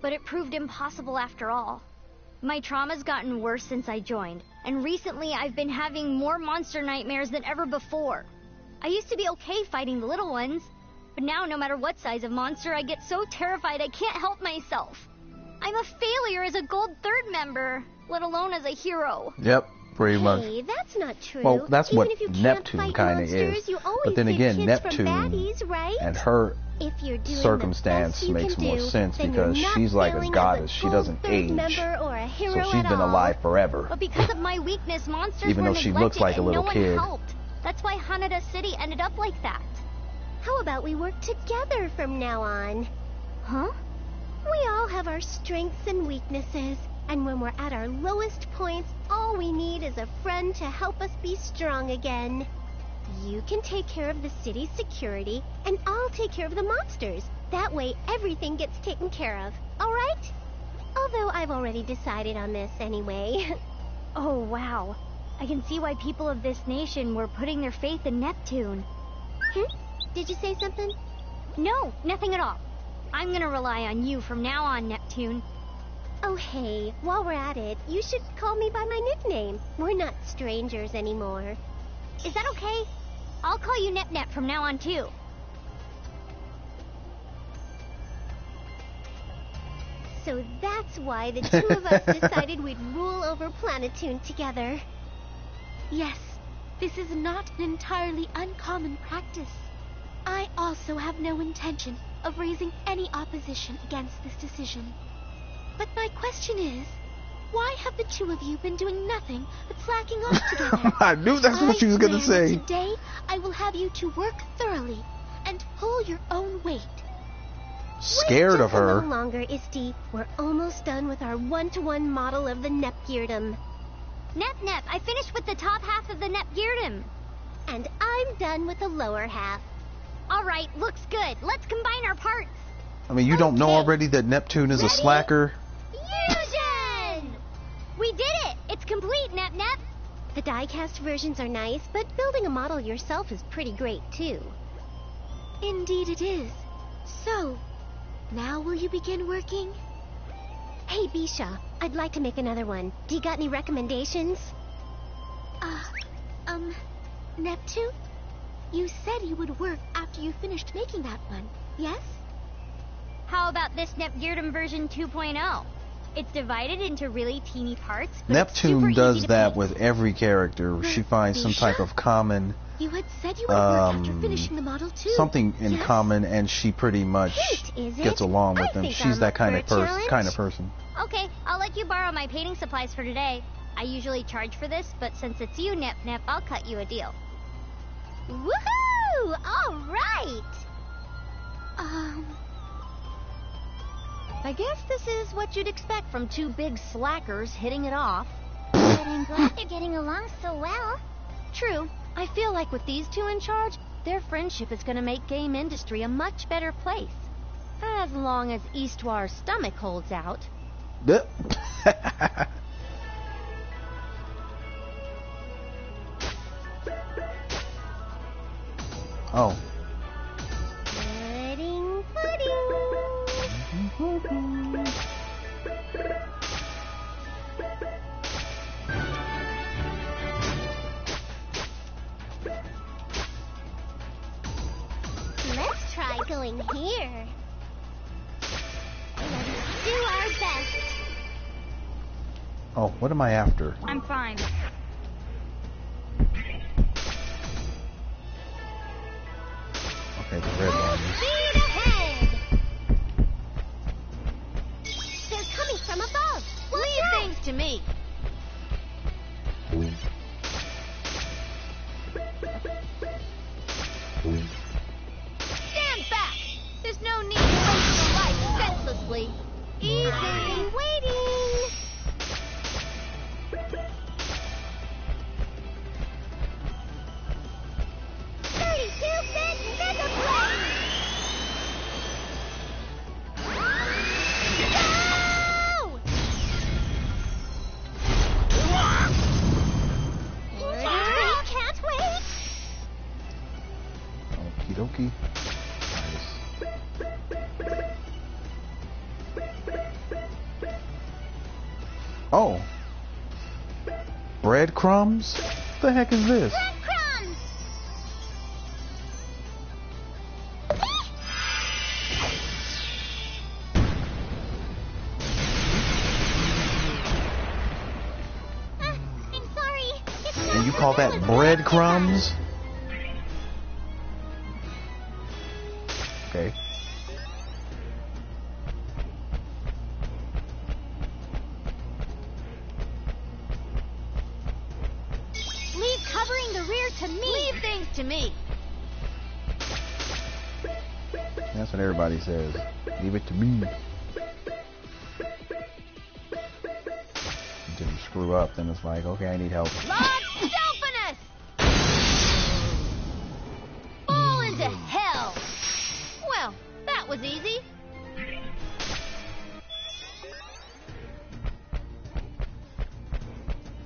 But it proved impossible after all. My trauma's gotten worse since I joined, and recently I've been having more monster nightmares than ever before. I used to be okay fighting the little ones, but now no matter what size of monster, I get so terrified I can't help myself. I'm a failure as a Gold 3rd member, let alone as a hero. Yep, pretty much. Hey, that's not true. Well, that's Even what if you can't Neptune fight kind of monsters, is. you always But then get again, kids from Neptune baddies, right? and her If you're doing circumstance the best you makes can more do, sense then because you're not she's like a failing goddess. as She Gold doesn't 3rd age. member or a hero So she's at been all. alive forever. But because of my weakness, monsters Even were though she neglected looks like a and little no kid. one helped. That's why Hanada City ended up like that. How about we work together from now on? Huh? We all have our strengths and weaknesses, and when we're at our lowest points, all we need is a friend to help us be strong again. You can take care of the city's security, and I'll take care of the monsters. That way, everything gets taken care of, all right? Although I've already decided on this anyway. Oh, wow. I can see why people of this nation were putting their faith in Neptune. Did you say something? No, nothing at all. I'm gonna rely on you from now on, Neptune. Oh, hey, while we're at it, you should call me by my nickname. We're not strangers anymore. Is that okay? I'll call you Nep-Nep from now on, too. So that's why the two of us decided we'd rule over Planetoon together. Yes, this is not an entirely uncommon practice. I also have no intention of raising any opposition against this decision. But my question is, why have the two of you been doing nothing but slacking off together? I knew that's what she was going to swear say. that today, I will have you to work thoroughly and pull your own weight. Scared of Wait just a her. little longer, Isti. We're almost done with our one-to-one model of the Nepgeardum. Nep-Nep, I finished with the top half of the Nepgeardum. And I'm done with the lower half. All right, looks good. Let's combine our parts. I mean, you don't know already that Neptune is a slacker? Fusion! We did it! It's complete, Nep-Nep. The die-cast versions are nice, but building a model yourself is pretty great, too. Indeed it is. So, now will you begin working? Hey, Bisha, I'd like to make another one. Do you got any recommendations? Neptune? You said you would work after you finished making that one, yes? How about this Nepgeardum version 2.0? It's divided into really teeny parts, but Neptune it's super does easy to that paint. with every character. She finds some type of common, You had said you would work after finishing the model too. something in yes? common, and she pretty much Is it? gets along with I them. think She's I'm that up kind for of a challenge. person. Okay, I'll let you borrow my painting supplies for today. I usually charge for this, but since it's you, Nep-Nep, I'll cut you a deal. Woohoo! All right! I guess this is what you'd expect from two big slackers hitting it off. But I'm glad they're getting along so well. True, I feel like with these two in charge, their friendship is going to make game industry a much better place. As long as Eastwar's stomach holds out. Oh. Pudding, pudding. Let's try going here. Let's do our best. Oh, what am I after? I'm fine. Okay, the red one. Speed ahead. They're coming from above. Leave things to me. Stand back! There's no need to waste your life senselessly. Easy waiting. $32-bit Mega Play. Go! Can't wait. Okie dokie. Oh. Breadcrumbs? What the heck is this? Breadcrumbs. I'm sorry. It's not And you call that breadcrumbs? Okay. Leave covering the rear to me. Leave things to me. That's what everybody says. Leave it to me. Until you screw up, then it's like, okay, I need help. Lord Delphinus! Fall into hell! Well, that was easy.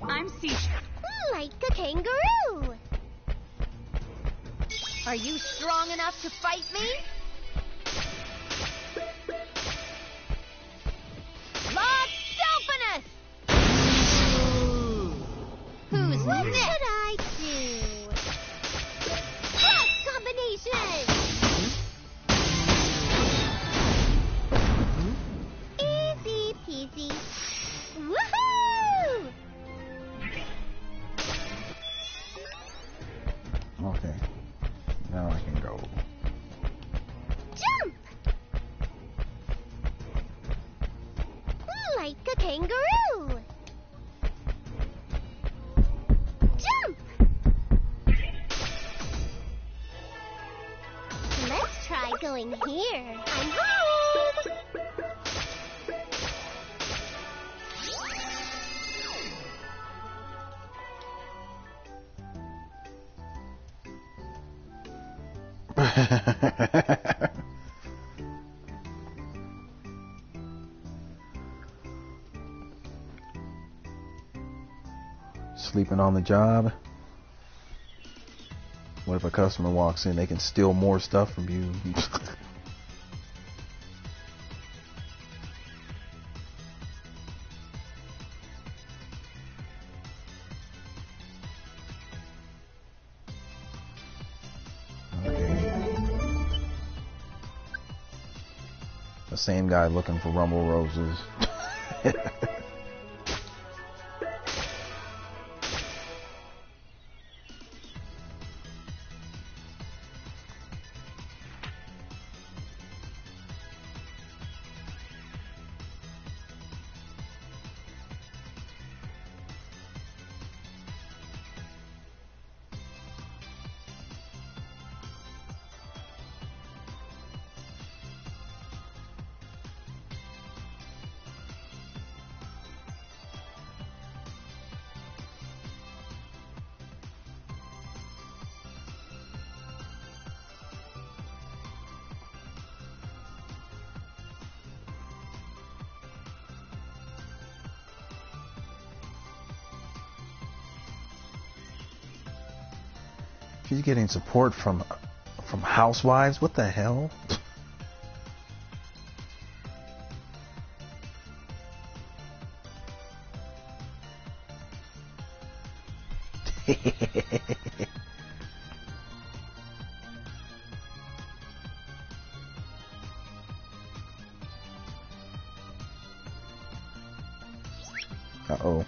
I'm Seisha. Like a kangaroo. Are you strong enough to fight me? Lord Delphinus! Who's What next? should I do? Cross combination. Easy peasy. Woohoo! Okay. Now I can go. Jump! Like a kangaroo. Jump! Let's try going here. I'm home! Sleeping on the job. What if a customer walks in? They can steal more stuff from you. The same guy looking for Rumble Roses. She's getting support from housewives. What the hell? Uh-oh.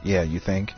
Yeah, you think?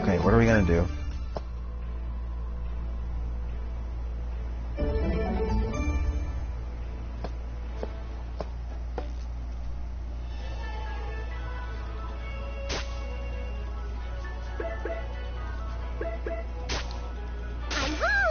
Okay, what are we gonna do? I'm home!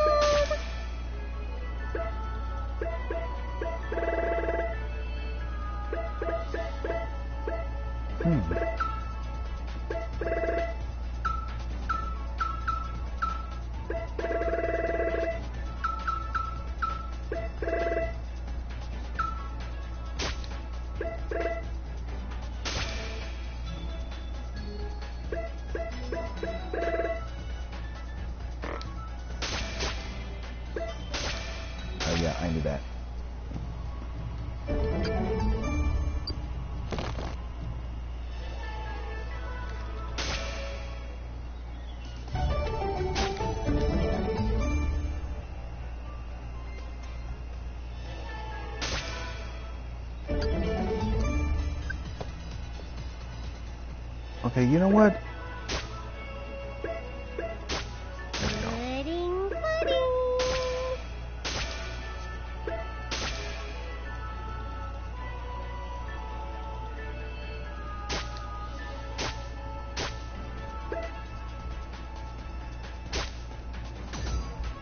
Oh yeah, I knew that. Okay, you know what? Pudding, pudding.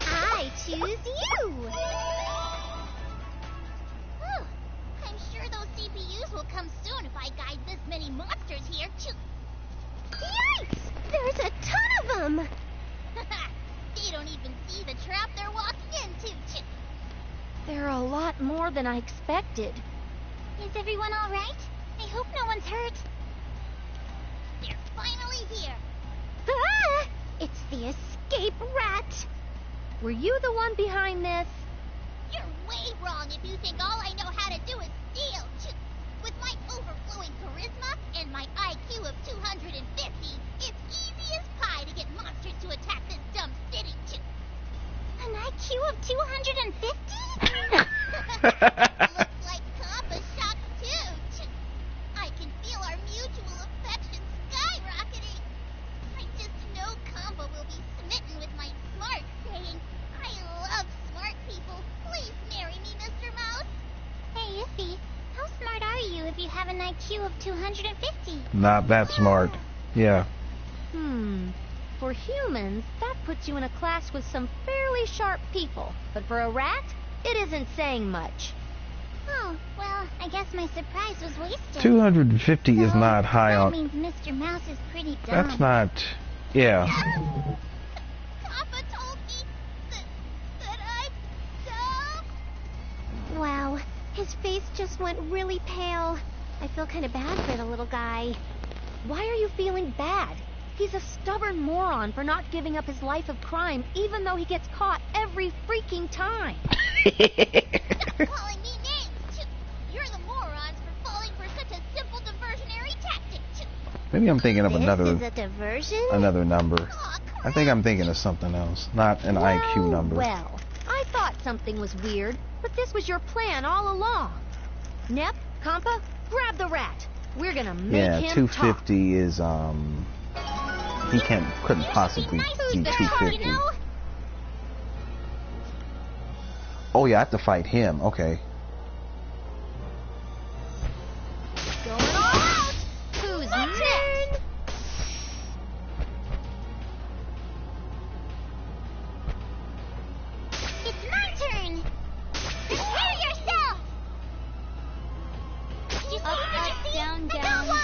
I choose you. Whew. I'm sure those CPUs will come soon if I guide this many monsters here. Yikes! There's a ton of them. They don't even see the trap they're walking into. There are a lot more than I expected. Is everyone all right? I hope no one's hurt. They're finally here. Ah! It's the escape rat. Were you the one behind this? You're way wrong if you think all I know how to do is steal. With my overflowing charisma and my IQ of 250, it's easy as pie to Looks like Kappa's shocked too. I can feel our mutual affection skyrocketing. I just know Kappa will be smitten with my smart, saying, I love smart people. Please marry me, Mr. Mouse. Hey, Iffy, how smart are you if you have an IQ of 250? Not that smart. Yeah. For humans, that puts you in a class with some fairly sharp people. But for a rat, it isn't saying much. Oh, well, I guess my surprise was wasted. 250 is not high that on... means Mr. Mouse is pretty dumb. That's not... Yeah. Kappa told me that I'm dumb. Wow, his face just went really pale. I feel kind of bad for the little guy. Why are you feeling bad? He's a stubborn moron for not giving up his life of crime, even though he gets caught every freaking time. Stop calling me names. You're the morons for falling for such a simple diversionary tactic. Maybe I'm thinking of This another is a diversion? number. Aw, come I think I'm thinking of something else, not an IQ number. Well, I thought something was weird, but this was your plan all along. Nep, Kampa, grab the rat. We're gonna make him 250 is he couldn't possibly be 250. You know? Oh yeah, I have to fight him. Okay. Going all out. Who's next? It's my turn. Prepare yourself. Did you see? Did you see? down, I got down. one.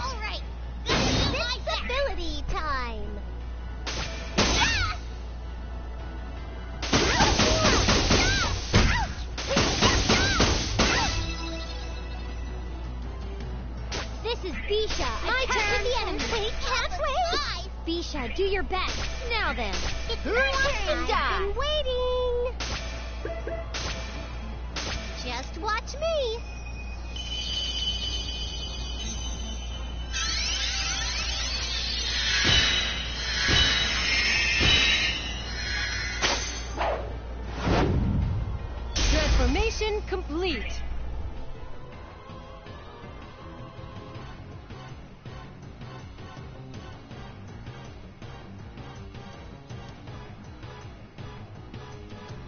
All right. Invincibility time. Ah! This is Bisha. My Attack turn. the enemy. Wait, can't wait. Bisha, do your best. Now then, It's who my wants to turn. die? I've been waiting. Just watch me. Transformation complete.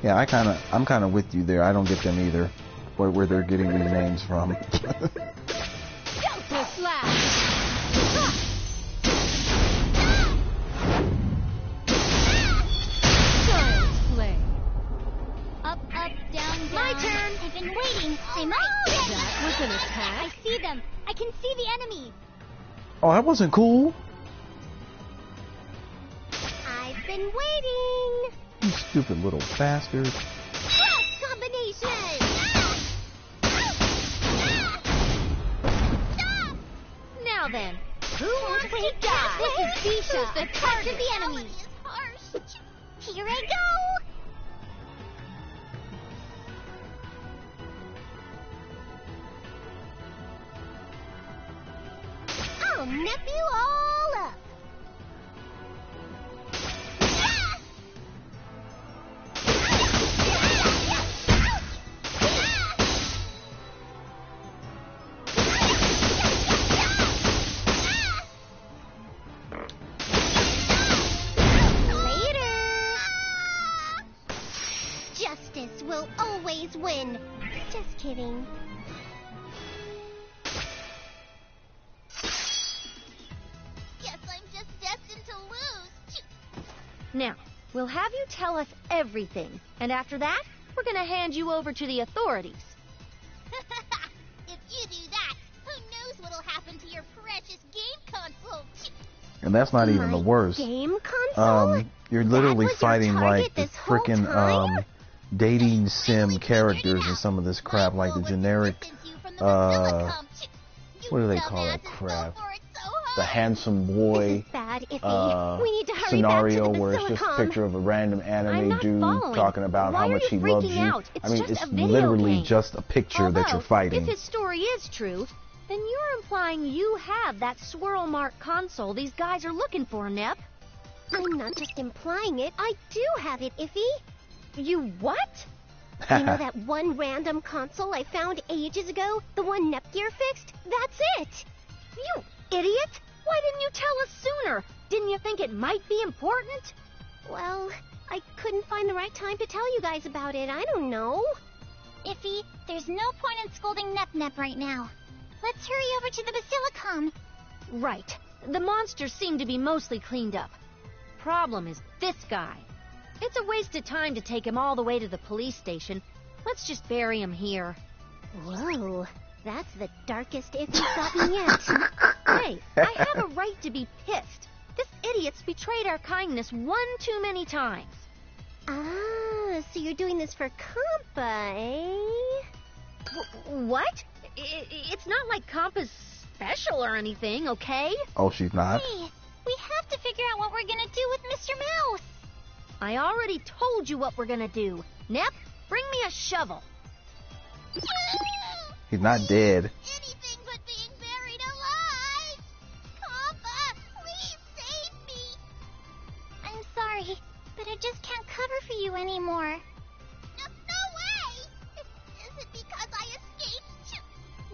Yeah, I'm kind of with you there. I don't get them either, where they're getting these names from. Delta slash. Don't play. Up, down, down. My turn. I've been waiting. I might get That was an I attack. see them. I can see the enemy. Oh, that wasn't cool. I've been waiting. You stupid little bastard. Cross combination. Stop. Now then, who wants to die? This is Bisha. The Attack target. the enemy. Reality is harsh. Here I go. I'll nip you all up. Later. Justice will always win. Just kidding. Guess I'm just destined to lose. Now, we'll have you tell us everything, and after that, we're gonna hand you over to the authorities. If you do that, who knows what'll happen to your precious game console? And that's not even the worst. Game console? You're That literally was your fighting target like the this whole frickin' time? dating sim characters and some of this crap, like the generic what do they call that crap? The handsome boy Bad, Iffy. We need to hurry scenario back to the where it's just a Silicom. picture of a random I'm anime not dude following. talking about Why how are much you he loves freaking you. out? It's I mean, just it's a video literally game. just a picture that you're fighting. If his story is true, then you're implying you have that swirl mark console these guys are looking for, Nep. I'm not just implying it. I do have it, Iffy. You what? You know that one random console I found ages ago? The one Nepgear fixed? That's it! You idiot! Why didn't you tell us sooner? Didn't you think it might be important? Well, I couldn't find the right time to tell you guys about it. I don't know. Iffy, there's no point in scolding Nep right now. Let's hurry over to the Basilicom. Right. The monsters seem to be mostly cleaned up. Problem is this guy. It's a waste of time to take him all the way to the police station. Let's just bury him here. Whoa, that's the darkest Iffy's gotten yet. Hey, I have a right to be pissed. This idiot's betrayed our kindness one too many times. Ah, so you're doing this for Compa, eh? What? It's not like Compa's special or anything, okay? Oh, she's not? Hey, we have to figure out what we're gonna do with Mr. Mouse. I already told you what we're gonna do. Nep, bring me a shovel. He's not dead. Anything but being buried alive. Compa, please save me. I'm sorry, but I just can't cover for you anymore. No way! Is it because I escaped?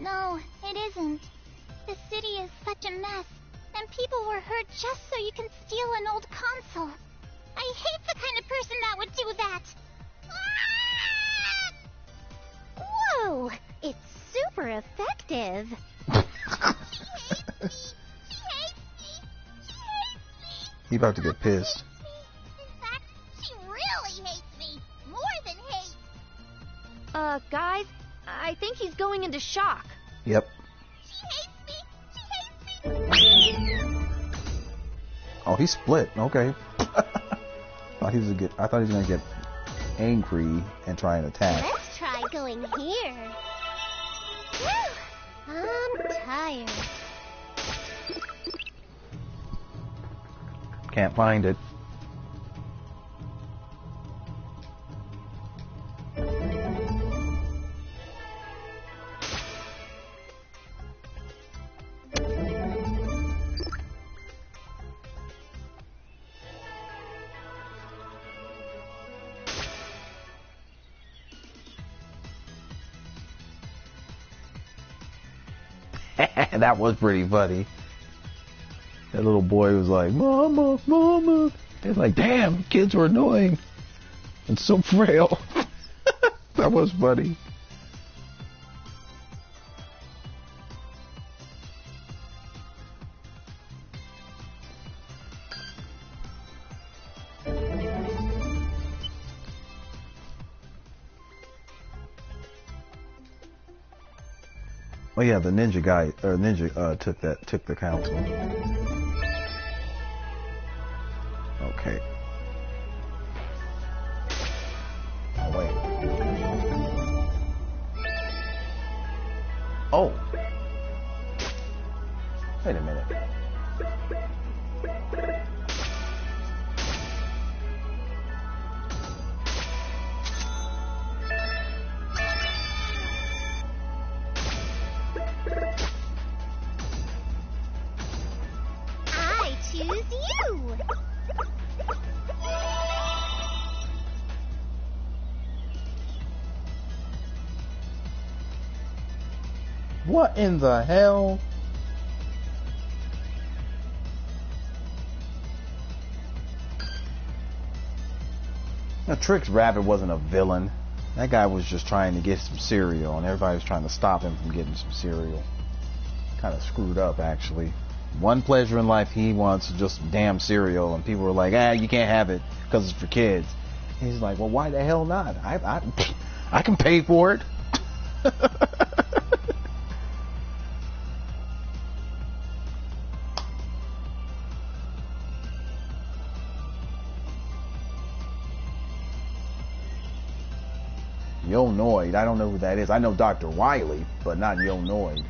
No, it isn't. The city is such a mess, and people were hurt just so you can steal an old console. I hate the kind of person that would do that. Whoa, it's super effective. She hates me. She hates me. She hates me. He about to get pissed. In fact, she really hates me. More than hate. Guys, I think he's going into shock. Yep. She hates me. She hates me. Oh, he split. Okay. I thought he was gonna get angry and try and attack. Let's try going here. Whew, I'm tired. Can't find it. That was pretty funny. That little boy was like, "Mama, Mama." It's like, damn, kids are annoying and so frail. That was funny. Oh yeah, the ninja guy took the council. Okay. Oh wait. Oh. Wait a minute. I choose you. What in the hell? Now, Trix Rabbit wasn't a villain. That guy was just trying to get some cereal, and everybody was trying to stop him from getting some cereal. Kind of screwed up, actually. One pleasure in life he wants is just some damn cereal, and people were like, you can't have it because it's for kids. And he's like, well, why the hell not? I can pay for it. Yonoid, I don't know who that is. I know Dr. Wily, but not Yonoid.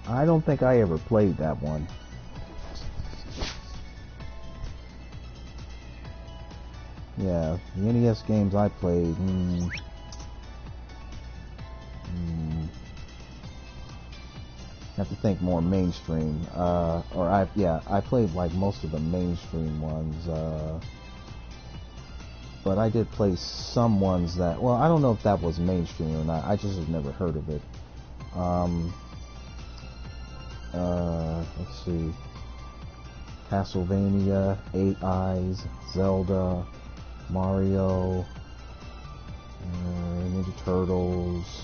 I don't think I ever played that one. Yeah, the NES games I played, have to think more mainstream. I played like most of the mainstream ones, but I did play some ones that, well, I don't know if that was mainstream or not. I just have never heard of it. Let's see. Castlevania, 8 Eyes, Zelda, Mario, Ninja Turtles,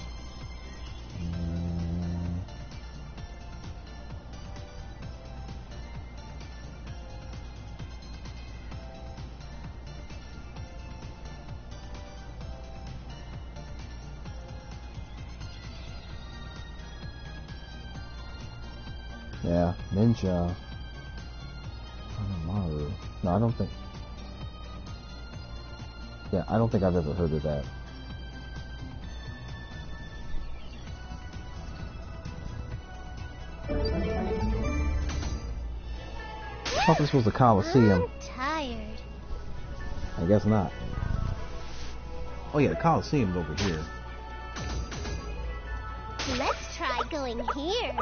yeah, Ninja. Mario. No, I don't think. Yeah, I don't think I've ever heard of that. I thought this was the Coliseum. I'm tired. I guess not. Oh yeah, the Coliseum's over here. Let's try going here.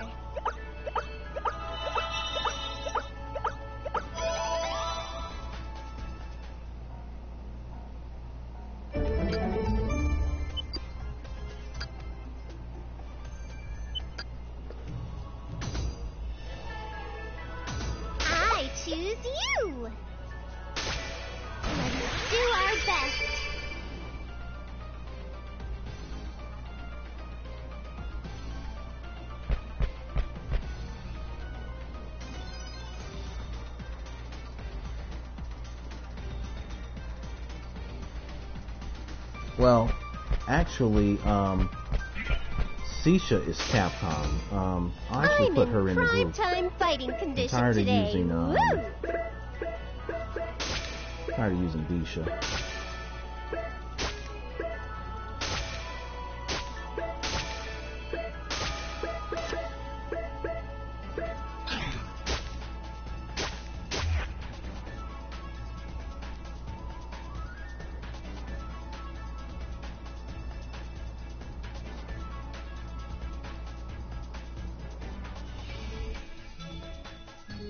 Well, actually, Sisha is Capcom. I actually put her in the group. Time fighting condition I'm tired today. of using Bisha.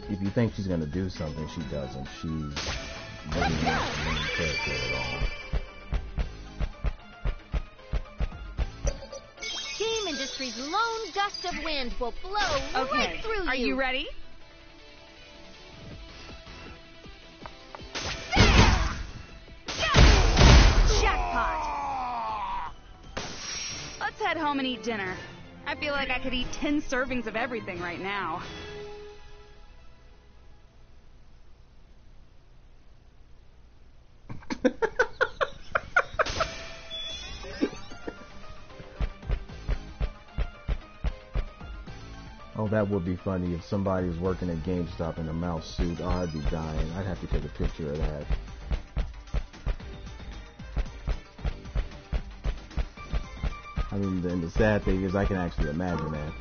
If you think she's gonna do something, she doesn't. She's really not the main character at all. Game Industry's lone gust of wind will blow right through you. Are you ready? Jackpot! Let's head home and eat dinner. I feel like I could eat 10 servings of everything right now. Oh, that would be funny if somebody was working at GameStop in a mouse suit. Oh, I'd be dying. I'd have to take a picture of that. I mean, and the sad thing is I can actually imagine that.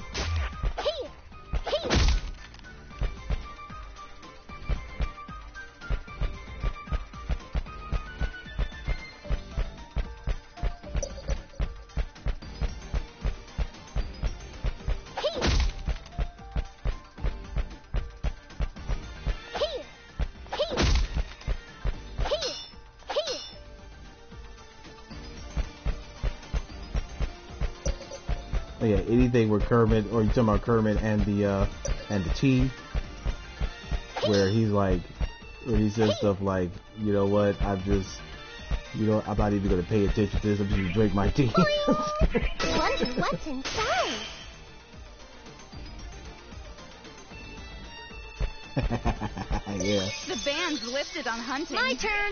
Oh yeah, anything with Kermit, or you talking about Kermit and the T, where he's like, where he says stuff like, you know what, I'm not even gonna pay attention to this, I'm just gonna drink my tea. Wonder what's inside. Yeah. The ban's listed on hunting. My turn.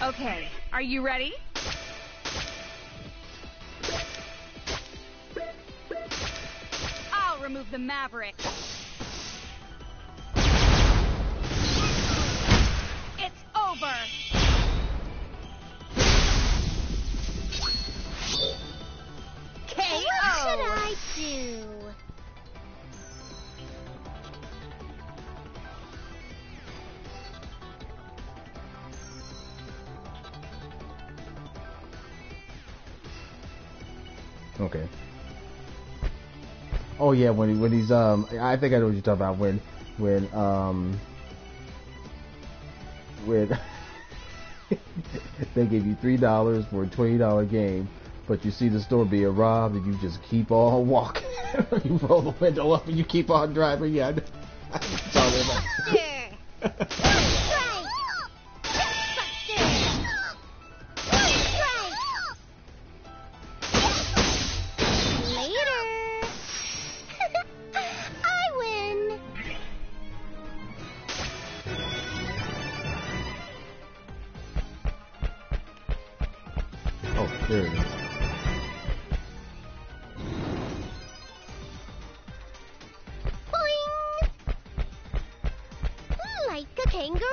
Okay, are you ready? I'll remove the Maverick. It's over. What should I do? Okay. Oh yeah, when he's I think I know what you're talking about. When they give you $3 for a $20 game, but you see the store being robbed, and you just keep on walking. You roll the window up and you keep on driving. Yeah, I'm talking about. There it is. Boing! Like a kangaroo.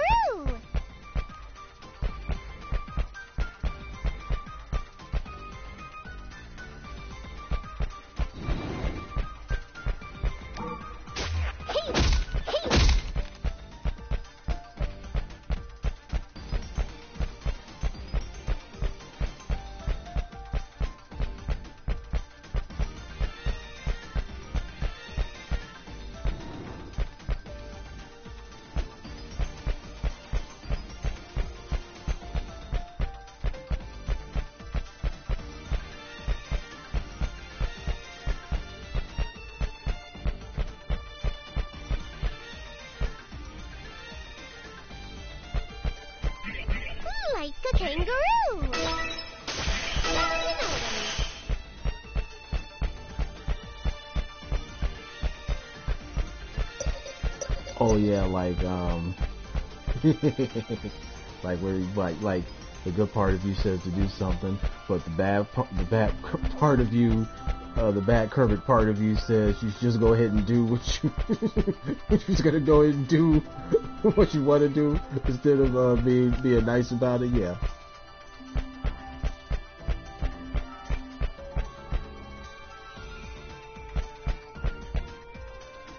Like a kangaroo. Oh yeah, like like where like the good part of you says to do something, but the bad part of you, the bad curved part of you says you should just go ahead and do what you you're just gonna go ahead and do what you want to do instead of being nice about it. Yeah.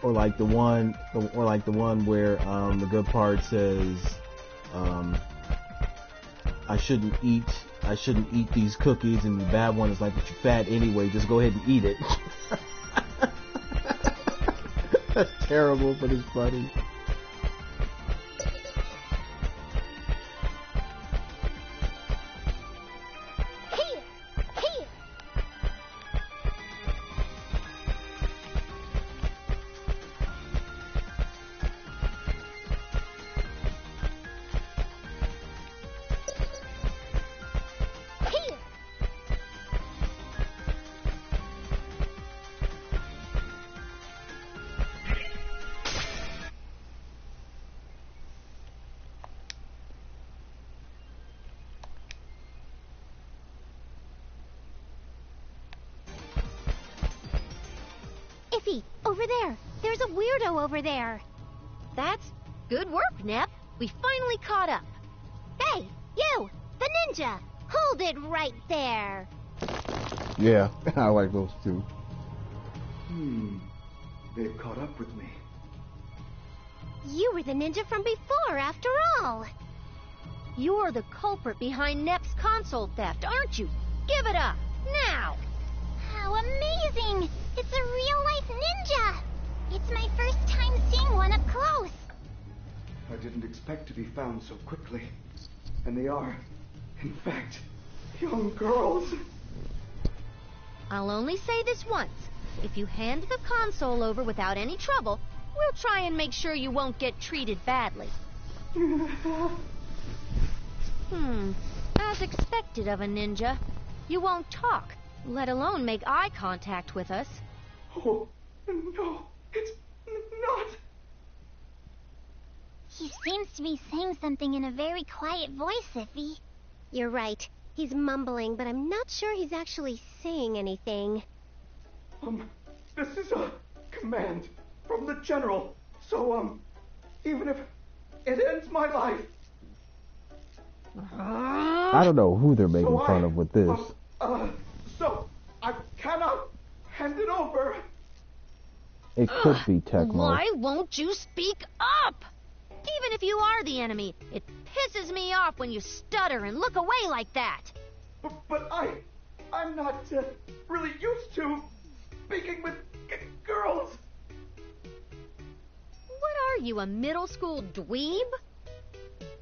Or like the one where the good part says I shouldn't eat these cookies, and the bad one is like, but you're fat anyway, just go ahead and eat it. That's terrible, but it's funny. Iffy, over there. There's a weirdo over there. That's good work, Nep. We finally caught up. Hey, you, the ninja. Hold it right there. Yeah, I like those too. They've caught up with me. You were the ninja from before, after all. You're the culprit behind Nep's console theft, aren't you? Give it up, now! How amazing! It's a real-life ninja! It's my first time seeing one up close. I didn't expect to be found so quickly. And they are, in fact, young girls. I'll only say this once. If you hand the console over without any trouble, we'll try and make sure you won't get treated badly. As expected of a ninja, you won't talk, let alone make eye contact with us. Oh, no, it's not. He seems to be saying something in a very quiet voice, Iffy. You're right. He's mumbling, but I'm not sure he's actually saying anything. This is a command from the general. So, even if it ends my life. I don't know who they're making fun of with this. So I cannot hand it over. It could be Tecmo. Why won't you speak up? Even if you are the enemy, it pisses me off when you stutter and look away like that. But I I'm not really used to speaking with girls. What are you, a middle school dweeb?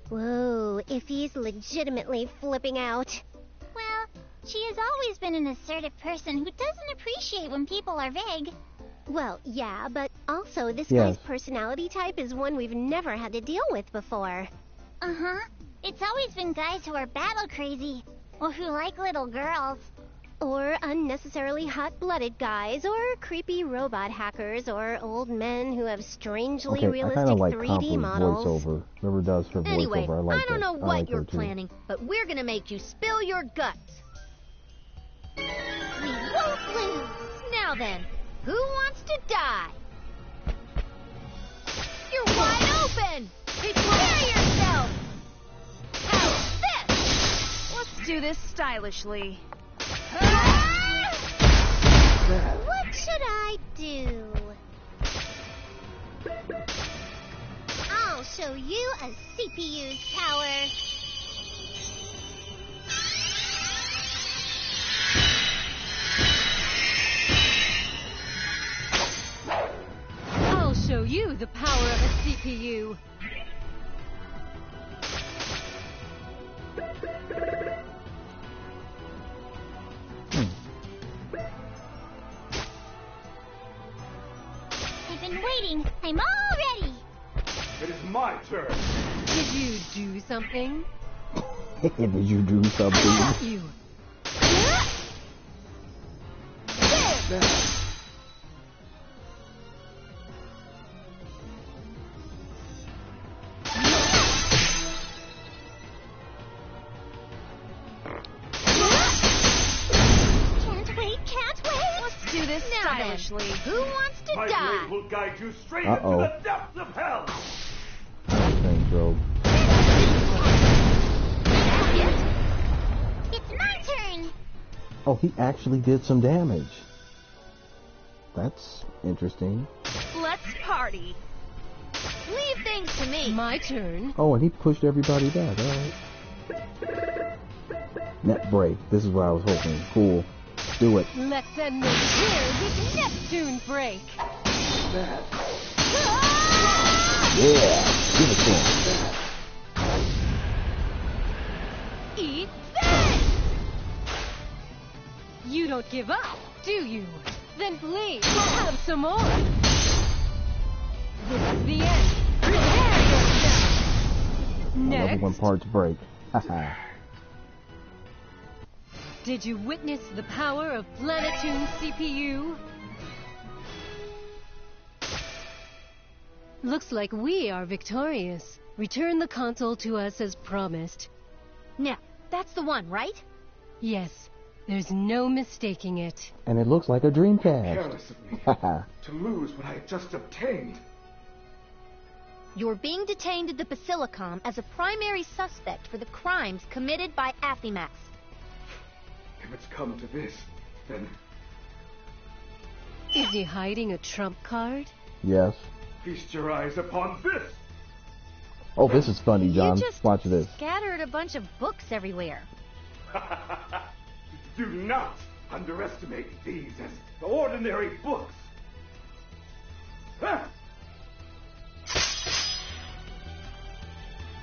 Whoa, Iffy's legitimately flipping out. Well, she has always been an assertive person who doesn't appreciate when people are vague. Well, yeah, but also this Yes. guy's personality type is one we've never had to deal with before. Uh-huh. It's always been guys who are battle crazy, or who like little girls. Or unnecessarily hot-blooded guys, or creepy robot hackers, or old men who have strangely Okay, I realistic kind of like 3D Compo's models. voiceover. Whoever does her Anyway, voiceover, I like I don't that. know I what like you're her too. planning, but we're gonna make you spill your guts. We won't lose! Now then, who wants to die? You're wide open! Prepare yourself! How's this? Let's do this stylishly. What should I do? I'll show you a CPU's power. I'll show you the power of a CPU. I've been waiting. I'm all ready. It is my turn. Did you do something? Did you do something? Got you. Can't wait, can't wait. Let's do this Now then, stylishly. who wants to My die? blade will guide you straight Uh-oh. into the depths of hell. Thanks, bro. It's my turn. Oh, he actually did some damage. That's interesting. Let's party. Leave things to me. My turn. Oh, and he pushed everybody back. All right. Net break. This is what I was hoping. Cool. Do it. Let's end this here with Neptune break. Yeah. Give it to him. Eat this! You don't give up, do you? Then please, have some more. This is the end. Prepare yourself. I love it when Next, parts break. Haha. did you witness the power of Planetoon CPU? Looks like we are victorious. Return the console to us as promised. Now, that's the one, right? Yes, there's no mistaking it. And it looks like a Dreamcast. Careless of me Haha. to lose what I had just obtained. You're being detained at the Basilicom as a primary suspect for the crimes committed by Affimax. If it's come to this, then Is he hiding a trump card? Yes. feast your eyes upon this. Oh, this is funny, John. You just Watch this. scattered a bunch of books everywhere. Do not underestimate these as ordinary books. Ah!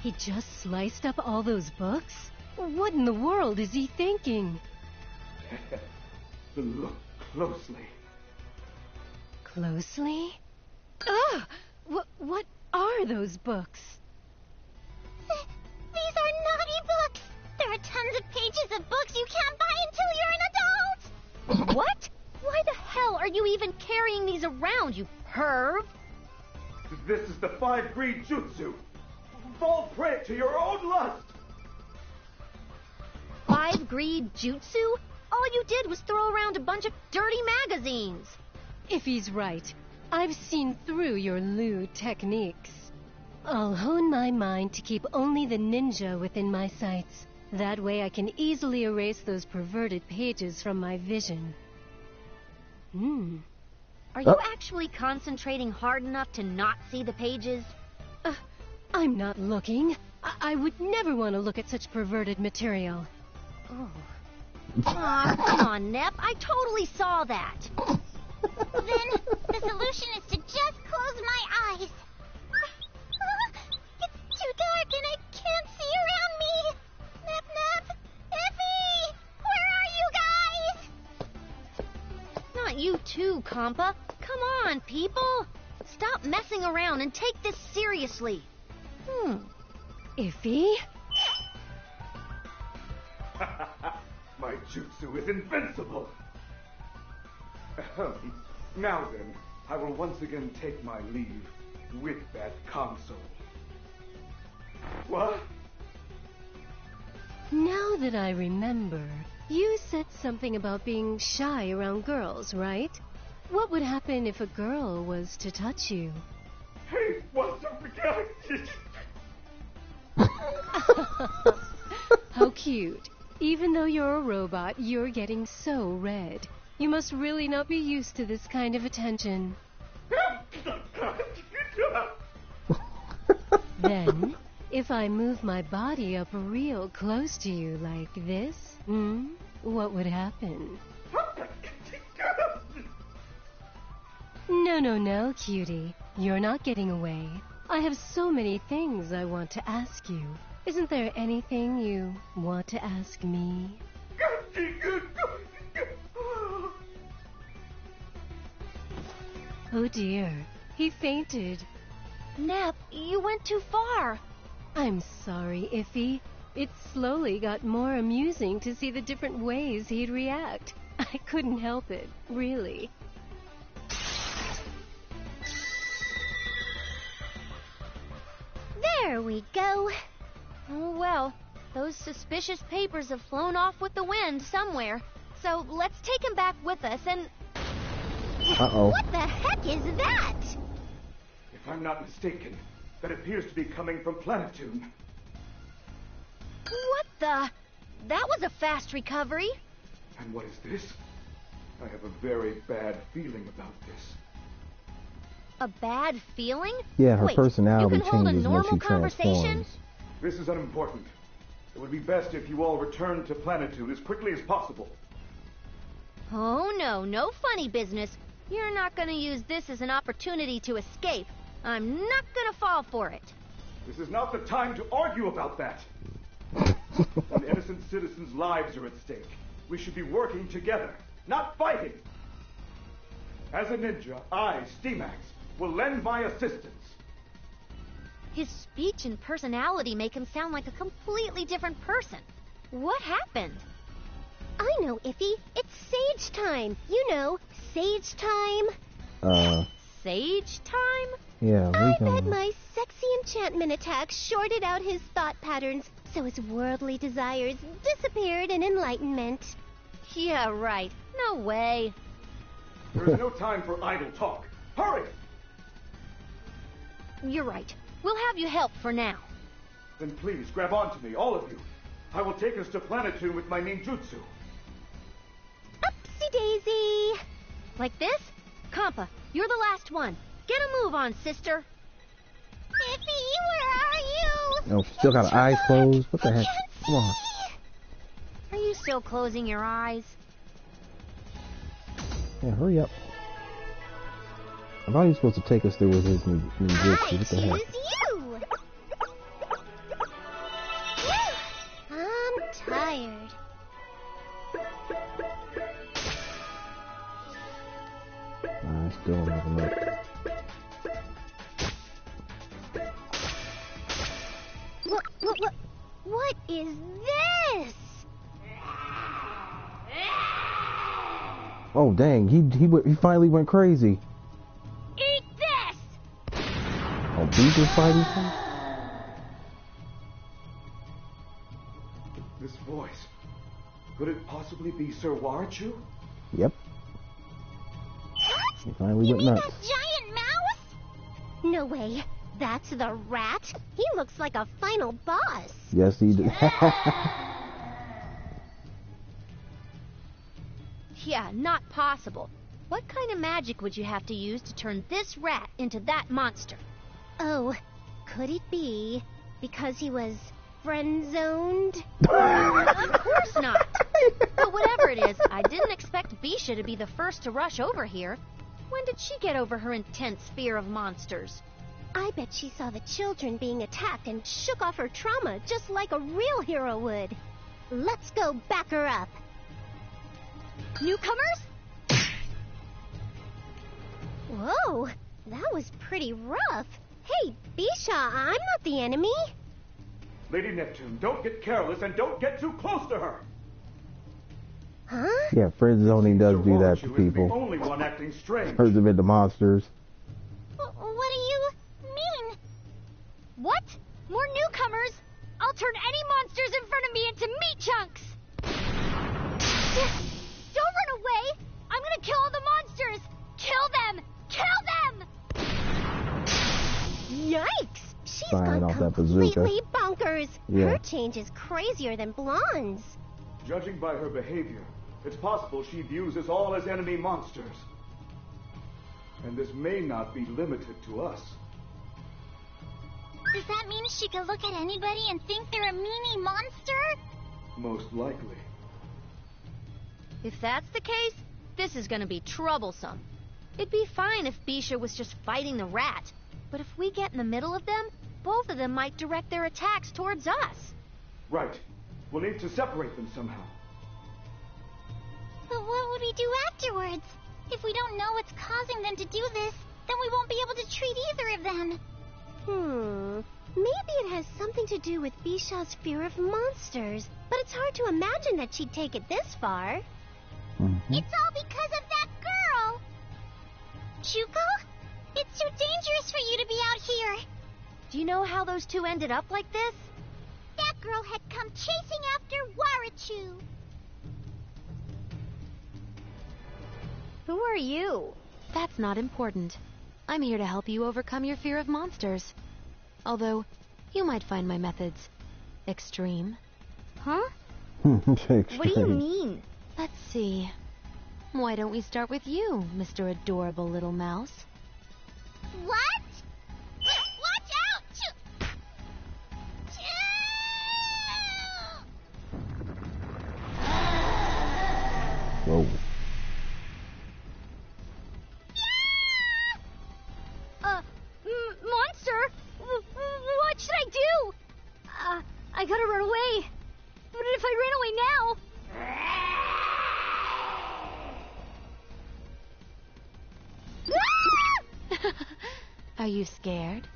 He just sliced up all those books? What in the world is he thinking? Look closely. Closely? Ugh! What are those books? These are naughty books. There are tons of pages of books you can't buy until you're an adult. What? Why the hell are you even carrying these around, you perv? This is the 5 greed jutsu. Fall prey to your own lust. 5 greed jutsu? All you did was throw around a bunch of dirty magazines. If he's right, I've seen through your lewd techniques. I'll hone my mind to keep only the ninja within my sights. That way I can easily erase those perverted pages from my vision. Are you actually concentrating hard enough to not see the pages? I'm not looking. I would never want to look at such perverted material. Oh. Aw, come on, Nep. I totally saw that. Then the solution is to just close my eyes. It's too dark and I can't see around me. Nep, Nep, Effie, where are you guys? Not you too, Compa. Come on, people. Stop messing around and take this seriously. Iffy? My jutsu is invincible. Now then, I will once again take my leave with that console. What? Now that I remember, you said something about being shy around girls, right? What would happen if a girl was to touch you? Hey, what's up, How cute. Even though you're a robot, you're getting so red. You must really not be used to this kind of attention. Then, if I move my body up real close to you like this, what would happen? No, cutie. You're not getting away. I have so many things I want to ask you. Isn't there anything you want to ask me? Oh dear, he fainted. Nep, you went too far. I'm sorry, Iffy. It slowly got more amusing to see the different ways he'd react. I couldn't help it, really. There we go. Oh, well, those suspicious papers have flown off with the wind somewhere. So let's take them back with us and... Uh-oh. What the heck is that? If I'm not mistaken, that appears to be coming from Planetoon. What the... That was a fast recovery. And what is this? I have a very bad feeling about this. A bad feeling? Yeah, her Wait, personality you can hold a changes when normal she conversation? transforms. This is unimportant. It would be best if you all return to Planetoon as quickly as possible. Oh, no funny business. You're not going to use this as an opportunity to escape. I'm not going to fall for it. This is not the time to argue about that. When innocent citizens' lives are at stake, we should be working together, not fighting. As a ninja, I, Steamax, will lend my assistance. His speech and personality make him sound like a completely different person. What happened? I know, Iffy. It's Sage time. You know, Sage time. Sage time? Yeah, I bet my sexy enchantment attack shorted out his thought patterns, so his worldly desires disappeared in enlightenment. Yeah, right. No way. There is no time for idle talk. Hurry! You're right. We'll have you help for now. Then please, grab onto me, all of you. I will take us to Planetoon with my ninjutsu. Upsy daisy! Like this? Compa, you're the last one. Get a move on, sister. Iffy, where are you? Oh, she still got her eyes closed? What the heck? Come on. Are you still closing your eyes? Yeah, hurry up. I thought he was supposed to take us through with his ninjutsu. What the heck? you! I'm tired. I still don't have enough. What is this? Oh dang, he finally went crazy. Eat this! Oh, these are fighting things? This voice. Could it possibly be Sir Warachu? Yep. He finally went nuts. That giant mouse? No way. That's the rat. He looks like a final boss. Yes, he did. Yeah, not possible. What kind of magic would you have to use to turn this rat into that monster? Oh, could it be because he was friend-zoned? Of course not. But whatever it is, I didn't expect Bisha to be the first to rush over here. When did she get over her intense fear of monsters? I bet she saw the children being attacked and shook off her trauma just like a real hero would. Let's go back her up. Newcomers? Whoa, that was pretty rough. Hey, Bisha, I'm not the enemy. Lady Neptune, don't get careless and don't get too close to her. Huh? Yeah, friend zoning does do that to Warchu is the people. only one acting strange. Turns them into monsters. What do you mean? What? More newcomers? I'll turn any monsters in front of me into meat chunks! Don't run away! I'm gonna kill all the monsters! Kill them! Kill them! Yikes! She's Firing gone off that bazooka. completely bonkers. Yeah. Her change is crazier than Blonde's. Judging by her behavior, it's possible she views us all as enemy monsters. And this may not be limited to us. Does that mean she could look at anybody and think they're a meanie monster? Most likely. If that's the case, this is gonna be troublesome. It'd be fine if Bisha was just fighting the rat, but if we get in the middle of them, both of them might direct their attacks towards us. Right. We'll need to separate them somehow. But what would we do afterwards? If we don't know what's causing them to do this, then we won't be able to treat either of them. Maybe it has something to do with Bisha's fear of monsters, but it's hard to imagine that she'd take it this far. It's all because of that girl! Chuko? It's too dangerous for you to be out here! Do you know how those two ended up like this? That girl had come chasing after Warachu! Who are you? That's not important. I'm here to help you overcome your fear of monsters. Although, you might find my methods extreme. Huh? What What do you mean? Let's see. Why don't we start with you, Mr. Adorable Little Mouse? What? Watch out! Whoa. Monster? What should I do? I gotta run away. But if I ran away now... Are you scared?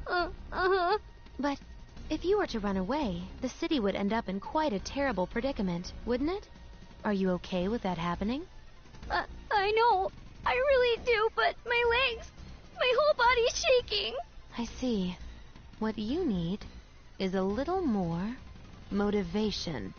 Uh-huh. But if you were to run away, the city would end up in quite a terrible predicament, wouldn't it? Are you okay with that happening? I know. I really do, but my legs... My whole body's shaking. I see. What you need is a little more motivation.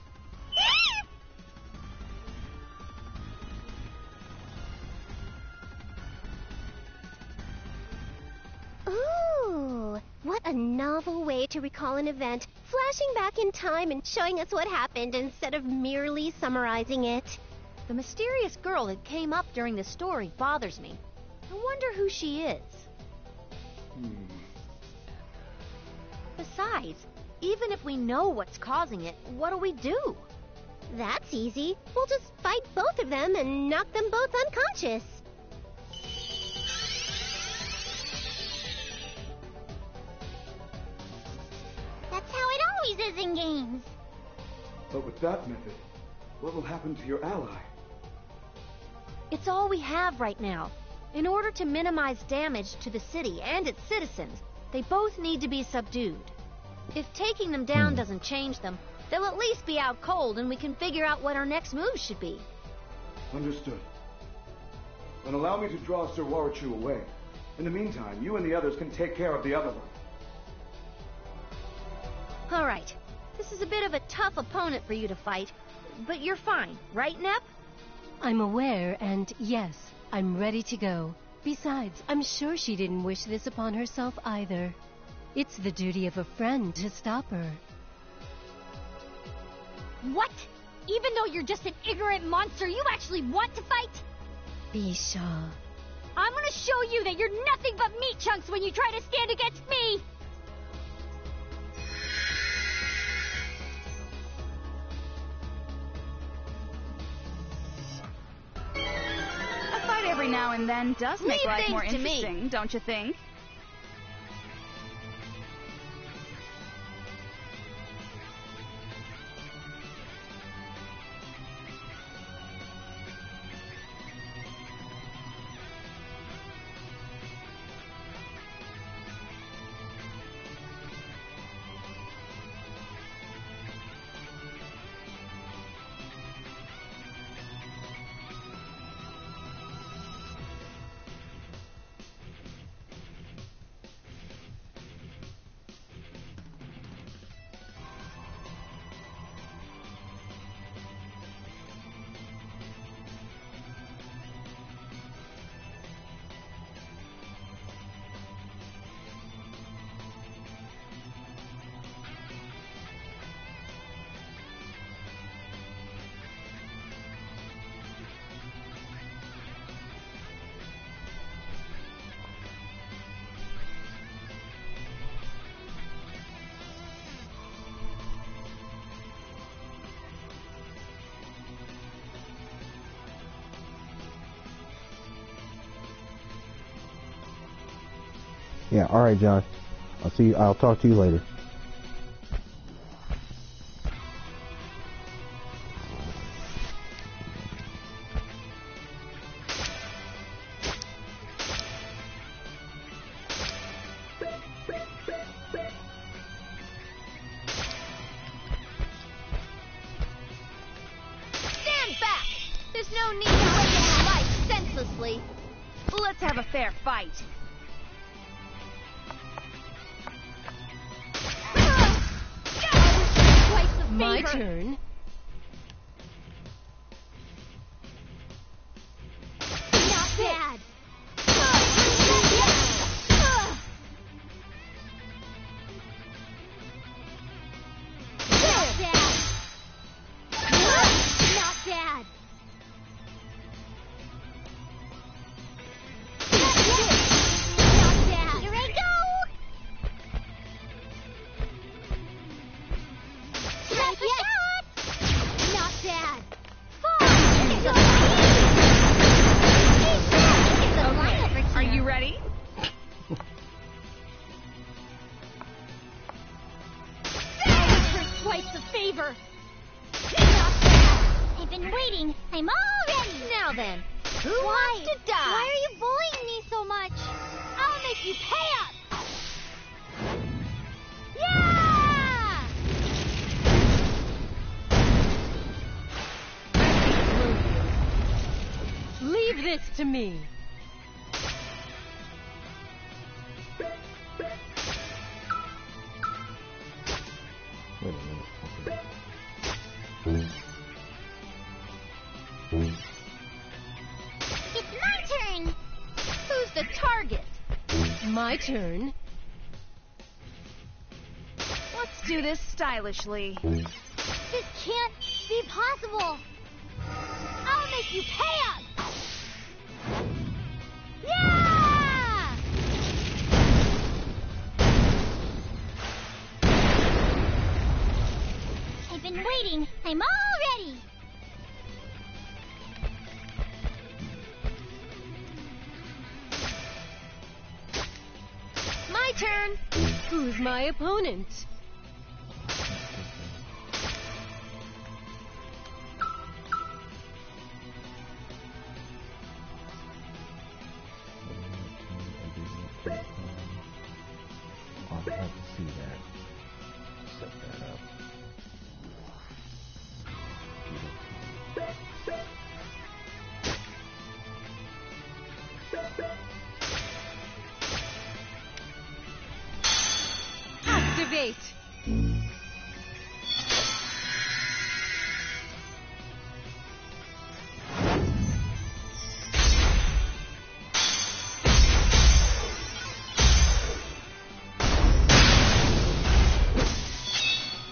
Ooh, what a novel way to recall an event, flashing back in time and showing us what happened instead of merely summarizing it. The mysterious girl that came up during the story bothers me. I wonder who she is. Besides, even if we know what's causing it, what do we do? That's easy. We'll just fight both of them and knock them both unconscious. That's how it always is in games. But with that method, what will happen to your ally? It's all we have right now. In order to minimize damage to the city and its citizens, they both need to be subdued. If taking them down doesn't change them, they'll at least be out cold and we can figure out what our next move should be. Understood. Then allow me to draw Sir Warachu away. In the meantime, you and the others can take care of the other one. All right. This is a bit of a tough opponent for you to fight, but you're fine, right, Nep? I'm aware, and yes, I'm ready to go. Besides, I'm sure she didn't wish this upon herself either. It's the duty of a friend to stop her. What? Even though you're just an ignorant monster, you actually want to fight? Bisha. I'm gonna show you that you're nothing but meat chunks when you try to stand against me! every now and then does make Leave life more things to me. interesting, don't you think? Yeah, alright, John. I'll talk to you later. Stand back! There's no need to waste your life senselessly. Let's have a fair fight. My turn. Not bad. Not bad. Not bad. Not bad. Here I go. Not yet. Not bad. Are you ready? Twice the favor. Not bad. I've been waiting. I'm all ready. Now then, who wants to die? Why are you bullying me so much? I'll make you pay up. Yeah! Leave this to me. Wait a minute. It's my turn. Who's the target? My turn. Let's do this stylishly. This can't be possible. I'll make you pay up. Yeah! I've been waiting. I'm all ready. My turn. Who's my opponent? I'll have to see that. Set that up. Activate.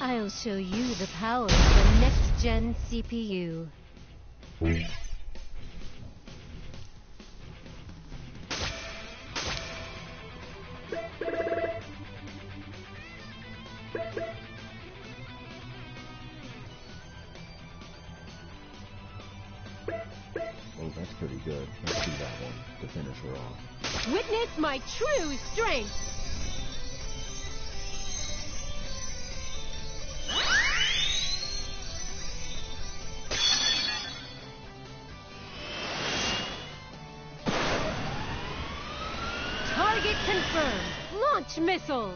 I'll show you the power of the next-gen CPU. Oh, that's pretty good. Let's do that one to finish her off. Witness my true strength! Target confirmed! Launch missiles!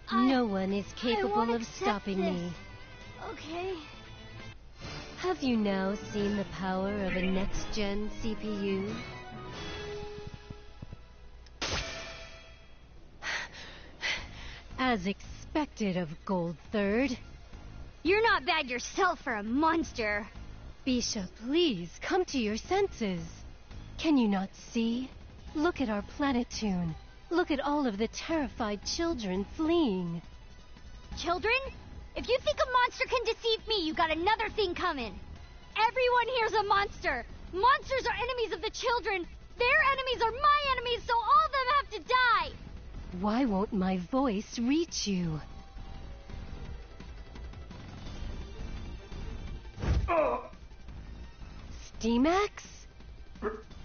No one is capable of stopping me. Okay. Have you now seen the power of a next-gen CPU? As expected of Gold Third. You're not bad yourself for a monster. Bisha, please, come to your senses. Can you not see? Look at our Planetoon. Look at all of the terrified children fleeing. Children? If you think a monster can deceive me, you got another thing coming. Everyone here's a monster. Monsters are enemies of the children. Their enemies are my enemies, so all of them have to die. Why won't my voice reach you? Steamax?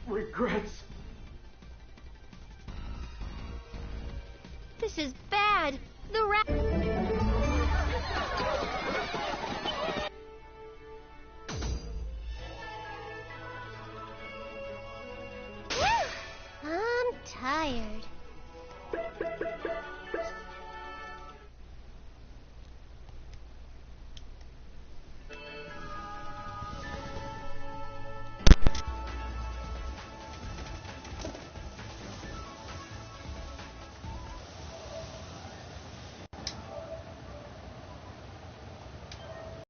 Regrets. This is bad. The rat...